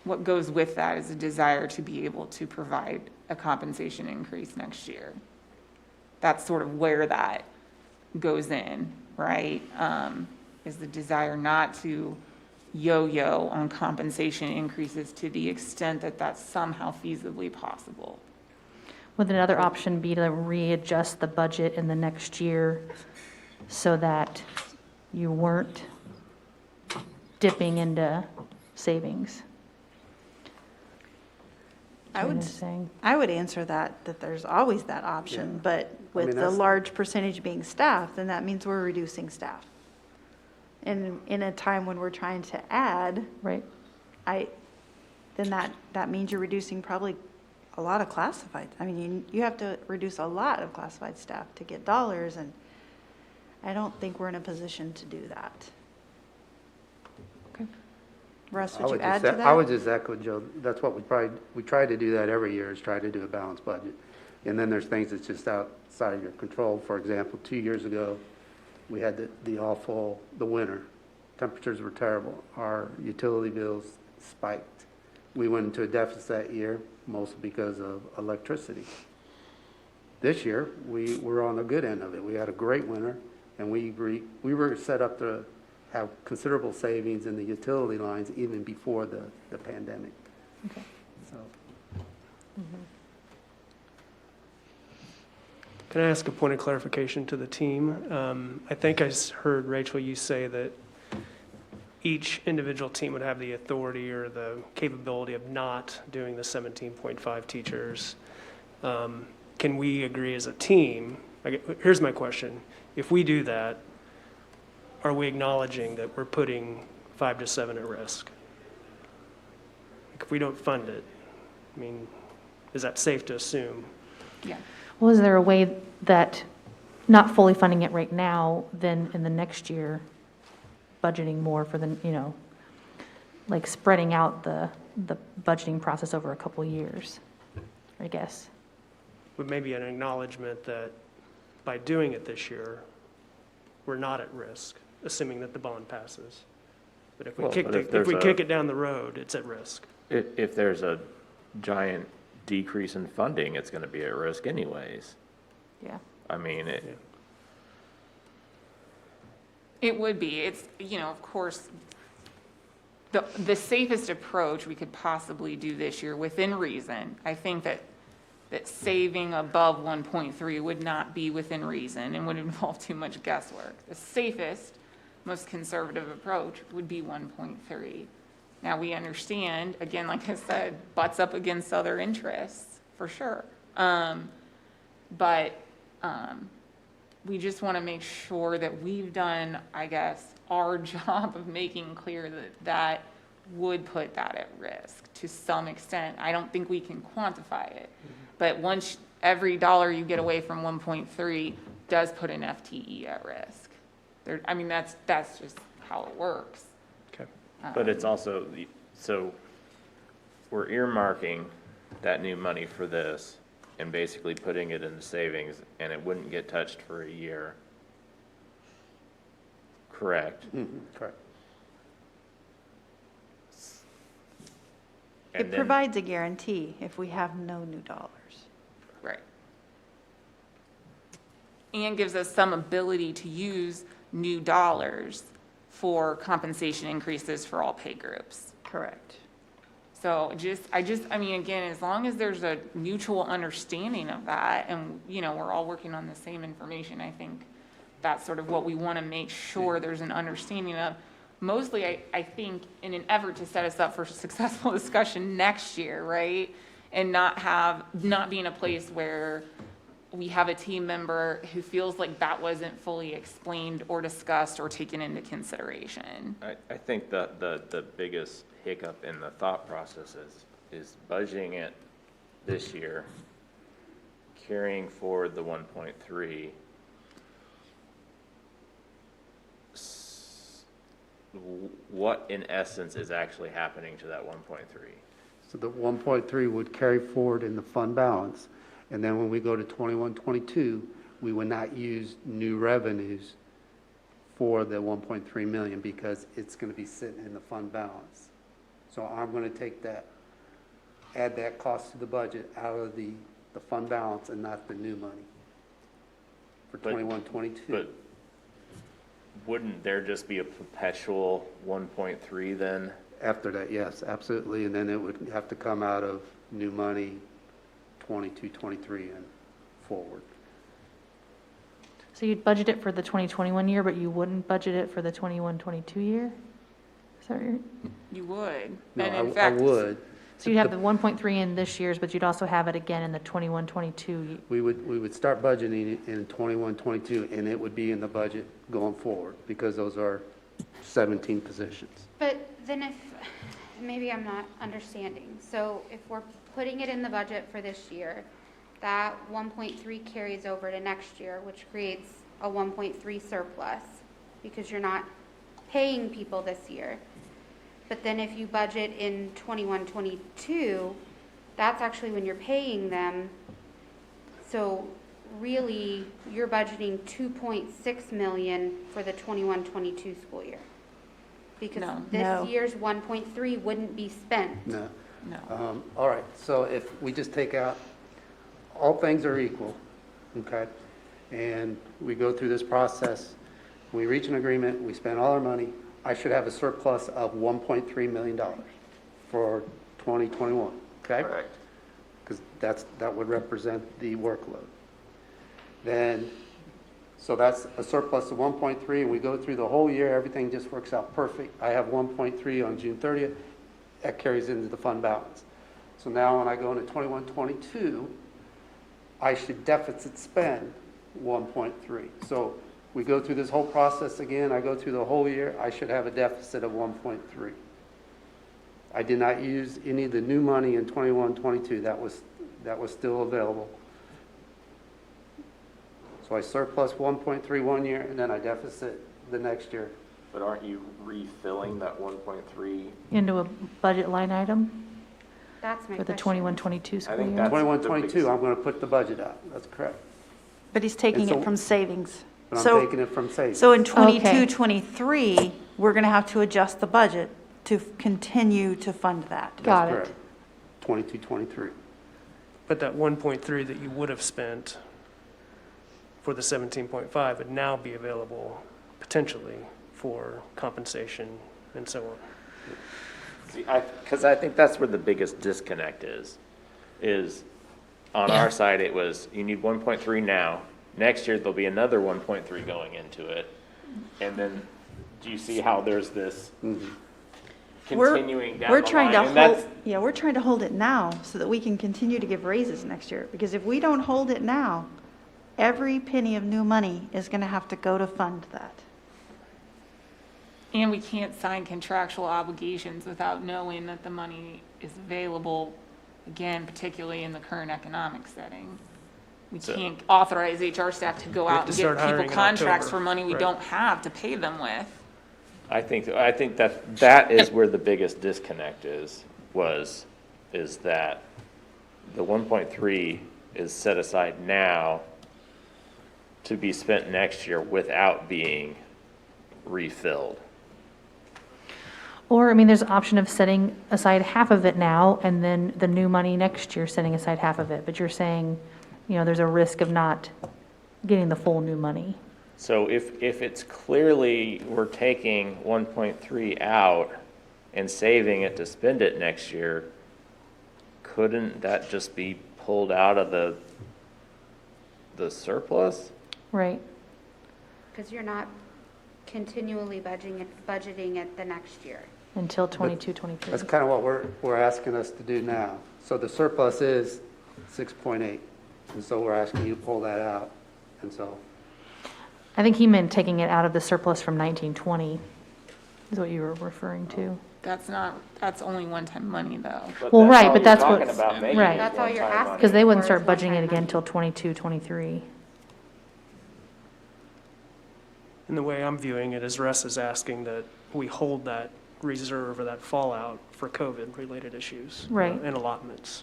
what goes with that is a desire to be able to provide a compensation increase next year. That's sort of where that goes in, right? Is the desire not to yo-yo on compensation increases to the extent that that's somehow feasibly possible. Would another option be to readjust the budget in the next year so that you weren't dipping into savings? I would, Just saying. I would answer that there's always that option, Yeah. but with the that's- large percentage being staff, then that means we're reducing staff. And in a time when we're trying to add, Right. then that means you're reducing probably a lot of classified. I mean, you have to reduce a lot of classified staff to get dollars, and I don't think we're in a position to do that. Okay. Russ, I would you would add just- to I would that? just echo Joe, that's what we try to do that every year, is try to do a balanced budget. And then there's things that's just outside of your control. For example, 2 years ago, we had the winter. Temperatures were terrible. Our utility bills spiked. We went into a deficit that year, mostly because of electricity. This year, we were on the good end of it. We had a great winter, and we were set up to have considerable savings in the utility lines even before the pandemic. Okay. So, Can I ask a point of clarification to the team? I think I heard, Rachel, you say that each individual team would have the authority or the capability of not doing the 17.5 teachers. Can we agree as a team? Here's my question. If we do that, are we acknowledging that we're putting 5 to 7 at risk? If we don't fund it, I mean, is that safe to assume? Yeah. Well, is there a way that, not fully funding it right now, then in the next year, budgeting more for the, like spreading out the budgeting process over a couple of years, I guess? With maybe an acknowledgement that by doing it this year, we're not at risk, assuming that the bond passes. But if we Well, kick, but if if we there's kick it down the road, it's at risk. If there's a giant decrease in funding, it's gonna be at risk anyways. Yeah. I mean, It would be. It's, of course, the safest approach we could possibly do this year within reason. I think that saving above 1.3 would not be within reason and would involve too much guesswork. The safest, most conservative approach would be 1.3. Now, we understand, again, like I said, butts up against other interests, for sure. But we just want to make sure that we've done, I guess, our job of making clear that would put that at risk to some extent. I don't think we can quantify it. But once every dollar you get away from 1.3 does put an FTE at risk. That's just how it works. Okay. but it's also, so we're earmarking that new money for this and basically putting it in the savings, and it wouldn't get touched for a year. Correct? correct. It And then- provides a guarantee if we have no new dollars. Right. And gives us some ability to use new dollars for compensation increases for all pay groups. Correct. So again, as long as there's a mutual understanding of that and, we're all working on the same information, I think that's sort of what we want to make sure there's an understanding of. Mostly, I think, in an effort to set us up for successful discussion next year, right? And not be in a place where we have a team member who feels like that wasn't fully explained or discussed or taken into consideration. I think the biggest hiccup in the thought process is budgeting it this year, carrying forward the 1.3. What in essence is actually happening to that 1.3? So the 1.3 would carry forward in the fund balance, and then when we go to 21, 22, we would not use new revenues for the 1.3 million because it's going to be sitting in the fund balance. So I'm going to take that, add that cost to the budget out of the fund balance and not the new money for 21, 22. But wouldn't there just be a perpetual 1.3 then? After that, yes, absolutely, and then it would have to come out of new money 22, 23 and forward. So you'd budget it for the 2021 year, but you wouldn't budget it for the 21, 22 year? Is that what you're? You would. No, And in I fact, would. So you'd have the 1.3 in this year's, but you'd also have it again in the 21, 22. We would start budgeting it in 21, 22, and it would be in the budget going forward, because those are 17 positions. But then if, maybe I'm not understanding. So if we're putting it in the budget for this year, that 1.3 carries over to next year, which creates a 1.3 surplus because you're not paying people this year. But then if you budget in 21, 22, that's actually when you're paying them. So really, you're budgeting 2.6 million for the 21, 22 school year. Because No. this No. year's 1.3 wouldn't be spent. No. no. All right, so if we just take out, all things are equal, okay? And we go through this process, we reach an agreement, we spend all our money, I should have a surplus of $1.3 million for 2021, okay? Correct. Because that would represent the workload. Then, so that's a surplus of 1.3, and we go through the whole year, everything just works out perfect. I have 1.3 on June 30th, that carries into the fund balance. So now when I go into 21, 22, I should deficit spend 1.3. So we go through this whole process again, I go through the whole year, I should have a deficit of 1.3. I did not use any of the new money in 21, 22, that was still available. So I surplus 1.3 one year, and then I deficit the next year. But aren't you refilling that 1.3? Into a budget line item That's my for the question. 21, 22 I school think year? that's 21, the 22, biggest- I'm going to put the budget out, that's correct. But he's taking And so- it from savings. But I'm So, taking it from savings. so in 22, Okay. 23, we're going to have to adjust the budget to continue to fund that. Got That's it. correct. 22, 23. But that 1.3 that you would have spent for the 17.5 would now be available potentially for compensation and so on. See, because I think that's where the biggest disconnect is on our side, it was, you need 1.3 now. Next year, there'll be another 1.3 going into it. And then, do you see how there's this continuing down We're the trying line? to And that's- hold, yeah, we're trying to hold it now so that we can continue to give raises next year. Because if we don't hold it now, every penny of new money is going to have to go to fund that. And we can't sign contractual obligations without knowing that the money is available, again, particularly in the current economic setting. We So- can't authorize HR staff to go have out to and start give people hiring in contracts October. for money we Right. don't have to pay them with. I think that is where the biggest disconnect is that the 1.3 is set aside now to be spent next year without being refilled. Or, I mean, there's an option of setting aside half of it now, and then the new money next year, setting aside half of it. But you're saying, there's a risk of not getting the full new money. So if it's clearly we're taking 1.3 out and saving it to spend it next year, couldn't that just be pulled out of the surplus? Right. Because you're not continually budgeting it the next year. Until 22, 23. That's kind of what we're asking us to do now. So the surplus is 6.8. And so we're asking you to pull that out. And so, I think he meant taking it out of the surplus from 1920, is what you were referring to. That's only one-time money, though. Well, right, but that's talking what's, about making right. it That's all you're one-time asking. money. Because they wouldn't Or start it's budgeting it one-time again money. until 22, 23. And the way I'm viewing it is Russ is asking that we hold that reserve or that fallout for COVID-related issues. Right. And allotments.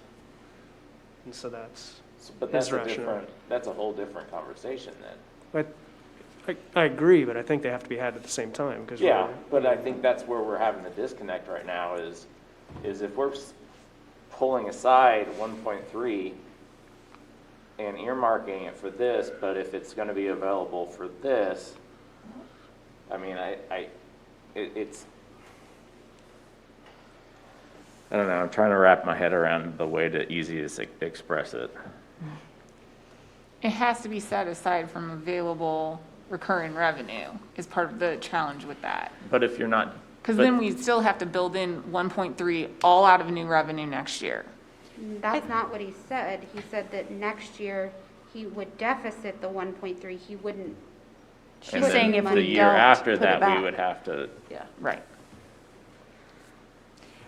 And so that's But his that's a rationale. different, that's a whole different conversation then. I agree, but I think they have to be had at the same time, because Yeah, but I think that's where we're having the disconnect right now is if we're pulling aside 1.3 and earmarking it for this, but if it's gonna be available for this, I mean, it's, I don't know, I'm trying to wrap my head around the way to easiest express it. It has to be set aside from available recurring revenue is part of the challenge with that. But if you're not. Because but- then we still have to build in 1.3 all out of new revenue next year. That's not what he said. He said that next year he would deficit the 1.3. He wouldn't. And She's saying then if the we year don't after put it that, we back. would have to. Yeah. Right.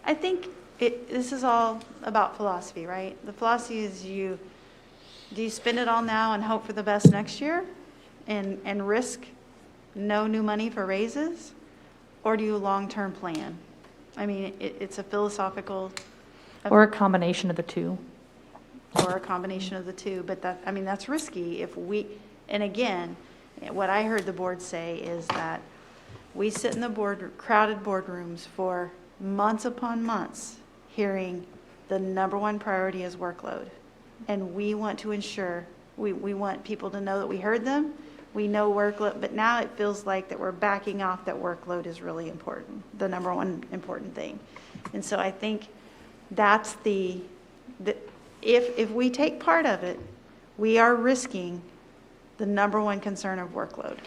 I think this is all about philosophy, right? The philosophy is do you spend it all now and hope for the best next year and risk no new money for raises? Or do you long-term plan? I mean, it's a philosophical. Or a combination of the two. Or a combination of the two, but that's risky if and again, what I heard the board say is that we sit in the crowded boardrooms for months upon months, hearing the number one priority is workload. And we want to ensure, we want people to know that we heard them, we know workload, but now it feels like that we're backing off that workload is really important, the number one important thing. And so I think that's if we take part of it, we are risking the number one concern of workload.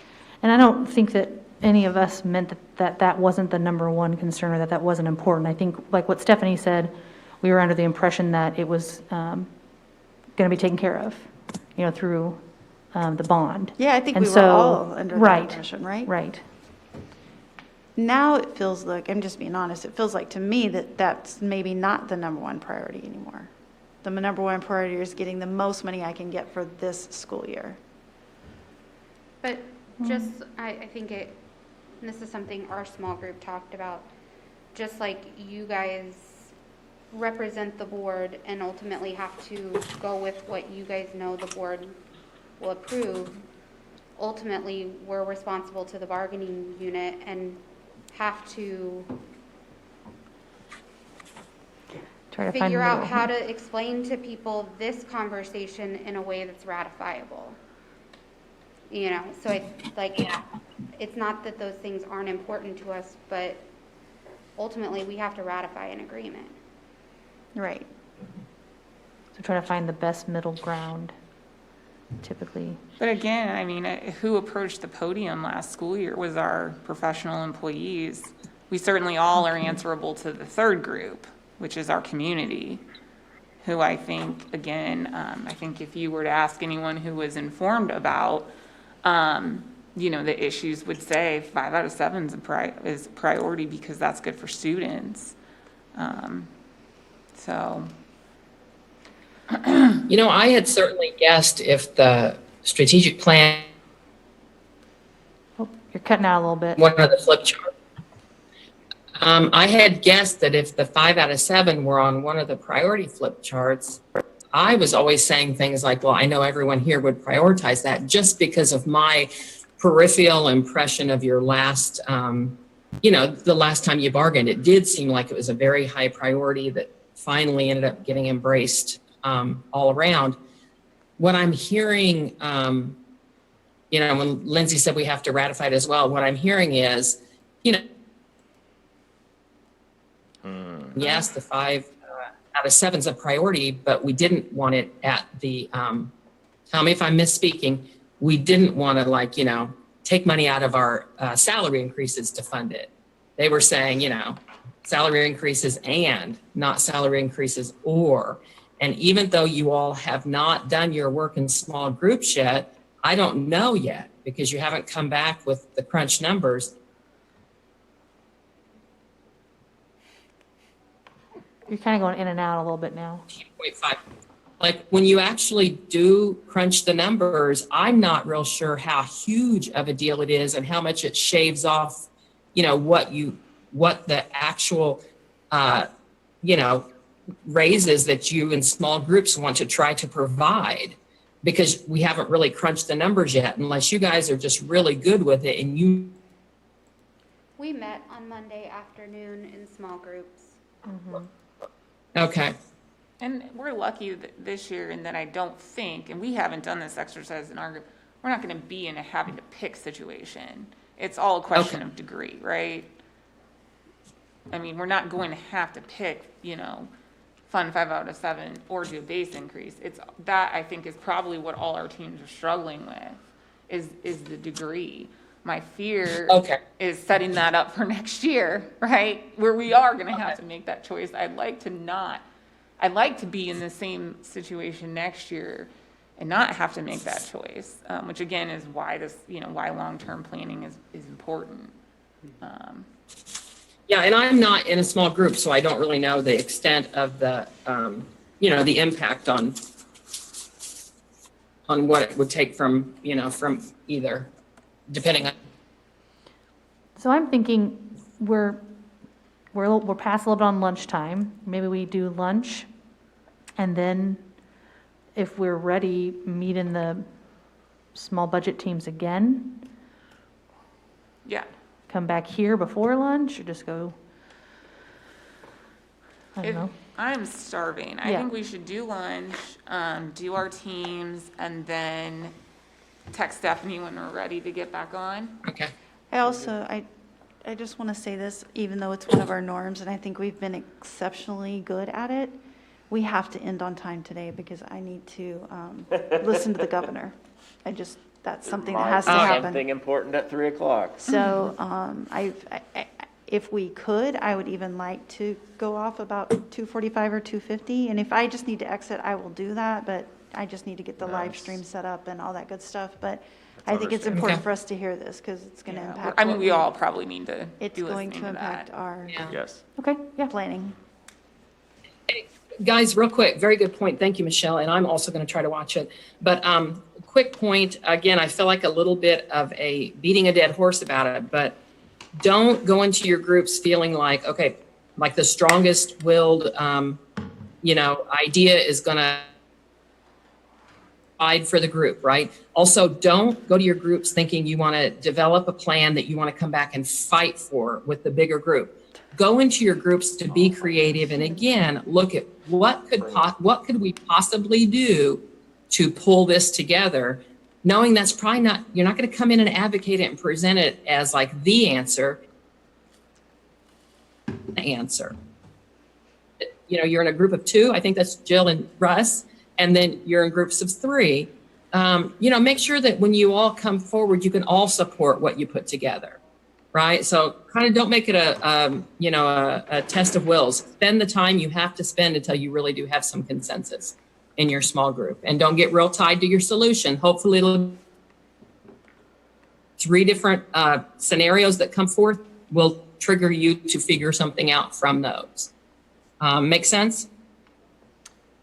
And I don't think that any of us meant that wasn't the number one concern or that wasn't important. I think, like what Stephanie said, we were under the impression that it was going to be taken care of, through the bond. Yeah, I think And we were so- all under that right, impression, right? Right. Now it feels like, I'm just being honest, it feels like to me that that's maybe not the number one priority anymore. The number one priority is getting the most money I can get for this school year. But just, I think and this is something our small group talked about, just like you guys represent the board and ultimately have to go with what you guys know the board will approve, ultimately, we're responsible to the bargaining unit and have to Try to find figure the out middle. how to explain to people this conversation in a way that's ratifiable. So it's not that those things aren't important to us, but ultimately we have to ratify an agreement. Right. So try to find the best middle ground, typically. But again, I mean, who approached the podium last school year was our professional employees. We certainly all are answerable to the third group, which is our community, who I think, again, I think if you were to ask anyone who was informed about, the issues would say 5 out of 7 is a priority because that's good for students. So. I had certainly guessed if the strategic plan, Oh, you're cutting out a little bit. one of the flip chart. I had guessed that if the 5 out of 7 were on one of the priority flip charts, I was always saying things like, well, I know everyone here would prioritize that just because of my peripheral impression of your last, the last time you bargained. It did seem like it was a very high priority that finally ended up getting embraced all around. What I'm hearing, when Lindsay said we have to ratify it as well, what I'm hearing is, yes, the 5 out of 7 is a priority, but we didn't want it at the, tell me if I'm misspeaking, we didn't want to take money out of our salary increases to fund it. They were saying, salary increases and not salary increases or. And even though you all have not done your work in small groups yet, I don't know yet because you haven't come back with the crunch numbers. You're kind of going in and out a little bit now. 0.5. Like when you actually do crunch the numbers, I'm not real sure how huge of a deal it is and how much it shaves off, what the actual, raises that you in small groups want to try to provide, because we haven't really crunched the numbers yet, unless you guys are just really good with it and you. We met on Monday afternoon in small groups. Okay. And we're lucky this year in that I don't think, and we haven't done this exercise in our group, we're not going to be in a having to pick situation. It's all a question of degree, right? I mean, we're not going to have to pick, fund 5 out of 7 or do a base increase. It's that, I think, is probably what all our teams are struggling with is the degree. My fear is setting that up for next year, right? Where we are going to have to make that choice. I'd like to be in the same situation next year and not have to make that choice, which again is why why long-term planning is important. Yeah, and I'm not in a small group, so I don't really know the extent of the, the impact on what it would take from either, depending on. So I'm thinking we're past a little bit on lunchtime. Maybe we do lunch, and then if we're ready, meet in the small budget teams again. Yeah. Come back here before lunch, or just go, I don't know. I'm starving. I think we should do lunch, do our teams, and then text Stephanie when we're ready to get back on. Okay. I just want to say this, even though it's one of our norms, and I think we've been exceptionally good at it, we have to end on time today because I need to listen to the governor. That's something that has to happen. Something important at 3:00. So if we could, I would even like to go off about 2:45 or 2:50. And if I just need to exit, I will do that. But I just need to get the live stream set up and all that good stuff. But I think it's important for us to hear this because it's going to impact. I mean, we all probably need to. It's going to impact our Yes. Okay, yeah. planning. Guys, real quick, very good point. Thank you, Michelle. And I'm also going to try to watch it. But quick point, again, I feel like a little bit of a beating a dead horse about it, but don't go into your groups feeling like, okay, like the strongest willed, idea is going to fight for the group, right? Also, don't go to your groups thinking you want to develop a plan that you want to come back and fight for with the bigger group. Go into your groups to be creative, and again, look at what could we possibly do to pull this together, knowing that's probably not, you're not going to come in and advocate it and present it as like the answer. You're in a group of 2. I think that's Jill and Russ, and then you're in groups of 3. Make sure that when you all come forward, you can all support what you put together. Right. So kind of don't make it a test of wills. Spend the time you have to spend until you really do have some consensus in your small group, and don't get real tied to your solution. Hopefully it'll 3 different scenarios that come forth will trigger you to figure something out from those. Make sense?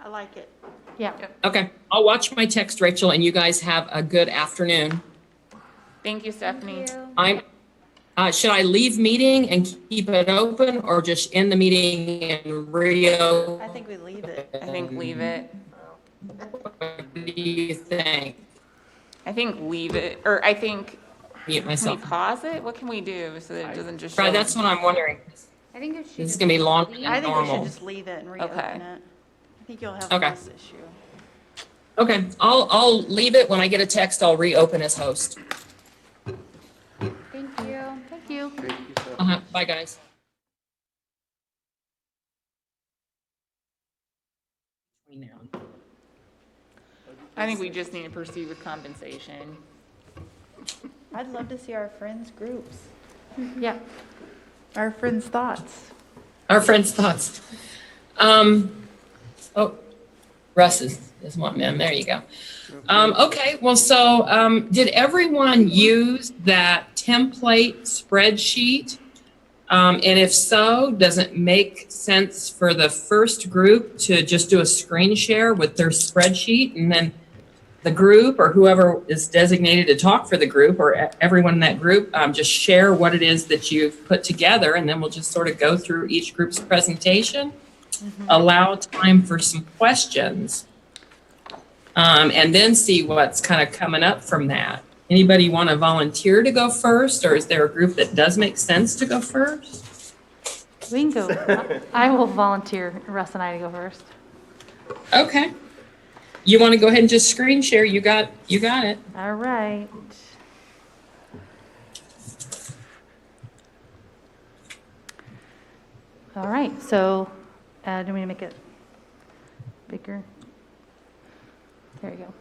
I like it. Yeah. Okay. I'll watch my text, Rachel, and you guys have a good afternoon. Thank you, Stephanie. Thank you. Should I leave meeting and keep it open, or just end the meeting and reopen? I think we leave it. I think leave it. What do you think? I think leave it, or I think, Mute can myself. we pause it? What can we do so that it doesn't just show? Right, that's what I'm wondering. I think it should. This is gonna be longer than I think we should normal. just leave it and reopen Okay. it. I think you'll have Okay. less issue. Okay, I'll leave it. When I get a text, I'll reopen as host. Thank you. Thank you. Bye, guys. I think we just need to proceed with compensation. I'd love to see our friends' groups, Yeah. our friends' thoughts. Our friends' thoughts. Russ is one man. There you go. Okay, well, so did everyone use that template spreadsheet? And if so, does it make sense for the first group to just do a screen share with their spreadsheet, and then the group or whoever is designated to talk for the group or everyone in that group just share what it is that you've put together, and then we'll just sort of go through each group's presentation, allow time for some questions, and then see what's kind of coming up from that. Anybody want to volunteer to go first, or is there a group that does make sense to go first? We can go. I will volunteer Russ and I to go first. Okay. You want to go ahead and just screen share? You got it. All right. All right, so, do you want me to make it bigger? There you go.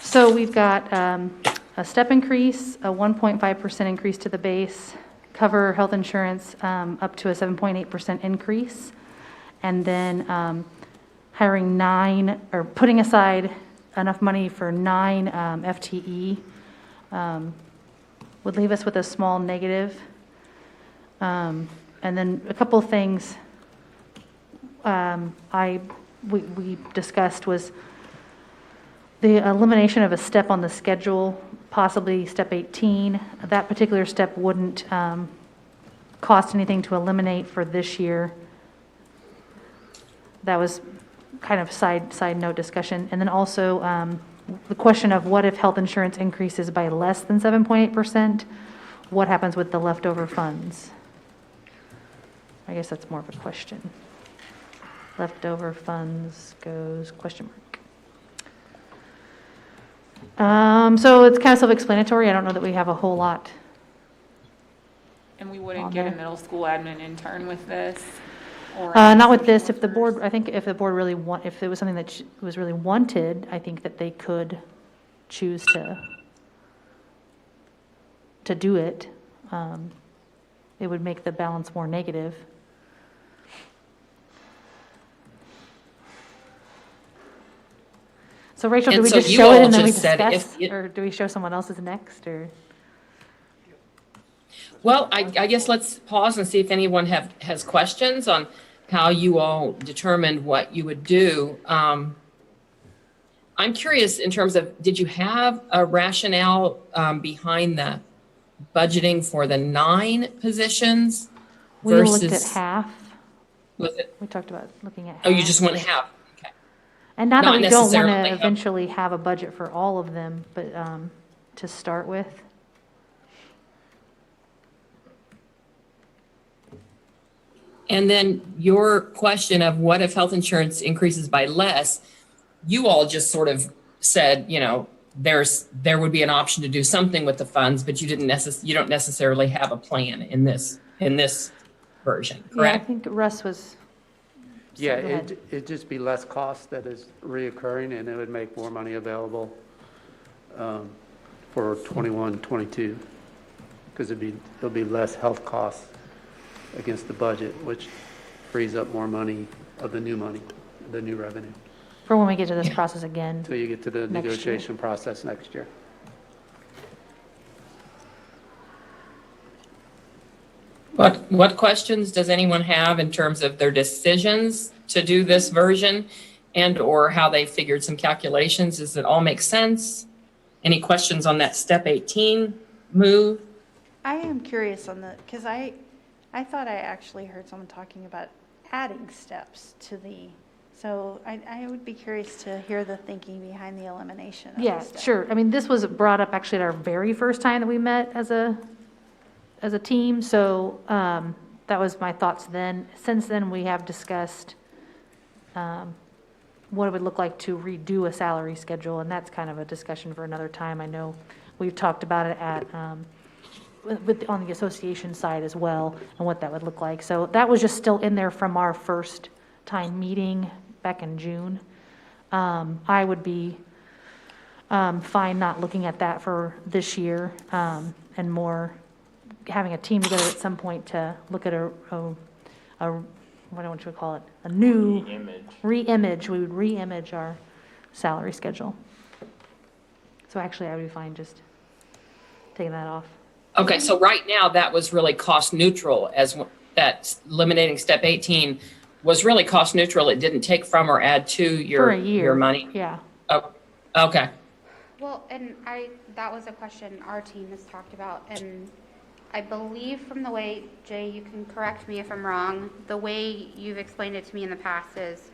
So we've got a step increase, a 1.5% increase to the base, cover health insurance up to a 7.8% increase, and then hiring 9, or putting aside enough money for 9 FTE would leave us with a small negative. And then a couple of things we discussed was the elimination of a step on the schedule, possibly step 18. That particular step wouldn't cost anything to eliminate for this year. That was kind of side note discussion. And then also the question of what if health insurance increases by less than 7.8%? What happens with the leftover funds? I guess that's more of a question. Leftover funds goes question mark. So it's kind of self-explanatory. I don't know that we have a whole lot. And we wouldn't get a middle school admin intern with this? Or Not with this. If the board, I think if the board really if it was something that was really wanted, I think that they could choose to do it. It would make the balance more negative. So Rachel, do we just show it and then we discuss, or do we show someone else's next, or? Well, I guess let's pause and see if anyone has questions on how you all determined what you would do. I'm curious in terms of, did you have a rationale behind the budgeting for the 9 positions versus? We looked at half. Was it? We talked about looking at half. Oh, you just went half. Okay. And not that we don't want to necessarily. eventually have a budget for all of them, but to start with. And then your question of what if health insurance increases by less, you all just sort of said, there would be an option to do something with the funds, but you don't necessarily have a plan in this version, correct? Yeah, I think Russ was. Yeah, Go ahead. it'd just be less cost that is reoccurring, and it would make more money available for 21, 22, because it'll be less health costs against the budget, which frees up more money of the new revenue. For when we get to this process again. Until you get to the next year. negotiation process next year. What questions does anyone have in terms of their decisions to do this version and or how they figured some calculations? Does it all make sense? Any questions on that step 18 move? I am curious on because I thought I actually heard someone talking about adding steps to so I would be curious to hear the thinking behind the elimination of the Yeah, step. sure. I mean, this was brought up actually at our very first time that we met as a team, so that was my thoughts then. Since then, we have discussed what it would look like to redo a salary schedule, and that's kind of a discussion for another time. I know we've talked about it on the association side as well, and what that would look like. So that was just still in there from our first time meeting back in June. I would be fine not looking at that for this year, and more having a team together at some point to look at a what don't you call it, a new, Image. re-image, we would re-image our salary schedule. So actually, I would be fine just taking that off. Okay, so right now, that was really cost neutral that eliminating step 18 was really cost neutral. It didn't take from or add to For your, a year. your money. Yeah. Oh, okay. Well, and that was a question our team has talked about, and I believe from the way, Jay, you can correct me if I'm wrong, the way you've explained it to me in the past is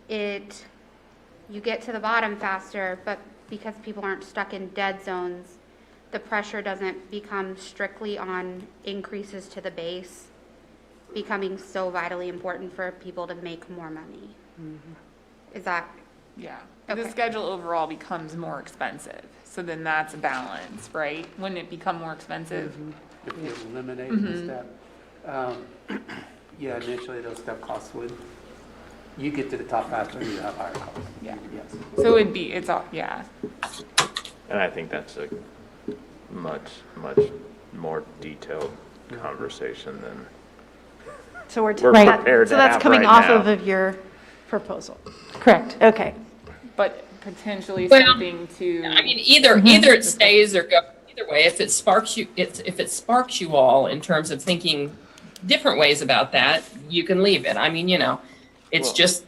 you get to the bottom faster, but because people aren't stuck in dead zones, the pressure doesn't become strictly on increases to the base, becoming so vitally important for people to make more money. Is that? Yeah. Okay. The schedule overall becomes more expensive. So then that's a balance, right? Wouldn't it become more expensive? If you eliminate the step, yeah, initially those step costs would, you get to the top faster, you have higher costs. Yeah. Yes. So it's all, yeah. And I think that's a much more detailed conversation than So we're prepared so to that's have coming right off now. of your proposal. Correct. Okay. But potentially Well, something to. I mean, either it stays or go. Either way, if it sparks you all in terms of thinking different ways about that, you can leave it. I mean, it's just,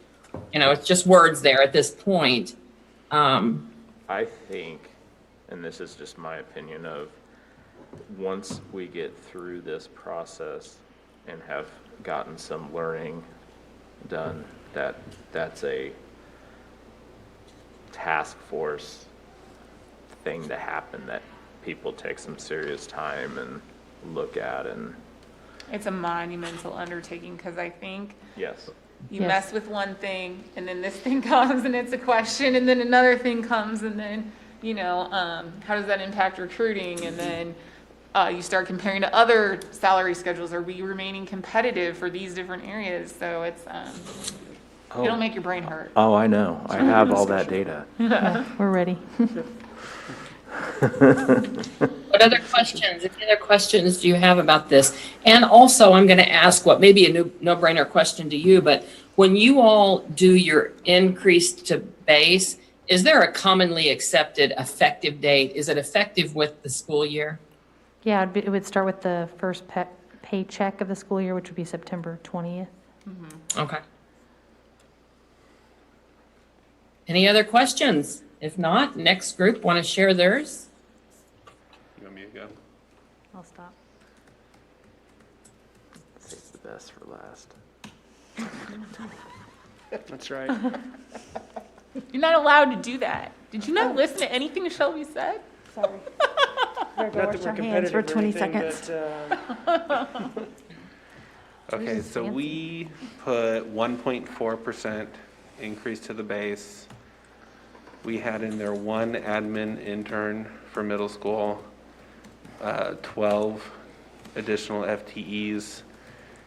it's just words there at this point. I think, and this is just my opinion of, once we get through this process and have gotten some learning done, that's a task force thing to happen that people take some serious time and look at. And It's a monumental undertaking because I think yes, you Yes. mess with one thing and then this thing comes and it's a question and then another thing comes and then, how does that impact recruiting? And then you start comparing to other salary schedules. Are we remaining competitive for these different areas? So it's, it'll make your brain hurt. oh, I know, I have all that data. Yeah, we're ready. What other questions? Any other questions do you have about this? And also, I'm going to ask what may be a no-brainer question to you, but when you all do your increase to base, is there a commonly accepted effective date? Is it effective with the school year? Yeah, it would start with the first paycheck of the school year, which would be September 20th. Okay. Any other questions? If not, next group want to share theirs? You want me to go? I'll stop. Save the best for last. That's right. You're not allowed to do that. Did you not listen to anything Shelby said? Sorry. Better go Not wash that we're your hands for competitive or 20 anything, seconds. but, Okay, Yours is so fancy. we put 1.4% increase to the base. We had in there one admin intern for middle school, 12 additional FTEs,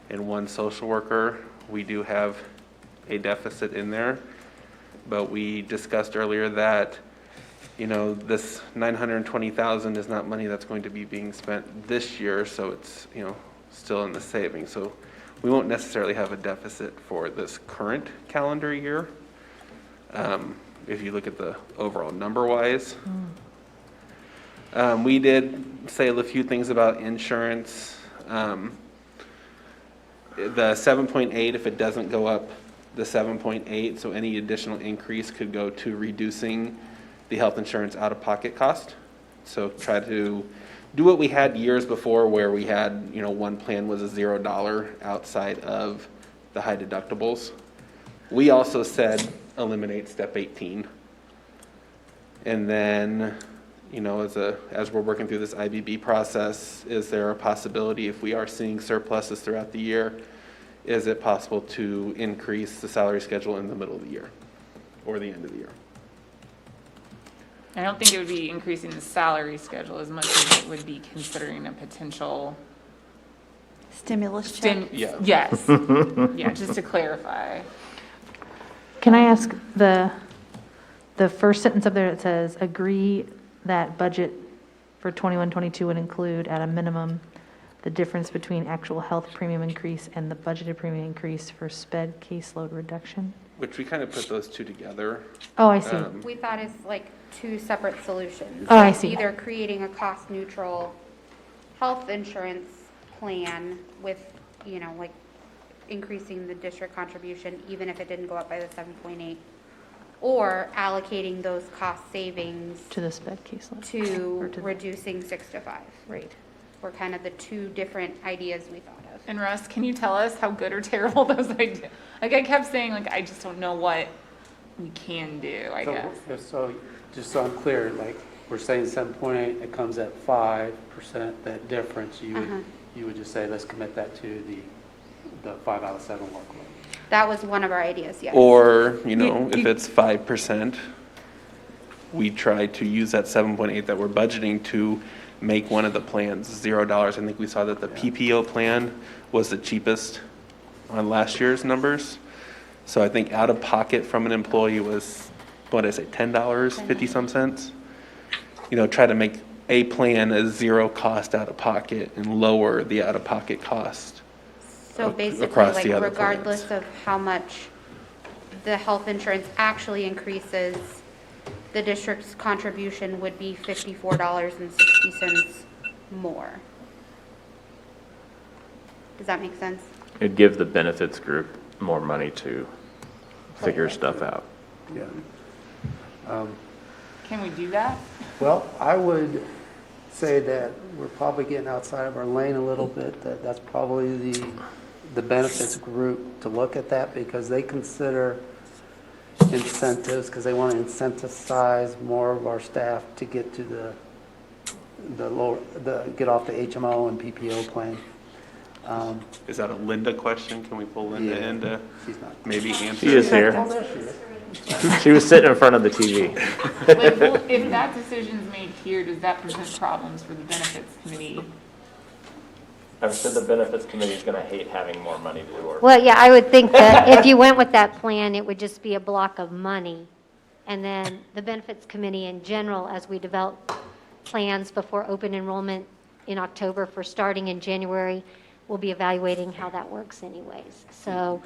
and one social worker. We do have a deficit in there, but we discussed earlier that, this 920,000 is not money that's going to be being spent this year, so it's, still in the savings. So we won't necessarily have a deficit for this current calendar year. If you look at the overall number-wise. We did say a few things about insurance. The 7.8, if it doesn't go up, the 7.8, so any additional increase could go to reducing the health insurance out-of-pocket cost. So try to do what we had years before where we had, one plan was a $0 outside of the high deductibles. We also said eliminate step 18. And then, as we're working through this IBB process, is there a possibility if we are seeing surpluses throughout the year, is it possible to increase the salary schedule in the middle of the year or the end of the year? I don't think it would be increasing the salary schedule as much as it would be considering a potential Stimulus check. Yeah. Yes. Yeah, just to clarify. Can I ask the first sentence up there that says, agree that budget for 21-22 would include at a minimum the difference between actual health premium increase and the budgeted premium increase for sped caseload reduction. Which we kind of put those two together. Oh, I see. We thought it's like two separate solutions. Oh, I Like see. Either creating a cost-neutral health insurance plan with, like increasing the district contribution, even if it didn't go up by the 7.8, or allocating those cost savings To the sped caseload. to Or to the- reducing 6 to 5. Right. Were kind of the two different ideas we thought of. And Russ, can you tell us how good or terrible those ideas? Like I kept saying, like I just don't know what we can do, I guess. So, just so I'm clear, like, we're saying 7.8, it comes at 5%, that difference, you would just say, let's commit that to the 5 out of 7 workload. That was one of our ideas, yes. Or, if it's 5%, we try to use that 7.8 that we're budgeting to make one of the plans $0. I think we saw that the PPO plan was the cheapest on last year's numbers. So I think out of pocket from an employee was, what did I say, $10, 50 some cents? Try to make a plan a zero cost out of pocket and lower the out of pocket cost. So basically, across like the other regardless plans. of how much the health insurance actually increases, the district's contribution would be $54.60 more. Does that make sense? It'd give the benefits group more money to figure stuff out. Yeah. Can we do that? Well, I would say that we're probably getting outside of our lane a little bit, that's probably the benefits group to look at that, because they consider incentives, because they want to incentivize more of our staff to get to get off the HMO and PPO plan. Is that a Linda question? Can we pull Linda Yeah. in to She's not. maybe answer? She is here. Oh, there she is. She was sitting in front of the TV. Like, well, if that decision's made here, does that present problems for the benefits committee? I've said the benefits committee is gonna hate having more money to do work. Well, yeah, I would think that if you went with that plan, it would just be a block of money. And then the benefits committee in general, as we develop plans before open enrollment in October for starting in January, will be evaluating how that works anyways. So,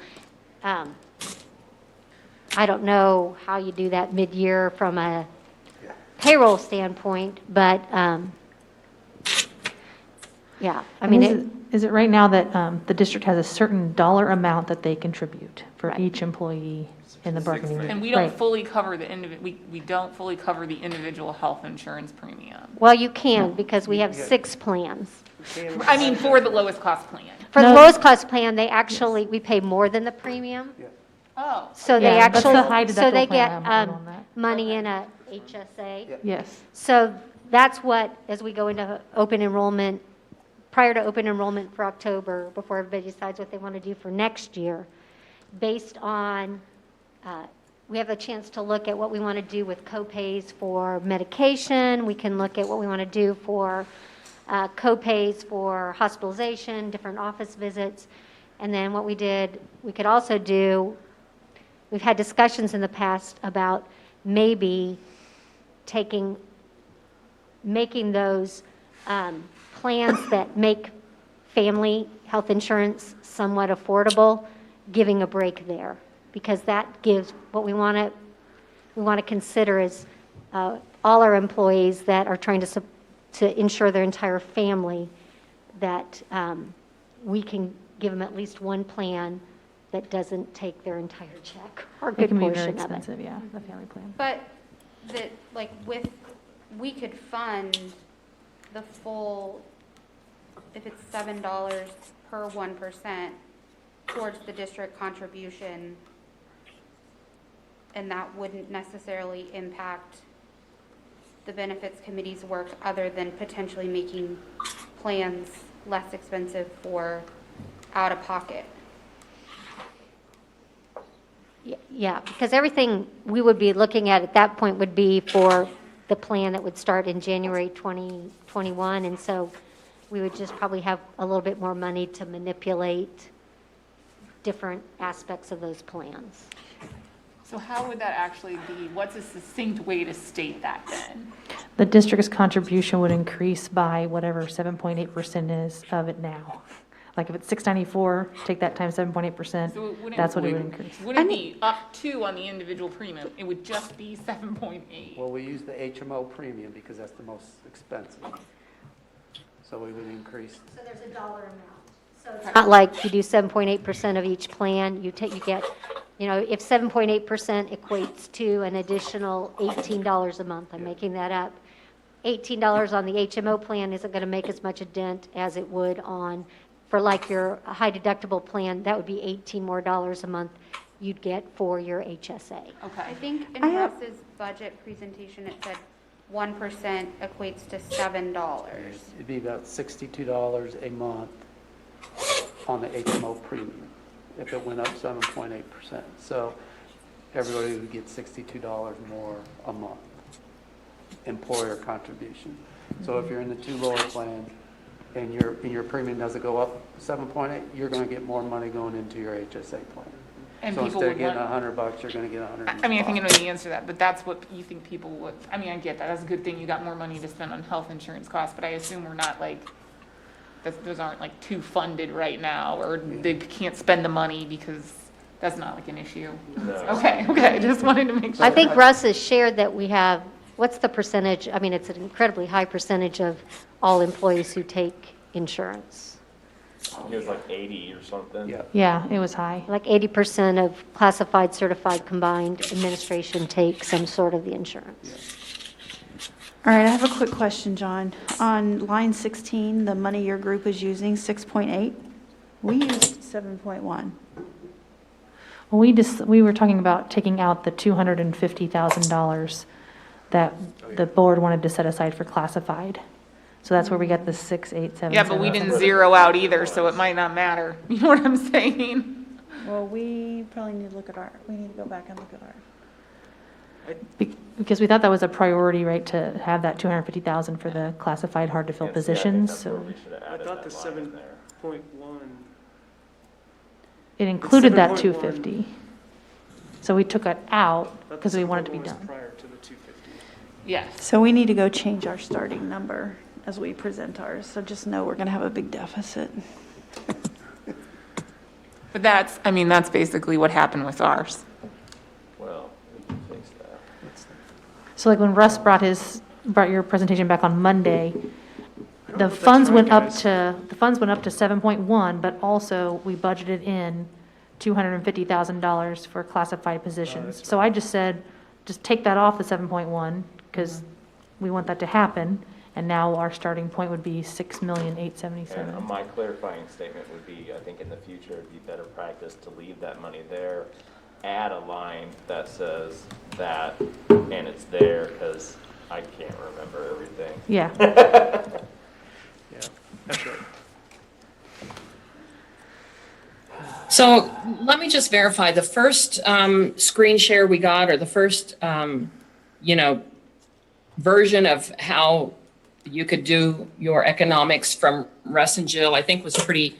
I don't know how you do that mid-year from a payroll standpoint, but, yeah, I mean, Is it right now that the district has a certain dollar amount that they contribute for Right. each employee in the bargaining unit? And we don't Right. fully cover we don't fully cover the individual health insurance premium. well, you can, because we have 6 plans. I mean, for the lowest cost plan. For the No. lowest cost plan, we pay more than the premium. Oh. So they Yeah, that's the high actually, so they deductible get plan. I'm on that. money in a HSA. Yes. So that's what, as we go into open enrollment, prior to open enrollment for October, before everybody decides what they want to do for next year, based on, we have a chance to look at what we want to do with copays for medication. We can look at what we want to do for copays for hospitalization, different office visits. And then what we could also do, we've had discussions in the past about maybe making those plans that make family health insurance somewhat affordable, giving a break there. Because that gives, what we want to consider is all our employees that are trying to insure their entire family, that we can give them at least one plan that doesn't take their entire check or a It good can be very portion of it. expensive, yeah, the family plan. But we could fund the full, if it's $7 per 1% towards the district contribution, and that wouldn't necessarily impact the benefits committee's work other than potentially making plans less expensive for out of pocket. Yeah, because everything we would be looking at that point would be for the plan that would start in January 2021, and so we would just probably have a little bit more money to manipulate different aspects of those plans. So how would that actually be? What's a succinct way to state that then? The district's contribution would increase by whatever 7.8% is of it now. Like if it's 694, take that times 7.8%, So it wouldn't- that's what it would increase. Wouldn't be up to on the individual premium, it would just be 7.8. Well, we use the HMO premium because that's the most expensive. So we would increase, So there's a dollar amount. So it's not like you do 7.8% of each plan, you get, if 7.8% equates to an additional $18 a month, I'm making that up. $18 on the HMO plan isn't going to make as much a dent as it would for like your high deductible plan, that would be $18 more a month you'd get for your HSA. Okay. I think in Russ's budget presentation, it said 1% equates to $7. it'd be about $62 a month on the HMO premium if it went up 7.8%. So everybody would get $62 more a month, employer contribution. So if you're in the two lower plans and your premium doesn't go up 7.8, you're going to get more money going into your HSA plan. And So people instead of would getting want, $100, you're going to get $100. I mean, I think I know the answer to that, but that's what you think people would, I mean, I get that, that's a good thing, you got more money to spend on health insurance costs, but I assume we're not like, those aren't like too funded right now, or they can't spend the money because that's not like an issue. Okay, just wanted to make sure. I think Russ has shared that we have, what's the percentage? I mean, it's an incredibly high percentage of all employees who take insurance. It was like 80 or something. Yeah. Yeah, it was high. Like 80% of classified, certified, combined administration take some sort of the insurance. All right, I have a quick question, John. On line 16, the money your group is using, 6.8, we used 7.1. Well, we were talking about taking out the $250,000 that the board wanted to set aside for classified. So that's where we got the 6,877. Yeah, but we didn't zero out either, so it might not matter, you know what I'm saying? Well, we probably need to look at we need to go back and look at our. Because we thought that was a priority, right, to have that 250,000 for the classified hard-to-fill positions, so I thought the 7.1. it included that 7.1. 250. So we took it out because we wanted to be done. Prior to the 250. Yes. So we need to go change our starting number as we present ours, so just know we're going to have a big deficit. But that's basically what happened with ours. Well, we can fix that. So like when Russ brought your presentation back on Monday, know the if that's funds right, went up guys. to 7.1, but also we budgeted in $250,000 for classified positions. that's So I just said, just take that off the 7.1, because we want that to happen, and now our starting point would be And $6,877,000. my clarifying statement would be, I think in the future, it'd be better practice to leave that money there, add a line that says that, and it's there, because I can't remember everything. Yeah. Yeah, that's right. So let me just verify, the first screen share we got, or the first, version of how you could do your economics from Russ and Jill, I think was pretty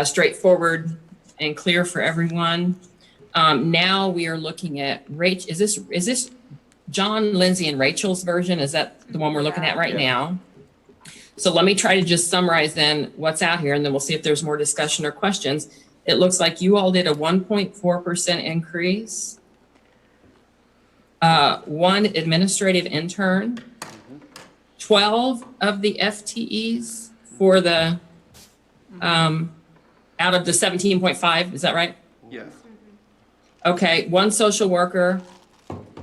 straightforward and clear for everyone. Now we are looking at is this John, Lindsay, and Rachel's version? Is that the one we're looking at right now? So let me try to just summarize then what's out here, and then we'll see if there's more discussion or questions. It looks like you all did a 1.4% increase. One administrative intern, 12 of the FTEs for the, out of the 17.5, is that right? Yes. Okay, one social worker,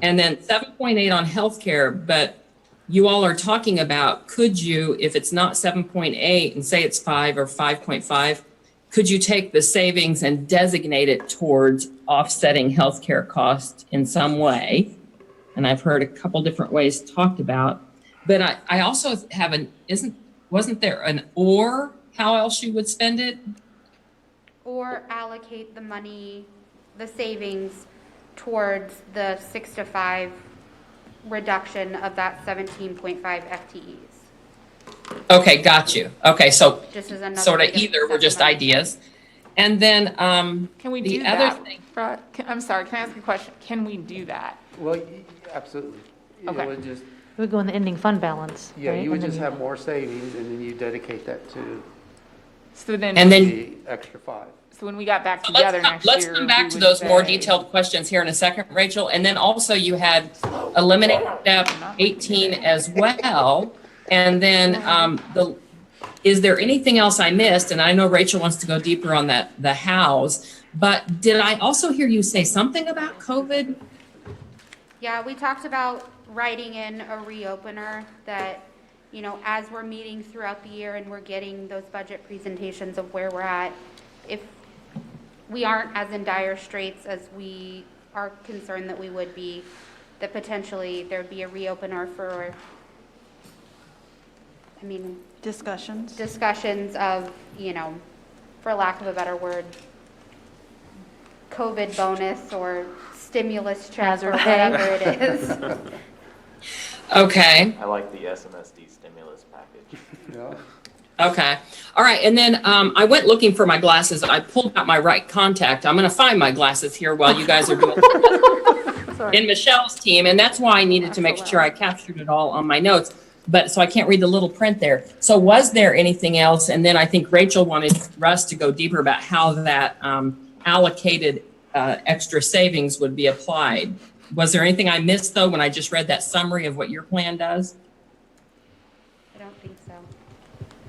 and then 7.8 on healthcare, but you all are talking about, could you, if it's not 7.8 and say it's 5 or 5.5, could you take the savings and designate it towards offsetting healthcare costs in some way? And I've heard a couple different ways talked about, but I also have wasn't there an or how else you would spend it? Or allocate the money, the savings towards the 6 to 5 reduction of that 17.5 FTEs. Okay, got you. Okay, so Just as another sort way of to either were set the just money. ideas. And then Can we the do other that? thing, I'm sorry, can I ask a question? Can we do that? Well, absolutely. Okay. It would just, It would go in the ending fund balance, Yeah, right? you would And then just have more savings, and then you dedicate that to So then. And then- the extra 5. So when we got back together next year. Let's come back we to would those more say- detailed questions here in a second, Rachel. And then also you had eliminate step 18 as well. And then is there anything else I missed? And I know Rachel wants to go deeper on that, the hows, but did I also hear you say something about COVID? Yeah, we talked about writing in a reopener that, as we're meeting throughout the year and we're getting those budget presentations of where we're at, if we aren't as in dire straits as we are concerned that we would be, that potentially there'd be a reopener for, discussions of, for lack of a better word, COVID bonus or stimulus check or Hazard pay. whatever it is. Okay. I like the SMSD stimulus package. Yeah. Okay. All right. And then I went looking for my glasses. I pulled out my right contact. I'm going to find my glasses here while you guys are doing in Michelle's team. And that's why I needed to make sure I captured it all on my notes. But so I can't read the little print there. So was there anything else? And then I think Rachel wanted Russ to go deeper about how that allocated extra savings would be applied. Was there anything I missed though when I just read that summary of what your plan does? I don't think so.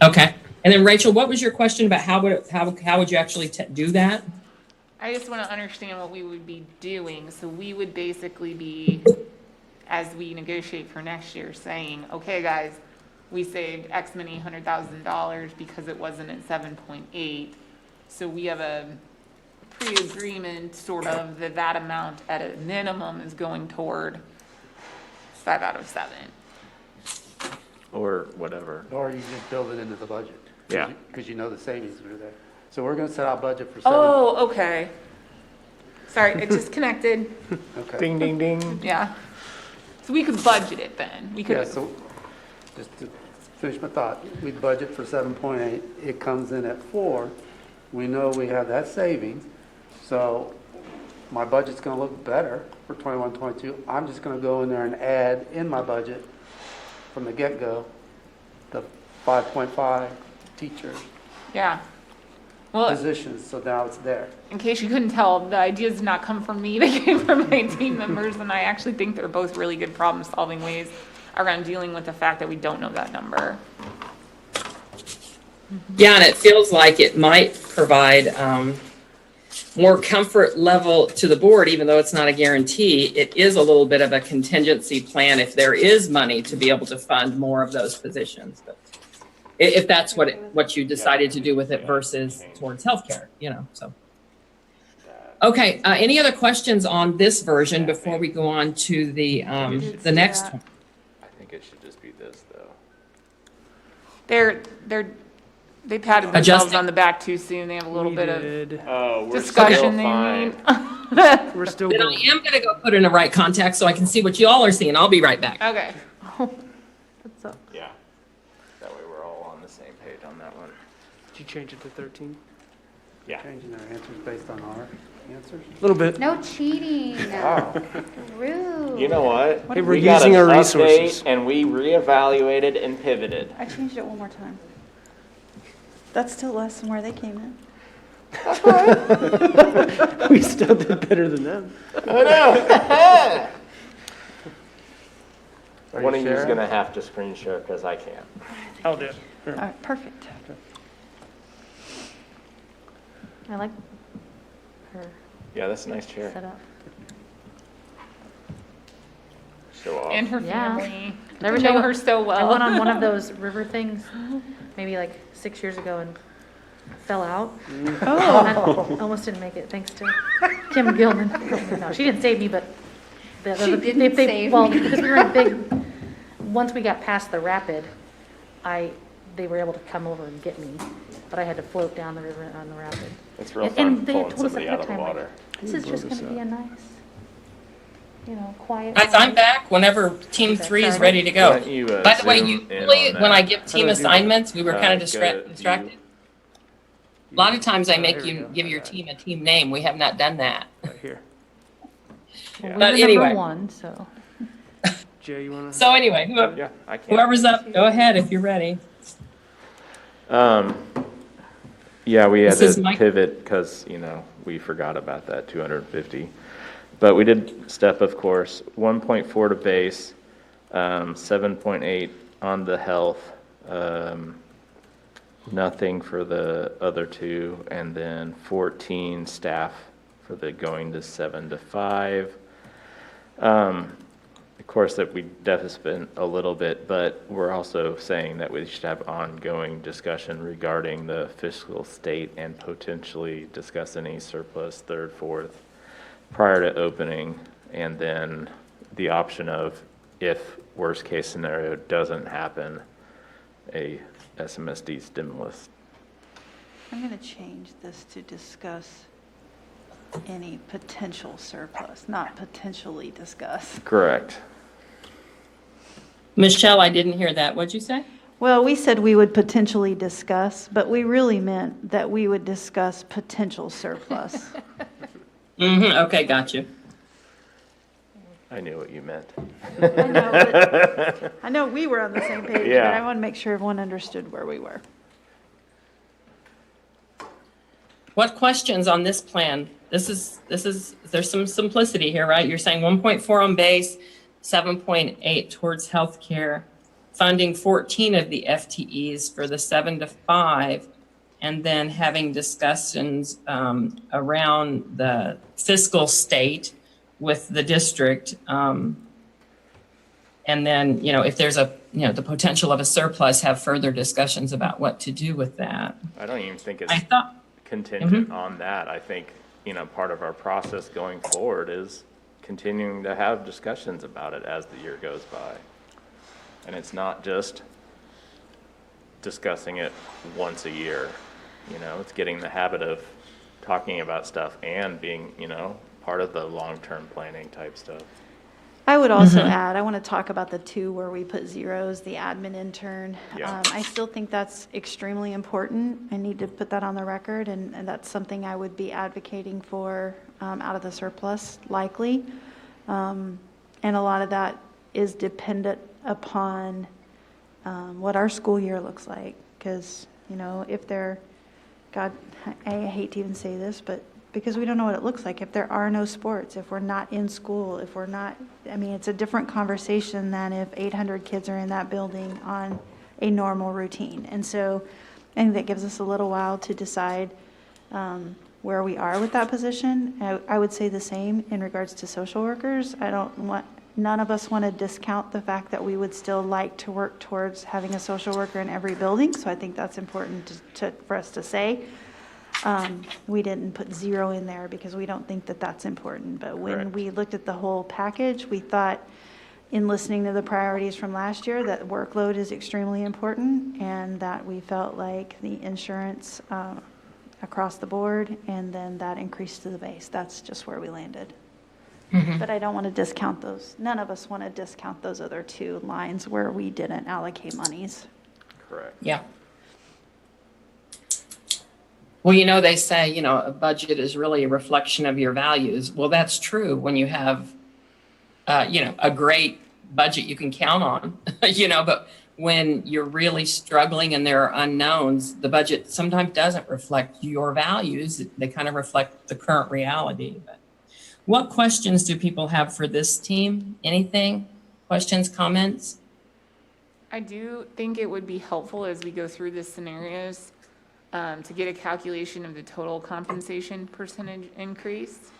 Okay. And then Rachel, what was your question about how would you actually do that? I just want to understand what we would be doing. So we would basically be, as we negotiate for next year, saying, okay, guys, we saved X many $100,000 because it wasn't at 7.8. So we have a pre-agreement sort of that amount at a minimum is going toward 5 out of 7. Or whatever. Or you just build it into the budget. Yeah. Because you know the savings are there. So we're going to set out budget for 7. Oh, okay. Sorry, it just connected. Okay. Ding, ding, ding. Yeah. So we could budget it then. We Yeah, could, so just to finish my thought, we budget for 7.8, it comes in at 4. We know we have that savings, so my budget's gonna look better for 21, 22. I'm just gonna go in there and add in my budget from the get-go, the 5.5 teachers yeah. Well, positions, so now it's there. in case you couldn't tell, the ideas did not come from me. They came from my team members, and I actually think they're both really good problem-solving ways around dealing with the fact that we don't know that number. Yeah, and it feels like it might provide more comfort level to the board, even though it's not a guarantee. It is a little bit of a contingency plan if there is money to be able to fund more of those positions. But if that's what you decided to do with it versus towards healthcare, so. Okay, any other questions on this version before we go on to the next one? I think it should just be this, though. They patted themselves Adjusting. on the back too soon. They have a little bit of Oh, we're discussion still they fine. need. We're still Then I going. am gonna go put in the right contact so I can see what you all are seeing. I'll be right back. Okay. Yeah. That way we're all on the same page on that one. Did you change it to 13? Yeah. Changing our answers based on our answers. A little bit. No cheating. Wow. Rude. You know what? Hey, we're We got using an our update, resources. and we reevaluated and pivoted. I changed it one more time. That's still less than where they came in. We still did better than them. I know. Are One you of you's sharing? gonna have to screen share because I can't. I'll do it. All right, perfect. I like her Yeah, that's a nice chair. setup. Show off. And her Yeah. family. Never I know know- her so well. I went on one of those river things, maybe like 6 years ago, and fell out. Oh, I almost didn't make it, thanks to Kim Gilman. No, she didn't save me, but She didn't save well, me. because we were in a big, once we got past the rapid, they were able to come over and get me, but I had to float down the river on the rapid. It's real And fun they had pulling told us somebody ahead out of of the time, like, water. this is just gonna be a nice, quiet. Guys, I'm ride. back whenever Team 3 is ready to Why go. don't you, By the way, zoom usually in on when I that? give team do I do that? assignments, we were kind of Go to distracted. view. A lot of times I make here we you go. give your team a team name. We have not done that. Right here. Well, Yeah. we But were anyway. number one, so. Jay, you want to? So anyway, Yeah, I can. whoever's up, go ahead if you're ready. Yeah, we had This is to Mike. pivot because, we forgot about that 250. But we did step, of course, 1.4 to base, 7.8 on the health, nothing for the other two, and then 14 staff for the going to 7 to 5. Of course, that we definitely spent a little bit, but we're also saying that we should have ongoing discussion regarding the fiscal state and potentially discuss any surplus third, fourth prior to opening, and then the option of, if worst case scenario doesn't happen, a SMSD stimulus. I'm going to change this to discuss any potential surplus, not potentially discuss. Correct. Michelle, I didn't hear that. What'd you say? Well, we said we would potentially discuss, but we really meant that we would discuss potential surplus. Okay, got you. I knew what you meant. I know we were on the same page, but Yeah. I want to make sure everyone understood where we were. What questions on this plan? There's some simplicity here, right? You're saying 1.4 on base, 7.8 towards healthcare, funding 14 of the FTEs for the 7 to 5, and then having discussions around the fiscal state with the district. And then, if there's the potential of a surplus, have further discussions about what to do with that. I don't even think it's I thought, contingent on that. I think, part of our process going forward is continuing to have discussions about it as the year goes by. And it's not just discussing it once a year, it's getting the habit of talking about stuff and being, part of the long-term planning type stuff. I would also add, I want to talk about the two where we put zeros, the admin intern. Yeah. I still think that's extremely important. I need to put that on the record, and that's something I would be advocating for out of the surplus, likely. And a lot of that is dependent upon what our school year looks like. Because, if they're, God, I hate to even say this, but because we don't know what it looks like, if there are no sports, if we're not in school, if we're not, it's a different conversation than if 800 kids are in that building on a normal routine. And so I think that gives us a little while to decide where we are with that position. I would say the same in regards to social workers. None of us want to discount the fact that we would still like to work towards having a social worker in every building. So I think that's important for us to say. We didn't put 0 in there because we don't think that that's important. But when Correct. we looked at the whole package, we thought, in listening to the priorities from last year, that workload is extremely important, and that we felt like the insurance across the board, and then that increase to the base. That's just where we landed. But I don't want to discount those. None of us want to discount those other two lines where we didn't allocate monies. Correct. yeah. Well, they say, a budget is really a reflection of your values. Well, that's true when you have, a great budget you can count on, but when you're really struggling and there are unknowns, the budget sometimes doesn't reflect your values. They kind of reflect the current reality. But what questions do people have for this team? Anything? Questions, comments? I do think it would be helpful as we go through the scenarios to get a calculation of the total compensation percentage increase,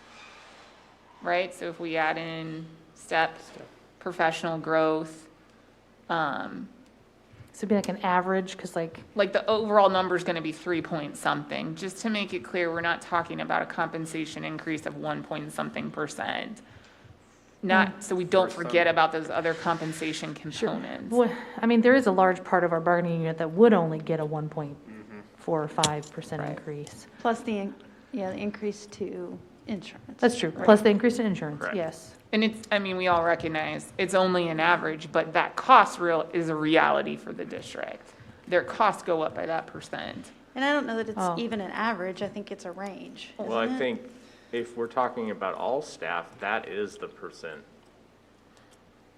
right? So if we add in steps, professional growth, So it'd be like an average, because like the overall number is going to be 3 point something, just to make it clear, we're not talking about a compensation increase of 1 point something percent. Not, so we don't forget about those other compensation components. Well, there is a large part of our bargaining unit that would only get a 1.4 or 5% increase. Plus the increase to insurance. That's true, plus the increase in insurance, Correct. yes. And it's, we all recognize it's only an average, but that cost is a reality for the district. Their costs go up by that percent. And I don't know that it's Oh. even an average. I think it's a range. Well, I isn't it? think if we're talking about all staff, that is the percent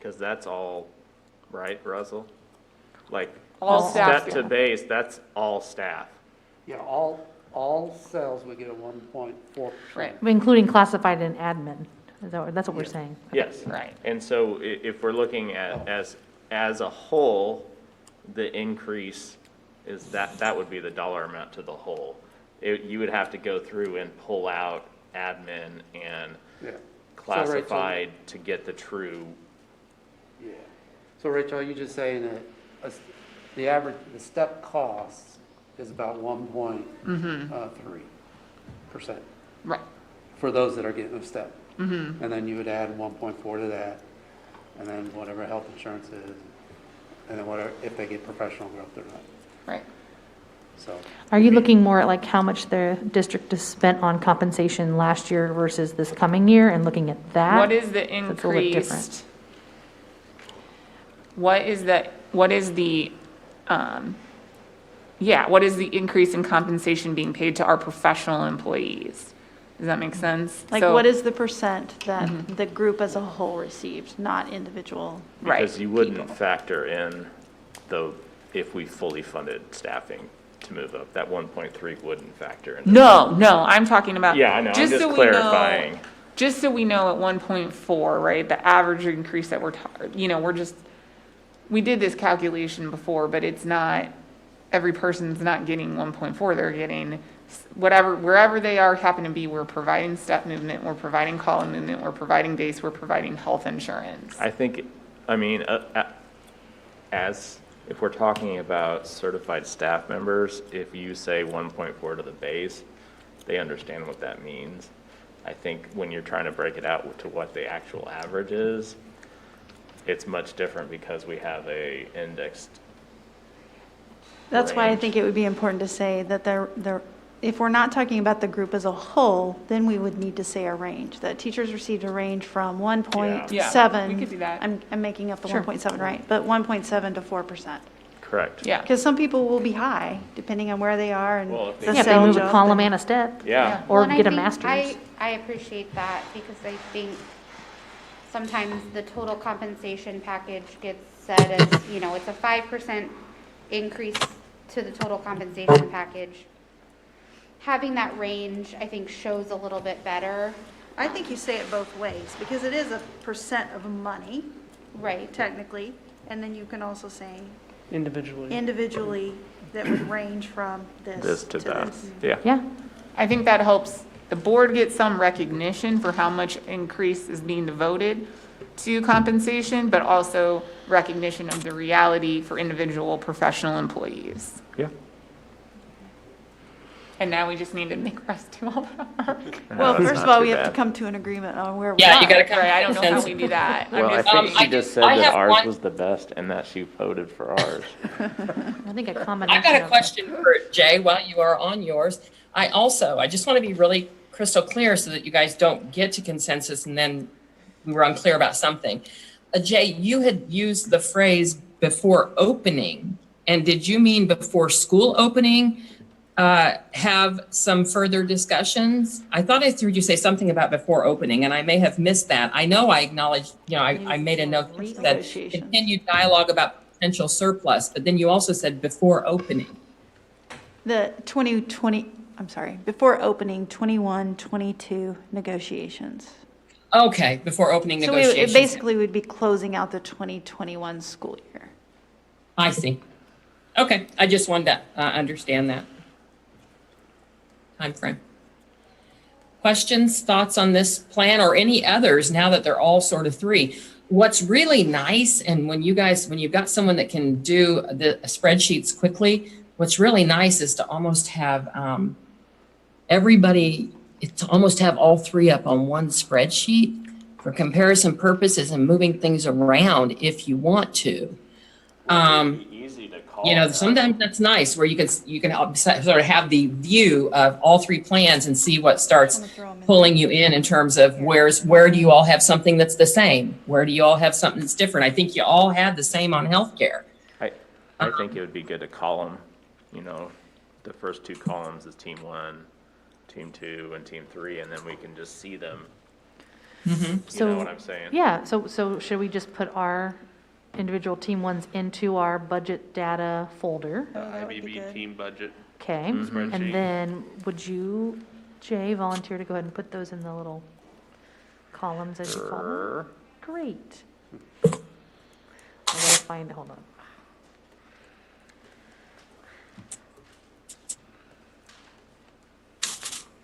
Because that's all, right, Russell? Like, All staff, step to yeah. base, that's all staff. Yeah, all cells would get a 1.4%. Right. Including classified and admin. That's what we're saying. Yes. Right. And so if we're looking at as a whole, the increase is that would be the dollar amount to the whole. You would have to go through and pull out admin and Yeah. classified to get the true. Yeah. So Rachel, are you just saying that the average, the step cost is about 1.3% Right. for those that are getting a step? And then you would add 1.4 to that, and then whatever health insurance is, and then whatever, if they get professional growth or not. Right. So, Are you looking more at like how much the district has spent on compensation last year versus this coming year and looking at that? What is the That's a little bit different. increased? What is the increase in compensation being paid to our professional employees? Does that make sense? Like, So- what is the percent that the group as a whole received, not individual? Right. Because you wouldn't people. factor in if we fully funded staffing to move up, that 1.3 wouldn't factor in. No, I'm talking about. Yeah, I know, I'm just just so we know- clarifying. Just so we know at 1.4, right, the average increase that we did this calculation before, but it's not, every person's not getting 1.4, they're getting wherever they happen to be, we're providing step movement, we're providing column movement, we're providing base, we're providing health insurance. If we're talking about certified staff members, if you say 1.4 to the base, they understand what that means. I think when you're trying to break it out to what the actual average is, it's much different because we have a indexed. That's why I range. think it would be important to say that if we're not talking about the group as a whole, then we would need to say a range, that teachers received a range from 1.7. Yeah, we could do that. I'm making up the Sure. 1.7, right? But 1.7 to 4%. Correct. Yeah. Because some people will be high, depending on where they are and Well, if they- the Yeah, if they cell move a jump column and- and a step. Yeah. Or Well, and I get a think master's. I appreciate that because I think sometimes the total compensation package gets said as, it's a 5% increase to the total compensation package. Having that range, I think, shows a little bit better. I think you say it both ways, because it is a percent of money, Right. technically, and then you can also say Individually. individually that would range from This to that. this. Yeah. Yeah, I think that helps the board get some recognition for how much increase is being devoted to compensation, but also recognition of the reality for individual professional employees. Yeah. And now we just need to make Russ do all that work. Well, That's first of not all, too we have to bad. come to an agreement on where we Yeah, are. you gotta come. Right, I don't know how Consensus. we do that. I'm Well, I just think saying- she just said I that have ours one- was the best and that she voted for ours. I think a I combination got a of- question for Jay while you are on yours. I just want to be really crystal clear so that you guys don't get to consensus and then we were unclear about something. Jay, you had used the phrase before opening, and did you mean before school opening? Have some further discussions? I thought I heard you say something about before opening, and I may have missed that. I know I acknowledged, I made a note that said Negotiations. continued dialogue about potential surplus, but then you also said before opening. The 2020, I'm sorry, before opening 21-22 negotiations. Okay, before opening So it negotiations. basically would be closing out the 2021 school year. I see. Okay, I just wanted to understand that time frame. Questions, thoughts on this plan or any others now that they're all sort of three? What's really nice, and when you've got someone that can do the spreadsheets quickly, what's really nice is to almost have almost have all three up on one spreadsheet for comparison purposes and moving things around if you want to. Easy to call. Sometimes that's nice where you can sort of have the view of all three plans and see what starts pulling you in terms of where do you all have something that's the same? Where do you all have something that's different? I think you all had the same on healthcare. I think it would be good to column, the first two columns is team 1, team 2, and team 3, and then we can just see them You So- know what I'm saying? Yeah, so should we just put our individual team ones into our budget data folder? The that would be IBB good. team budget Okay, spreadsheet. and then would you, Jay, volunteer to go ahead and put those in the little columns as you call them? Sure. Great. I gotta find, hold on.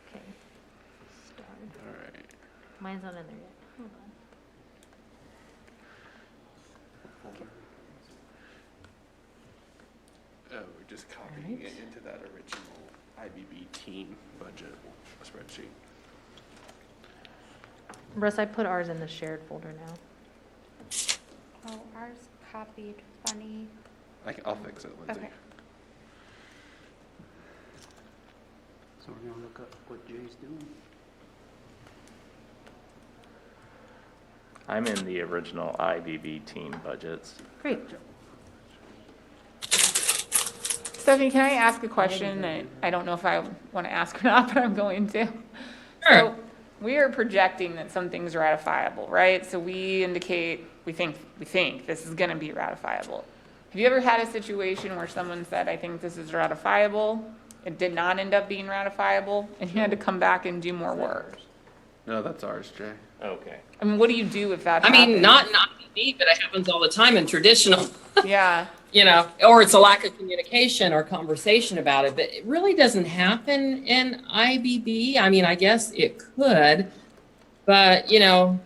Okay. Started. All right. Mine's not in there yet. Hold on. We're just copying it into that original IBB team budget spreadsheet. Russ, I put ours in the shared folder now. Oh, ours copied funny. I'll fix it, Lindsay. Okay. So we're gonna look up what Jay's doing. I'm in the original IBB team budgets. Great. Stephanie, can I ask a question that I don't know if I want to ask or not, but I'm going to? Sure. So we are projecting that something's ratifiable, right? So we indicate, we think this is going to be ratifiable. Have you ever had a situation where someone said, I think this is ratifiable, it did not end up being ratifiable, and you had to come back and do more work? No, that's ours, Jay. Okay. I mean, what do you do if that I happens? mean, not me, but it happens all the time in traditional, Yeah, you know, or it's a lack of communication or conversation about it, but it really doesn't happen in IBB. I mean, I guess it could, but you know,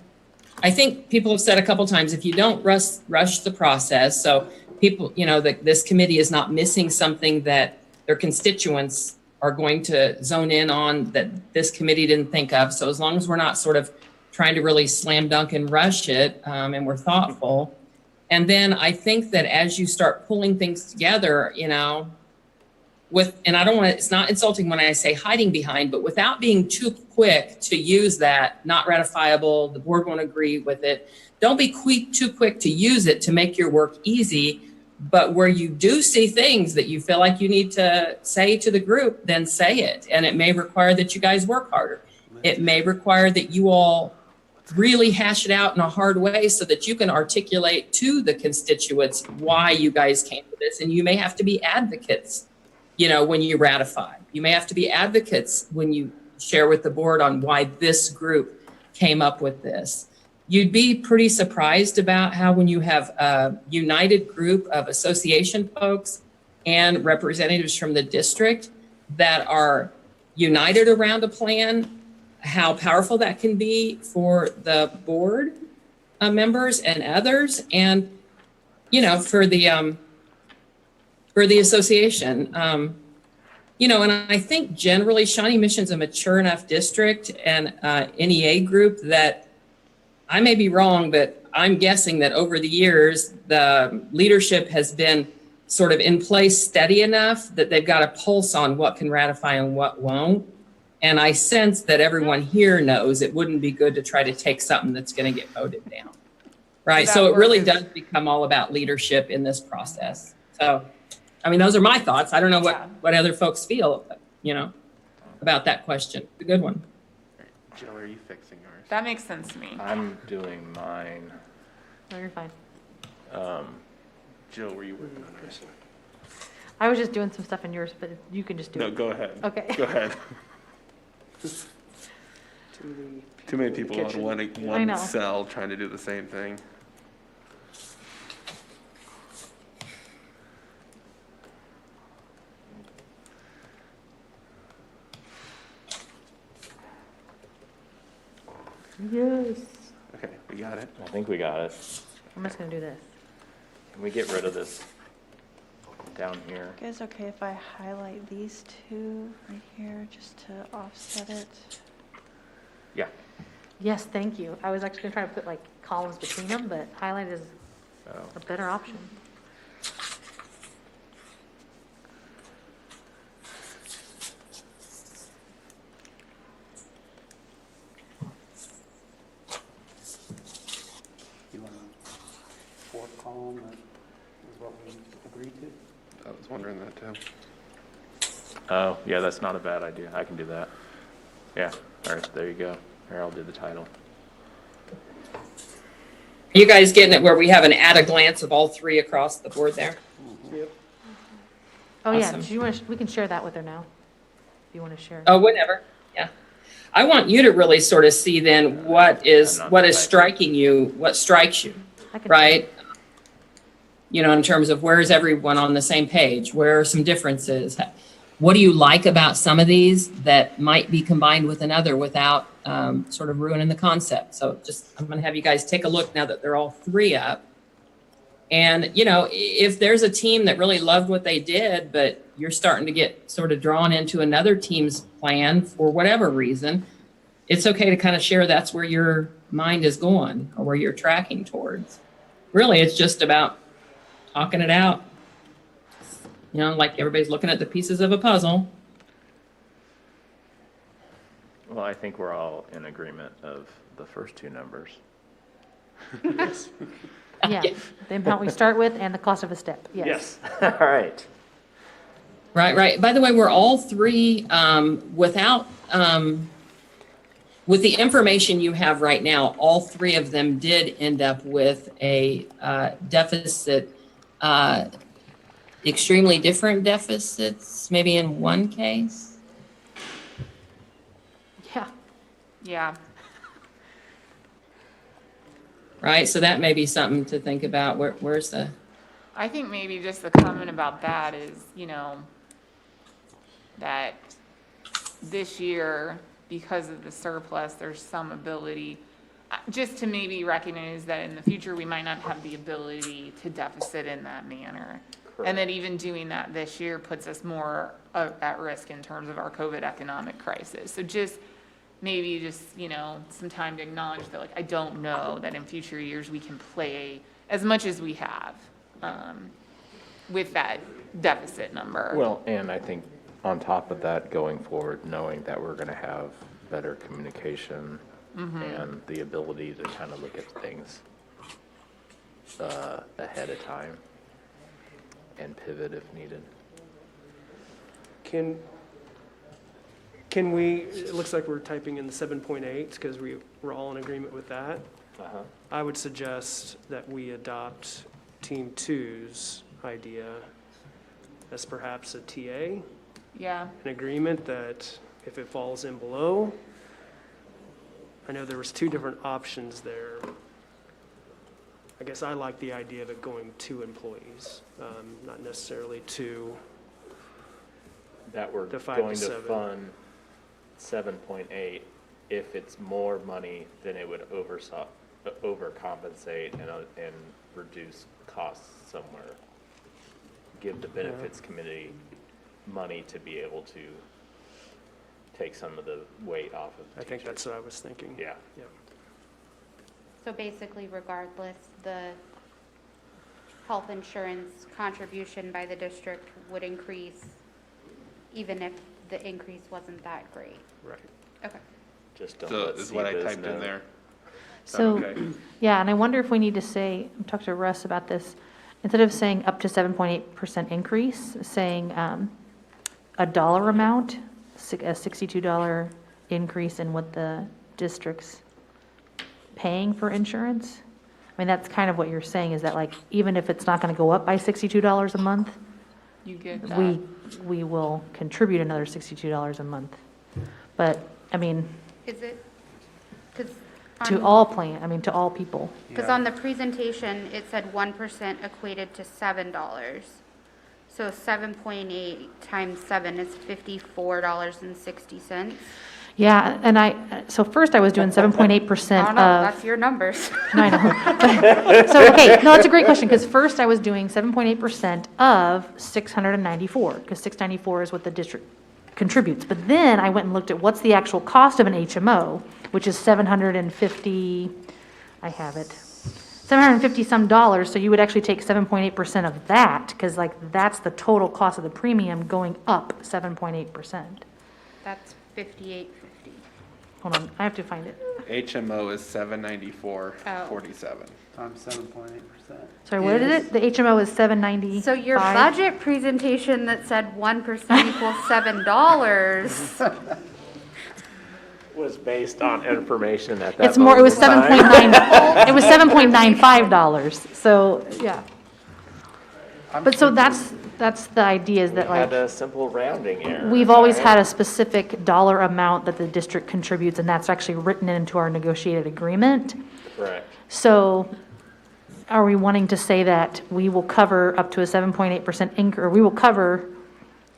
I think people have said a couple times, if you don't rush the process, so people, you know, that this committee is not missing something that their constituents are going to zone in on that this committee didn't think of. So as long as we're not sort of trying to really slam dunk and rush it, and we're thoughtful. And then I think that as you start pulling things together, you know, and I don't want to, it's not insulting when I say hiding behind, but without being too quick to use that, not ratifiable, the board won't agree with it. Don't be too quick to use it to make your work easy. But where you do see things that you feel like you need to say to the group, then say it. And it may require that you guys work harder. It may require that you all really hash it out in a hard way so that you can articulate to the constituents why you guys came to this. And you may have to be advocates, you know, when you ratify. You may have to be advocates when you share with the board on why this group came up with this. You'd be pretty surprised about how when you have a united group of association folks and representatives from the district that are united around a plan, how powerful that can be for the board members and others, and you know, for the association. You know, and I think generally Shawnee Mission's a mature enough district and NEA group that I may be wrong, but I'm guessing that over the years, the leadership has been sort of in place steady enough that they've got a pulse on what can ratify and what won't. And I sense that everyone here knows it wouldn't be good to try to take something that's going to get voted down. Right. So it really does become all about leadership in this process. So, I mean, those are my thoughts. I don't know what other folks feel, you know, about that question. It's a good one. Jill, are you fixing yours? that makes sense to me. I'm doing mine. No, you're fine. Jill, were you working on yours? I was just doing some stuff in yours, but you can just do No, it. go ahead. Okay. Go ahead. Too many people on I one know. cell trying to do the same thing. Yes. Okay, we got it. I think we got it. I'm just gonna do this. Can we get rid of this down here? You guys okay if I highlight these two right here just to offset it? Yeah. Yes, thank you. I was actually gonna try to put like columns between them, but highlight is Oh. a better option. You want a fourth column that is what we agreed to? I was wondering that too. Oh, yeah, that's not a bad idea. I can do that. Yeah, all right, there you go. Here, I'll do the title. You guys getting it where we have an at a glance of all three across the board there? Oh, yeah, Awesome. do you want to, we can share that with her now, if you want to share. Oh, whatever. Yeah. I want you to really sort of see then what is striking you, what strikes you, I can- right? You know, in terms of where is everyone on the same page? Where are some differences? What do you like about some of these that might be combined with another without sort of ruining the concept? So just, I'm going to have you guys take a look now that they're all three up. And, you know, if there's a team that really loved what they did, but you're starting to get sort of drawn into another team's plan for whatever reason, it's okay to kind of share that's where your mind is going or where you're tracking towards. Really, it's just about talking it out. You know, like everybody's looking at the pieces of a puzzle. Well, I think we're all in agreement of the first two numbers. Yeah, the amount we start with and the cost of a step, yes. Yes. All right. Right, right. By the way, we're all three, without, with the information you have right now, all three of them did end up with a deficit, extremely different deficits, maybe in one case. Yeah, Yeah. Right, so that may be something to think about. Where's the, I think maybe just the comment about that is, you know, that this year, because of the surplus, there's some ability, just to maybe recognize that in the future, we might not have the ability to deficit in that manner. And that even doing that this year puts us more at risk in terms of our COVID economic crisis. So just maybe just, you know, some time to acknowledge that, like, I don't know that in future years we can play as much as we have with that deficit number. Well, and I think on top of that, going forward, knowing that we're going to have better communication and the ability to kind of look at things ahead of time and pivot if needed. Can we, it looks like we're typing in the 7.8 because we're all in agreement with that. I would suggest that we adopt Team 2's idea as perhaps a TA, Yeah, an agreement that if it falls in below, I know there was two different options there. I guess I like the idea of it going 2 employees, not necessarily 2. That we're The 5 to going to 7. fund 7.8, if it's more money, then it would overcompensate and reduce costs somewhere. Give the benefits committee money to be able to take some of the weight off of I think teachers. that's what I was thinking. Yeah. Yeah. So basically, regardless, the health insurance contribution by the district would increase even if the increase wasn't that great. Right. Okay. Just don't So let is what I CBIZ typed know. in there. so, Okay. yeah, and I wonder if we need to say, talk to Russ about this, instead of saying up to 7.8% increase, saying a dollar amount, a $62 increase in what the district's paying for insurance. I mean, that's kind of what you're saying, is that, like, even if it's not going to go up by $62 a month, you get that. we will contribute another $62 a month. But, I mean, Is it, because to all people. Because on the presentation, it said 1% equated to $7. So 7.8 times 7 is $54.60. Yeah, and so first I was doing 7.8% I don't of. know, that's your numbers. No, I know. So, okay, no, that's a great question, because first I was doing 7.8% of 694, because 694 is what the district contributes. But then I went and looked at what's the actual cost of an HMO, which is 750, I have it, 750 some dollars, so you would actually take 7.8% of that, because like, that's the total cost of the premium going up 7.8%. That's 58.50. Hold on, I have to find it. HMO is 794.47. Times 7.8%. Sorry, what is it? The HMO is 790. So your budget presentation that said 1% equals $7 was based on information at that It's more, it was moment in time. 7.9, it was $7.95, so, yeah. But so that's the idea, is that like, Had a simple rounding error. we've always had a specific dollar amount that the district contributes, and that's actually written into our negotiated agreement. Correct. So are we wanting to say that we will cover up to a 7.8% increase, or we will cover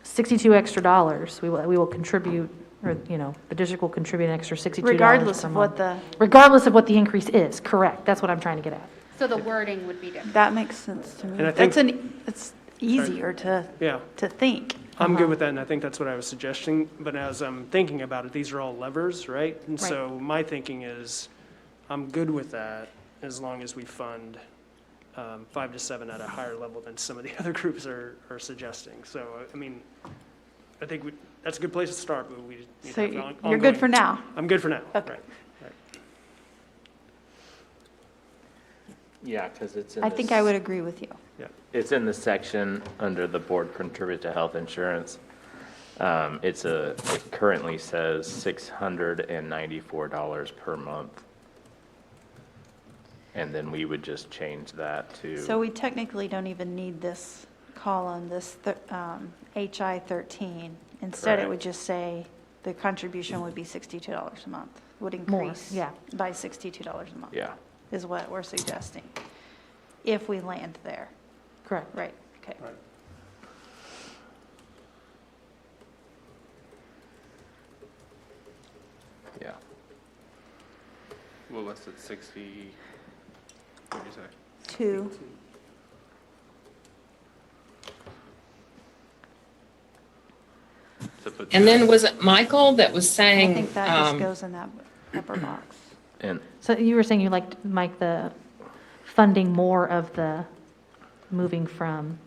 62 extra dollars? We will contribute, or, you know, the district will contribute an extra $62 Regardless per of month. what the, Regardless of what the increase is, correct. That's what I'm trying to get at. So the wording would be different. that makes sense to me. And I think- It's easier Yeah. to think. I'm good with that, and I think that's what I was suggesting, but as I'm thinking about it, these are all levers, right? And Right. so my thinking is, I'm good with that as long as we fund 5 to 7 at a higher level than some of the other groups are suggesting. So, I mean, I think that's a good place to start, but we need to So have you're ongoing- good for now. I'm good for now, Okay. right. Yeah, because it's in I this- think I would agree with you. It's in the section under the board contribute to health insurance. It currently says $694 per month. And then we would just change that to. So we technically don't even need this column, this HI 13. Instead, it Correct. would just say the contribution would be $62 a month, would More, increase yeah. by $62 a month. Yeah. Is what we're suggesting, if we land there. Correct. Right, okay. Yeah. Well, what's it, 60, what did you say? 2, To put And that- then was it Michael that was I saying, think that just goes in that upper box. And So you were saying you liked, Mike, the funding more of the, moving from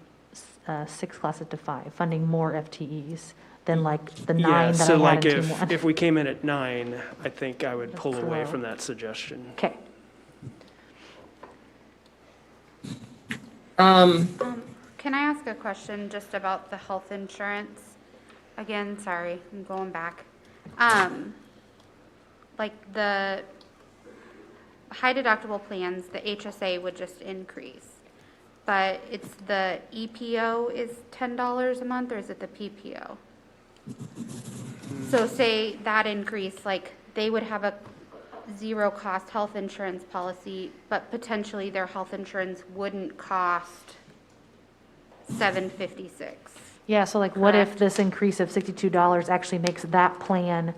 6 classes to 5, funding more FTEs than like the 9 Yeah, that so I like had in Team 1? if we came in at 9, I think I would pull That's away low. from that suggestion. Okay. Can I ask a question just about the health insurance? Again, sorry, I'm going back. Like the high deductible plans, the HSA would just increase. But it's the EPO is $10 a month, or is it the PPO? So say that increase, like they would have a zero cost health insurance policy, but potentially their health insurance wouldn't cost $756. Yeah, so like what if Correct. this increase of $62 actually makes that plan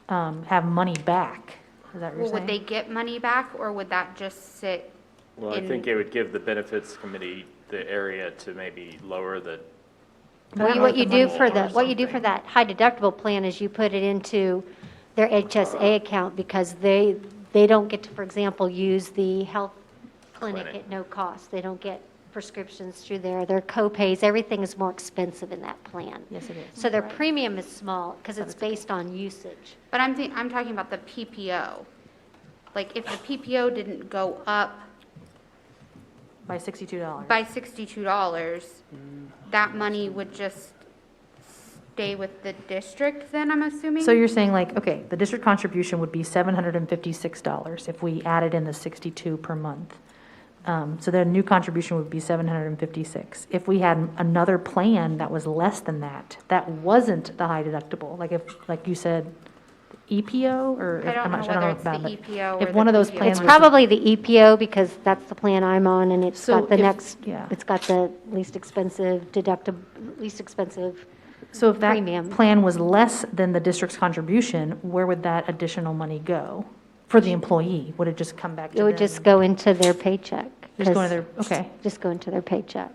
have money back? Is that what you're Well, would they saying? get money back, or would that just sit? well, I think it would give the benefits committee the area to maybe lower the. But What you do money- for what you do for that high deductible plan is you put it into their HSA account because they don't get to, for example, use the health clinic Clinic. at no cost. They don't get prescriptions through there. Their co-pays, everything is more expensive in that plan. Yes, it is. So their premium is small because it's based on usage. But I'm talking about the PPO. Like if the PPO didn't go up By $62. by $62, that money would just stay with the district then, I'm assuming? So you're saying like, okay, the district contribution would be $756 if we added in the 62 per month. So the new contribution would be $756. If we had another plan that was less than that, that wasn't the high deductible, like if, like you said, EPO, or? I don't know whether it's the about it. EPO or If the one of those PPO. plans It's was- probably the EPO because that's the plan I'm on and it's So got the if- next, yeah. it's got the least expensive least expensive. So if that premium. plan was less than the district's contribution, where would that additional money go? For the employee, would it just come back to It them? would just go into their paycheck. Just go 'cause- into their, okay, Just go into their paycheck.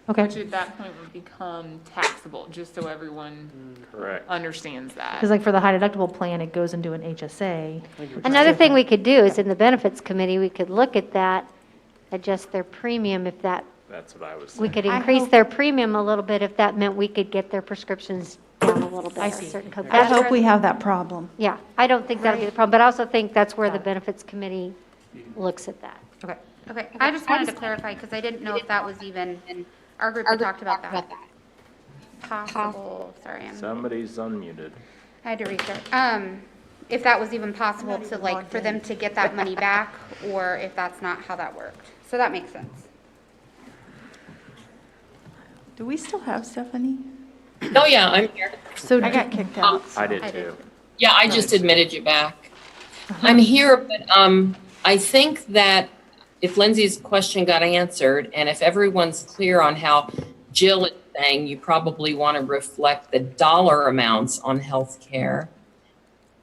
okay. Which at that point would become taxable, just so everyone Correct. understands that. Because like for the high deductible plan, it goes into an HSA. Another thing we could do is in the benefits committee, we could look at that, adjust their premium if that, That's what I was we saying. could I increase hope- their premium a little bit if that meant we could get their prescriptions down a little bit. I or see. certain co- I hope we have that problem. Yeah, I don't think that'll be the problem, but I also think that's where the benefits committee looks at that. Okay. Okay, I just wanted to clarify, because I didn't know if that was even, our group had talked about that. Possible, sorry, Somebody's unmuted. I had to restart. if that was even possible not to even like, logged for them in. to get that money back, or if that's not how that worked. So that makes sense. Do we still have Stephanie? Oh, yeah, I'm here. So I got kicked out. I did I did. too. Yeah, I just admitted you back. I'm here, but I think that if Lindsay's question got answered, and if everyone's clear on how Jill is saying, you probably want to reflect the dollar amounts on healthcare.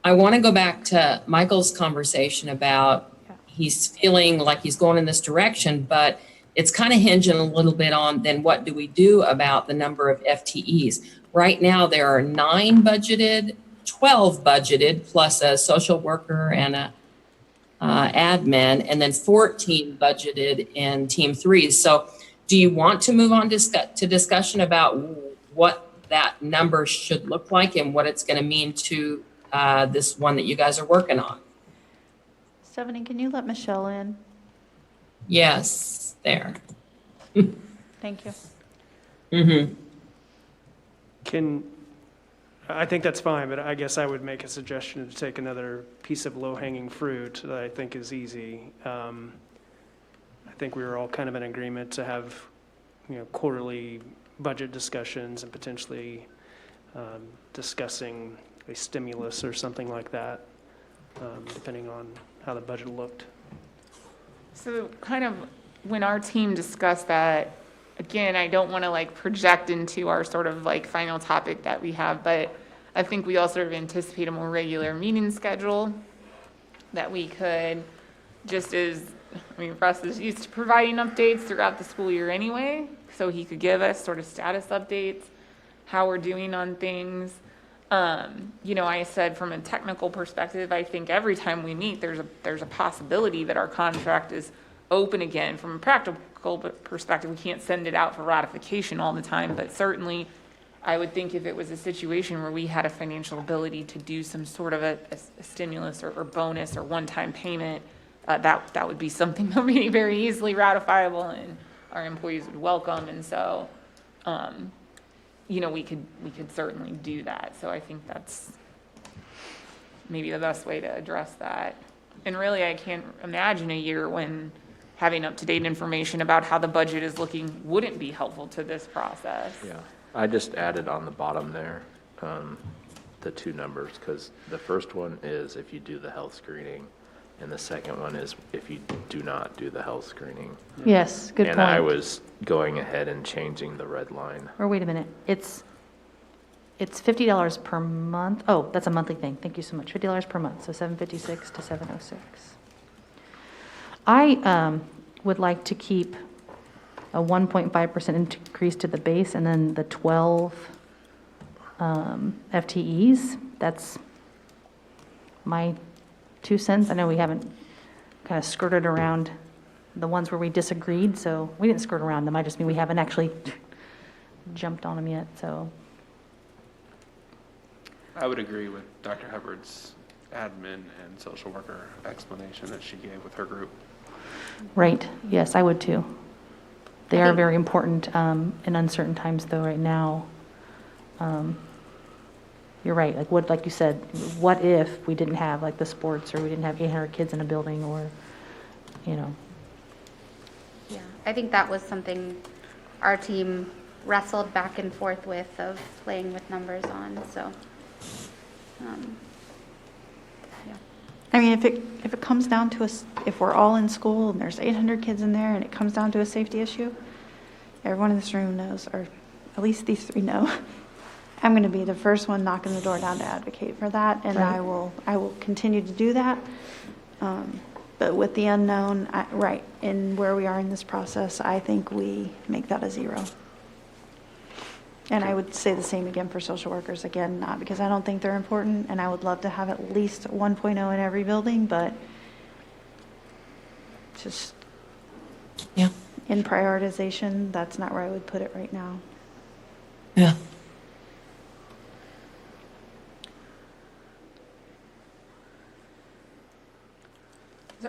I want to go back to Michael's conversation about he's feeling like he's going in this direction, but it's kind of hinging a little bit on then what do we do about the number of FTEs? Right now, there are 9 budgeted, 12 budgeted, plus a social worker and a admin, and then 14 budgeted in Team 3. So do you want to move on to discussion about what that number should look like and what it's going to mean to this one that you guys are working on? Stephanie, can you let Michelle in? Yes, there. Thank you. Mm-hmm. I think that's fine, but I guess I would make a suggestion to take another piece of low-hanging fruit that I think is easy. I think we were all kind of in agreement to have, quarterly budget discussions and potentially discussing a stimulus or something like that, depending on how the budget looked. So kind of when our team discussed that, again, I don't want to like project into our sort of like final topic that we have, but I think we all sort of anticipate a more regular meeting schedule that we could, just as, Russ is used to providing updates throughout the school year anyway, so he could give us sort of status updates, how we're doing on things. I said from a technical perspective, I think every time we meet, there's a possibility that our contract is open again. From a practical perspective, we can't send it out for ratification all the time, but certainly I would think if it was a situation where we had a financial ability to do some sort of a stimulus or bonus or one-time payment, that would be something that would be very easily ratifiable and our employees would welcome. And so, we could certainly do that. So I think that's maybe the best way to address that. And really, I can't imagine a year when having up-to-date information about how the budget is looking wouldn't be helpful to this process. Yeah, I just added on the bottom there, the 2 numbers, because the first one is if you do the health screening, and the second one is if you do not do the health screening. Yes, good point. And I was going ahead and changing the red line. Or wait a minute, it's $50 per month. Oh, that's a monthly thing. Thank you so much. $50 per month, so $756 to $706. I would like to keep a 1.5% increase to the base and then the 12 FTEs. That's my 2 cents. I know we haven't kind of skirted around the ones where we disagreed, so we didn't skirt around them. I just mean we haven't actually jumped on them yet, so. I would agree with Dr. Hubbard's admin and social worker explanation that she gave with her group. Right, yes, I would too. They are very important in uncertain times though right now. You're right, like you said, what if we didn't have like the sports or we didn't have 800 kids in a building or, Yeah, I think that was something our team wrestled back and forth with of playing with numbers on, so. I mean, if it comes down to us, if we're all in school and there's 800 kids in there and it comes down to a safety issue, everyone in this room knows, or at least these 3 know, I'm going to be the first one knocking the door down to advocate for that, and Right. I will continue to do that. But with the unknown, right, in where we are in this process, I think we make that a 0. And I would say the same again for social workers, again, not because I don't think they're important, and I would love to have at least 1.0 in every building, but just Yeah. in prioritization, that's not where I would put it right now. Yeah.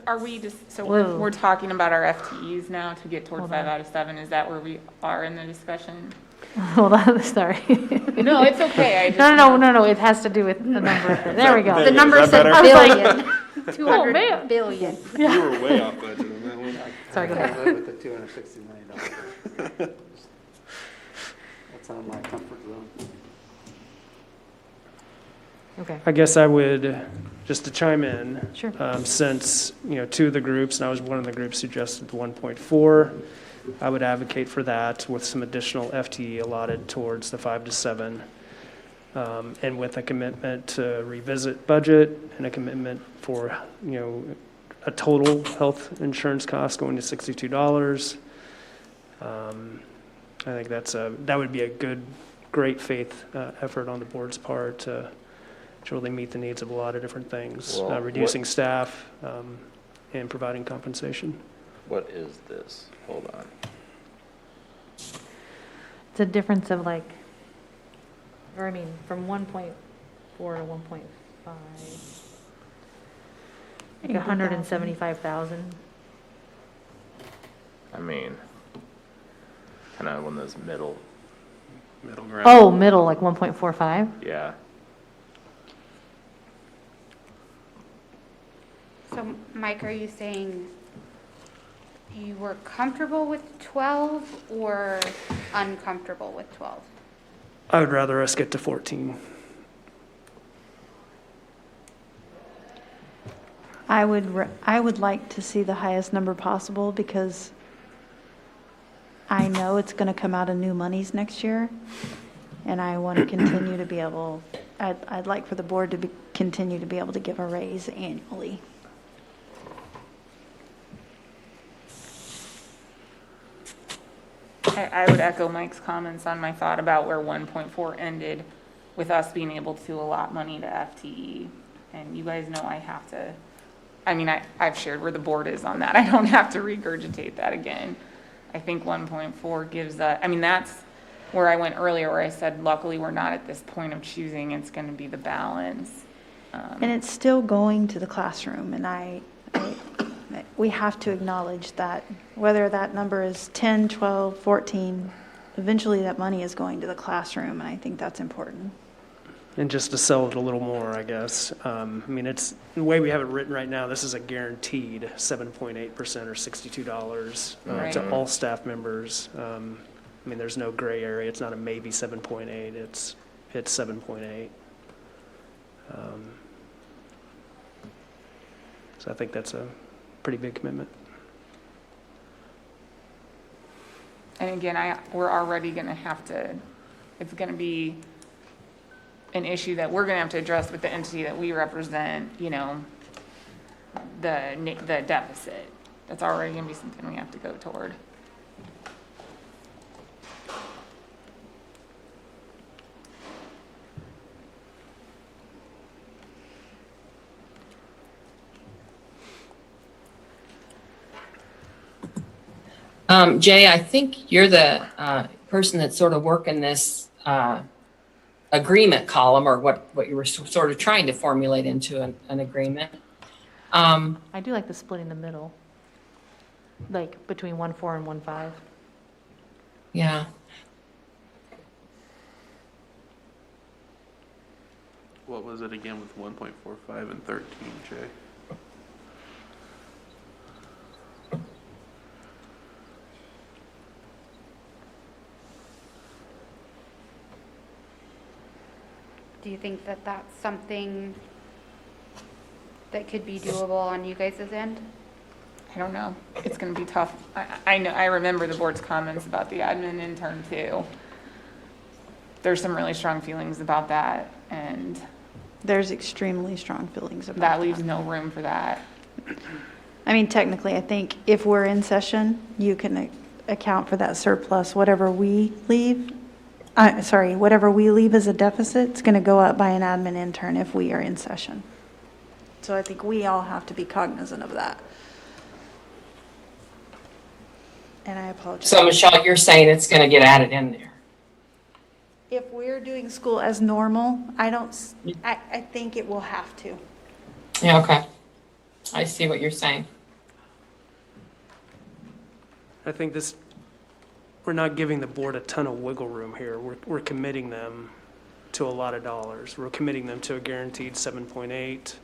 Are we just, so Whoa. we're talking about our FTEs now to get toward Hold 5 on. out of 7? Is that where we are in the discussion? Hold on, sorry. No, it's okay. I just. No, it has to do with the number. There we go. The number Is that said better? billion, 200 man. billion. You were way off budget on that one. Sorry, go I ahead. live with the $260 million. That's out of my comfort zone. Okay. I guess I would, just to chime in. Sure. Since, two of the groups, and I was one of the groups suggested 1.4, I would advocate for that with some additional FTE allotted towards the 5 to 7. And with a commitment to revisit budget and a commitment for, a total health insurance cost going to $62. I think that would be a great faith effort on the board's part to really meet the needs of a lot of different things, Well, reducing staff and providing compensation. What is this? Hold on. It's a difference of from 1.4 to 1.5. Like 175,000. I mean, kind of one of those middle, Middle ground. Oh, middle, like 1.45? yeah. So, Mike, are you saying you were comfortable with 12 or uncomfortable with 12? I would rather us get to 14. I would like to see the highest number possible because I know it's going to come out of new monies next year. And I want to continue to be able, I'd like for the board to continue to be able to give a raise annually. I would echo Mike's comments on my thought about where 1.4 ended with us being able to allot money to FTE. And you guys know I have to, I've shared where the board is on that. I don't have to regurgitate that again. I think 1.4 gives that's where I went earlier where I said, luckily, we're not at this point of choosing. It's going to be the balance. And it's still going to the classroom, and we have to acknowledge that whether that number is 10, 12, 14, eventually that money is going to the classroom, and I think that's important. And just to sell it a little more, I guess. It's the way we have it written right now, this is a guaranteed 7.8% or $62 Right. to all staff members. There's no gray area. It's not a maybe 7.8, it's 7.8. So I think that's a pretty big commitment. And again, we're already going to have to, it's going to be an issue that we're going to have to address with the entity that we represent, the deficit. That's already going to be something we have to go toward. Jay, I think you're the person that's sort of working this agreement column, or what you were sort of trying to formulate into an agreement. I do like the split in the middle, like between 1.4 and 1.5. Yeah. What was it again with 1.45 and 13, Jay? Do you think that that's something that could be doable on you guys' end? I don't know. It's going to be tough. I know. I remember the board's comments about the admin intern too. There's some really strong feelings about that, and There's extremely strong feelings about that leaves no room for that. Technically, I think if we're in session, you can account for that surplus, whatever we leave. Whatever we leave as a deficit, it's going to go up by an admin intern if we are in session. So I think we all have to be cognizant of that. And I apologize. So Michelle, you're saying it's going to get added in there. If we're doing school as normal, I think it will have to. Yeah, okay. I see what you're saying. I think this not giving the board a ton of wiggle room here. We're committing them to a lot of dollars. We're committing them to a guaranteed 7.8.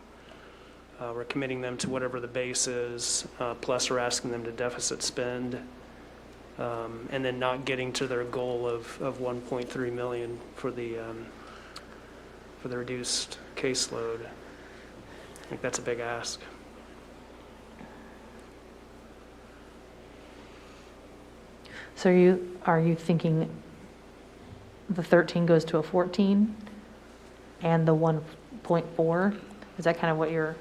We're committing them to whatever the base is, plus we're asking them to deficit spend, and then not getting to their goal of 1.3 million for the reduced caseload. I think that's a big ask. So are you thinking the 13 goes to a 14 and the 1.4? Is that kind of what you're?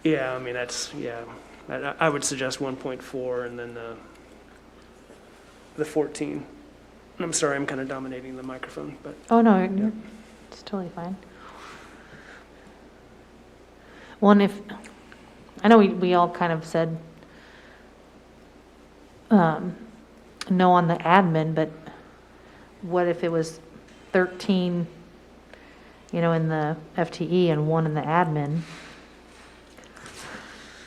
Yeah, I mean, I would suggest 1.4 and then the 14. I'm sorry, I'm kind of dominating the microphone, but. Oh, no, it's totally fine. Well, and I know we all kind of said no on the admin, but what if it was 13, in the FTE and 1 in the admin?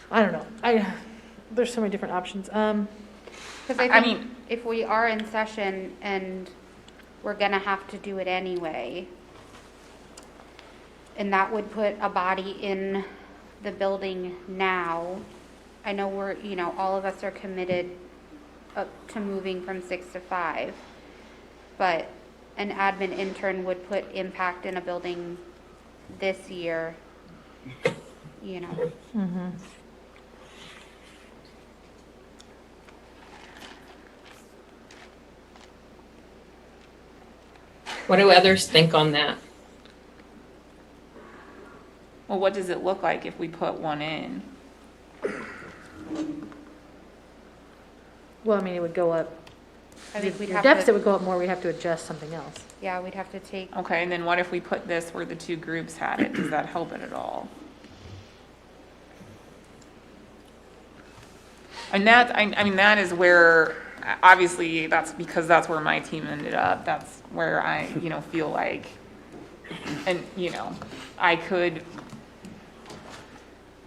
I don't know. There's so many different options. Because I mean, if we are in session and we're gonna have to do it anyway, and that would put a body in the building now, I know we're, all of us are committed up to moving from 6 to 5, but an admin intern would put impact in a building this year, Mm-hmm. What do others think on that? well, what does it look like if we put one in? Well, I mean, it would go up. I think we'd Your have deficit to, would go up more. We'd have to adjust something else. yeah, we'd have to take, Okay, and then what if we put this where the two groups had it? Does that help it at all? And that, I mean, that is where, obviously, that's because that's where my team ended up. That's where I, feel like, and,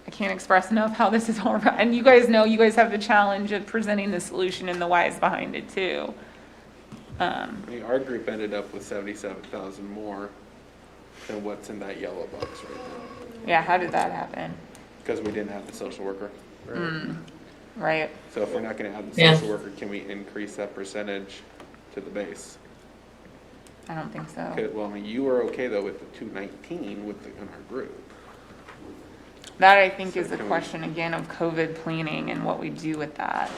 I can't express enough how this is all right. And you guys know, you guys have the challenge of presenting the solution and the whys behind it too. I mean, our group ended up with 77,000 more than what's in that yellow box right now, Yeah, how did that happen? because we didn't have the social worker. Right? So if we're not gonna have the Yeah. social worker, can we increase that percentage to the base? I don't think so. Okay, well, I mean, you were okay though with the 219 in our group. That I think is So a can we- question again of COVID planning and what we do with that.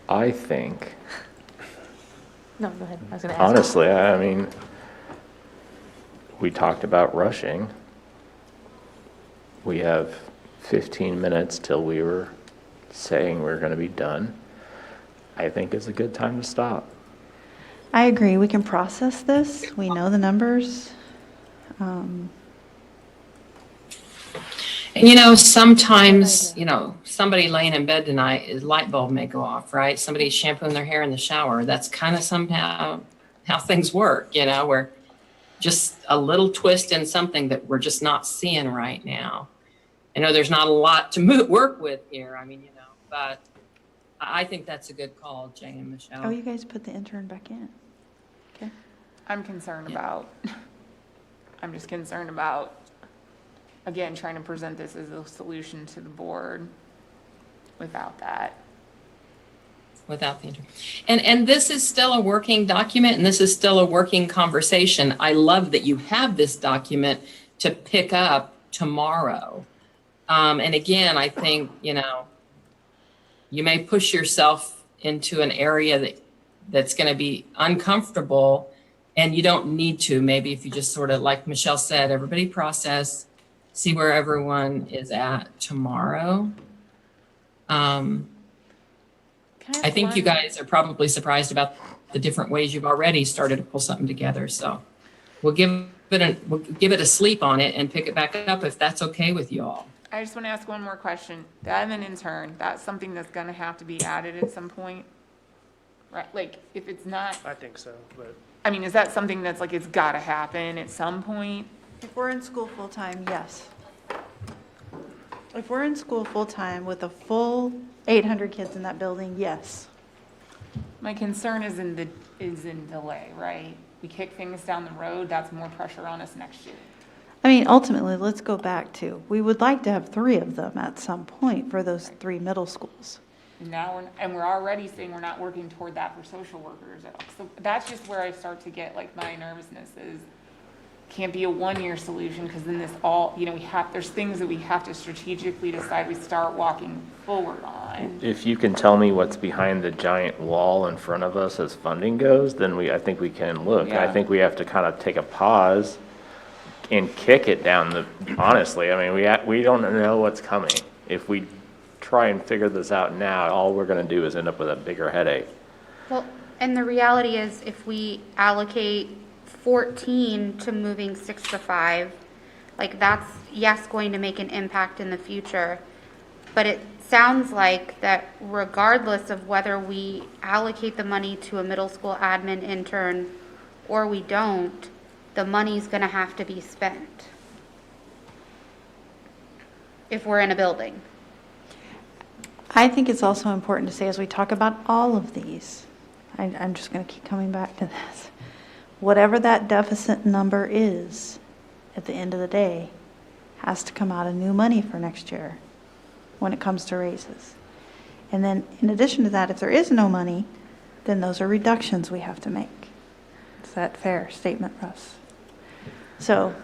I think, No, go ahead. I was going to ask. honestly, I mean, we talked about rushing. We have 15 minutes till we were saying we're going to be done. I think it's a good time to stop. I agree, we can process this, we know the numbers. And sometimes, somebody laying in bed tonight, his light bulb may go off, right? Somebody's shampooing their hair in the shower. That's kind of somehow how things work, where just a little twist in something that we're just not seeing right now. I know there's not a lot to work with here. I mean, but I think that's a good call, Jay and Michelle. Oh, you guys put the intern back in. Okay. I'm concerned about, I'm just concerned about, again, trying to present this as a solution to the board without that. Without the intern. And this is still a working document, and this is still a working conversation. I love that you have this document to pick up tomorrow. And again, I think, you may push yourself into an area that's going to be uncomfortable, and you don't need to. Maybe if you just sort of, like Michelle said, everybody process, see where everyone is at tomorrow. I think you guys are probably surprised about the different ways you've already started to pull something together. So we'll give it a sleep on it and pick it back up if that's okay with you all. I just want to ask one more question. The admin intern, that's something that's going to have to be added at some point? Right, like, if it's not, I think so, but I mean, is that something that's like, it's got to happen at some point? If we're in school full-time, yes. If we're in school full-time with a full 800 kids in that building, yes. My concern is in delay, right? We kick things down the road, that's more pressure on us next year. I mean, ultimately, let's go back to, we would like to have 3 of them at some point for those 3 middle schools. And now we're already saying we're not working toward that for social workers at all. So that's just where I start to get like my nervousness is, can't be a one-year solution, because then this all, you know, there's things that we have to strategically decide we start walking forward on. If you can tell me what's behind the giant wall in front of us as funding goes, then I think we can look. I Yeah. think we have to kind of take a pause and kick it down honestly, I mean, we don't know what's coming. If we try and figure this out now, all we're gonna do is end up with a bigger headache. Well, and the reality is if we allocate 14 to moving 6 to 5, like that's, yes, going to make an impact in the future. But it sounds like that regardless of whether we allocate the money to a middle school admin intern or we don't, the money's gonna have to be spent if we're in a building. I think it's also important to say, as we talk about all of these, I'm just going to keep coming back to this. Whatever that deficit number is, at the end of the day, has to come out of new money for next year when it comes to raises. And then in addition to that, if there is no money, then those are reductions we have to make. Is that fair statement, Russ? So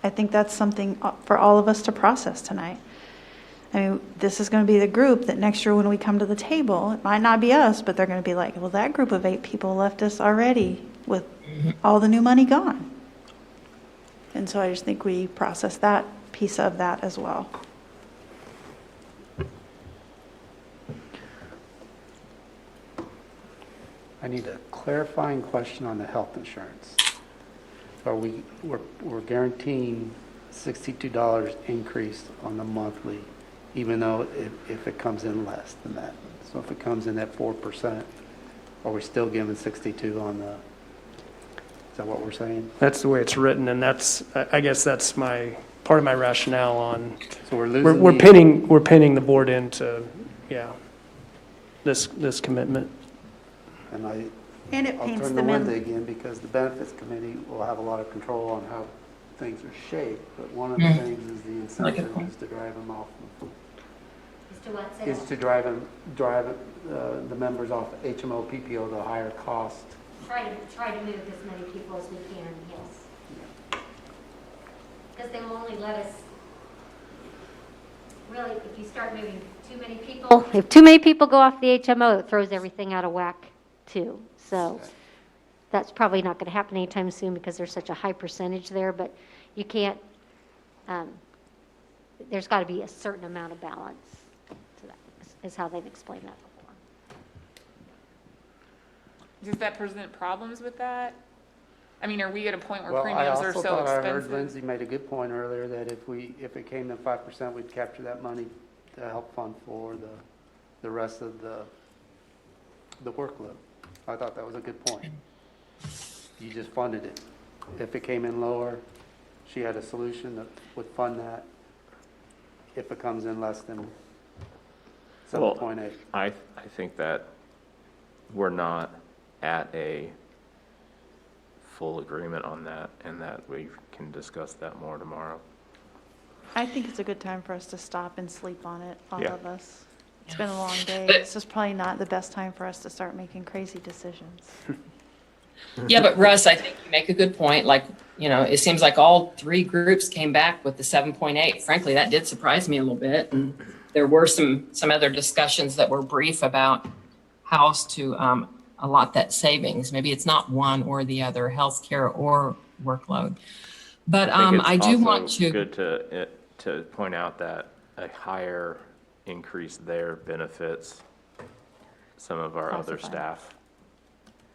I think that's something for all of us to process tonight. I mean, this is going to be the group that next year when we come to the table, it might not be us, but they're going to be like, well, that group of 8 people left us already with all the new money gone. And so I just think we process that piece of that as well. I need a clarifying question on the health insurance. We're guaranteeing $62 increase on the monthly, even though if it comes in less than that. So if it comes in at 4%, are we still giving 62 on the, is that what we're saying? that's the way it's written, and I guess that's part of my rationale on, So we're losing we're pinning the board into, this commitment. And And it I'll paints turn to them Linda in. again, because the benefits committee will have a lot of control on how things are shaped, but one of the things is the incentive is to drive them off. Is to drive the members off HMO, PPO to a higher cost. Try to move as many people as we can, yes. Because they will only let us, really, if you start moving too many people, if too many people go off the HMO, it throws everything out of whack too. So that's probably not going to happen anytime soon because there's such a high percentage there, but you can't, there's got to be a certain amount of balance to that, is how they've explained that before. Does that present problems with that? I mean, are we at a point where Well, I premiums are also so thought I heard expensive? Lindsay made a good point earlier that if it came to 5%, we'd capture that money to help fund for the rest of the workload. I thought that was a good point. You just funded it. If it came in lower, she had a solution that would fund that. If it comes in less than 7.8. I think that we're not at a full agreement on that, and that we can discuss that more tomorrow. I think it's a good time for us to stop and sleep on it, all Yeah. of us. It's been a long day. This is probably not the best time for us to start making crazy decisions. Yeah, but Russ, I think you make a good point. Like, it seems like all 3 groups came back with the 7.8. Frankly, that did surprise me a little bit. And there were some other discussions that were brief about how to allot that savings. Maybe it's not one or the other, healthcare or workload. But I do want to. Good to point out that a higher increase there benefits some of our other Classified. staff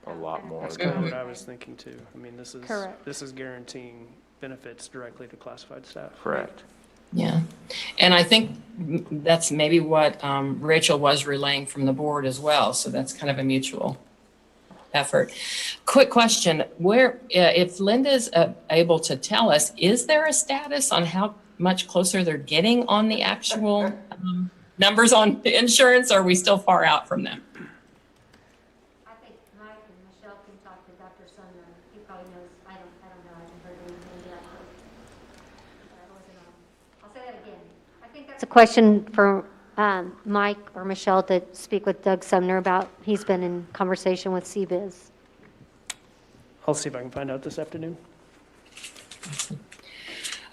a lot more. That's kind of what I was thinking too. I mean, Correct. this is guaranteeing benefits directly to classified staff. Correct. Yeah. And I think that's maybe what Rachel was relaying from the board as well. So that's kind of a mutual effort. Quick question, if Linda's able to tell us, is there a status on how much closer they're getting on the actual numbers on the insurance? Or are we still far out from them? I think Mike and Michelle can talk to Dr. Sumner. He probably knows. I don't know. I haven't heard anything yet. I'll say that again. I think that's a question for Mike or Michelle to speak with Doug Sumner about. He's been in conversation with CBIZ. I'll see if I can find out this afternoon.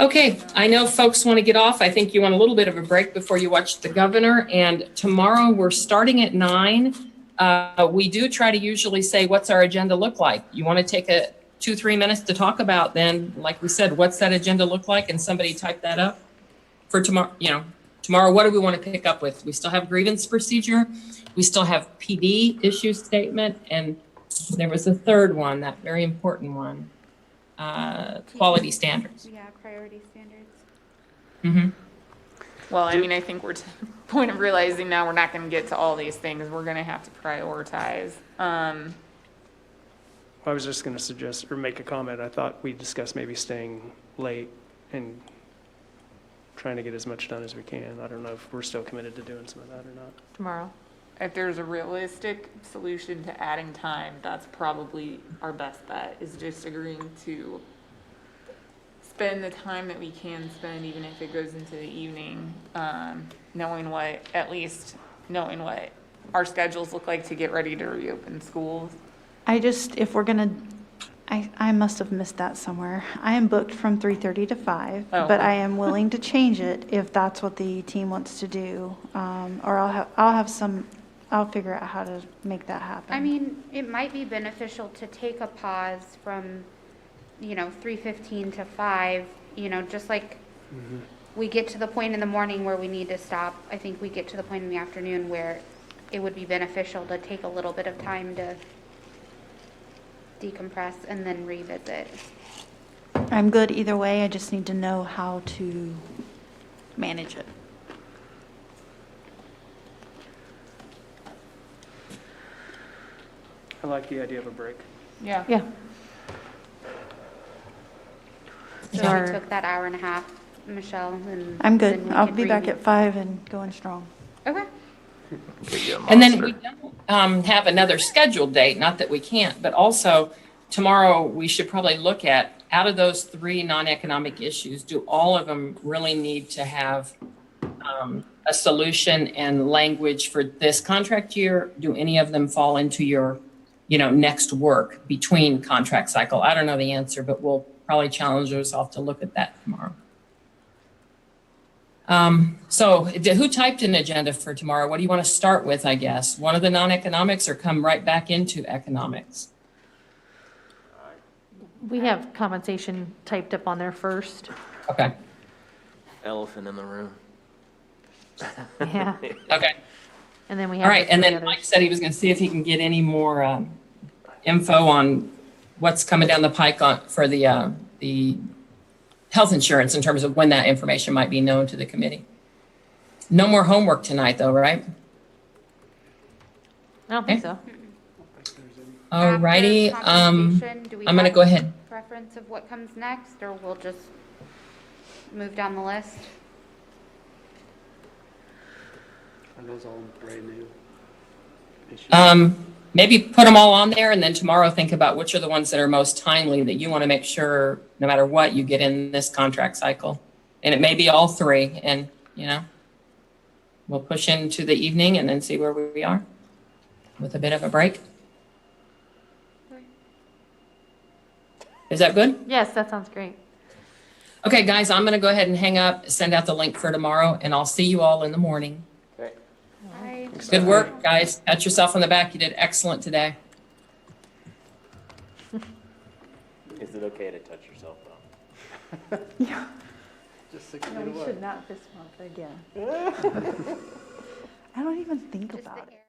Okay, I know folks want to get off. I think you want a little bit of a break before you watch the governor. And tomorrow we're starting at 9. We do try to usually say, what's our agenda look like? You want to take 2-3 minutes to talk about then, like we said, what's that agenda look like? And somebody type that up for tomorrow. Tomorrow, what do we want to pick up with? We still have grievance procedure. We still have PD issue statement. And there was a third one, that very important one. Quality standards. Yeah, priority standards. Mm-hmm. Well, I mean, I think we're to the point of realizing now we're not going to get to all these things. We're going to have to prioritize. I was just going to suggest or make a comment. I thought we discussed maybe staying late and trying to get as much done as we can. I don't know if we're still committed to doing some of that or not. Tomorrow. If there's a realistic solution to adding time, that's probably our best bet, is just agreeing to spend the time that we can spend, even if it goes into the evening, knowing what our schedules look like to get ready to reopen schools. If we're gonna, I must have missed that somewhere. I am booked from 3:30 to 5, Oh. but I am willing to change it if that's what the team wants to do. Or I'll figure out how to make that happen. I mean, it might be beneficial to take a pause from, 3:15 to 5, just like we get to the point in the morning where we need to stop. I think we get to the point in the afternoon where it would be beneficial to take a little bit of time to decompress and then revisit. I'm good either way. I just need to know how to manage it. I like the idea of a break. Yeah. Yeah. So Our- we took that hour and a half, Michelle, and. I'm then good. we I'll could be back review. at 5 and going strong. Okay. Give you a And then monster. we don't have another scheduled date, not that we can't, but also tomorrow we should probably look at, out of those 3 non-economic issues, do all of them really need to have a solution and language for this contract year? Do any of them fall into your, next work between contract cycle? I don't know the answer, but we'll probably challenge ourselves to look at that tomorrow. So who typed an agenda for tomorrow? What do you want to start with, I guess? One of the non-economics or come right back into economics? We have compensation typed up on there first. Okay, Elephant in the room. Yeah. okay. And then we have. All right, the and three then others. Mike said he was going to see if he can get any more info on what's coming down the pike for the health insurance in terms of when that information might be known to the committee. No more homework tonight, though, right? I don't think so. All righty. After compensation, do we I'm going to have go ahead. Preference of what comes next, or we'll just move down the list? Are those all brand new issues? Maybe put them all on there and then tomorrow think about which are the ones that are most timely that you want to make sure, no matter what, you get in this contract cycle. And it may be all 3 and, we'll push into the evening and then see where we are with a bit of a break. Is that good? Yes, that sounds great. Okay, guys, I'm going to go ahead and hang up, send out the link for tomorrow, and I'll see you all in the morning. Okay. Bye. Good work, guys. Pat yourself on the back. You did excellent today. Is it okay to touch yourself though? Just 6 feet No, you away. should not this month again. I don't even think Just about the it. air.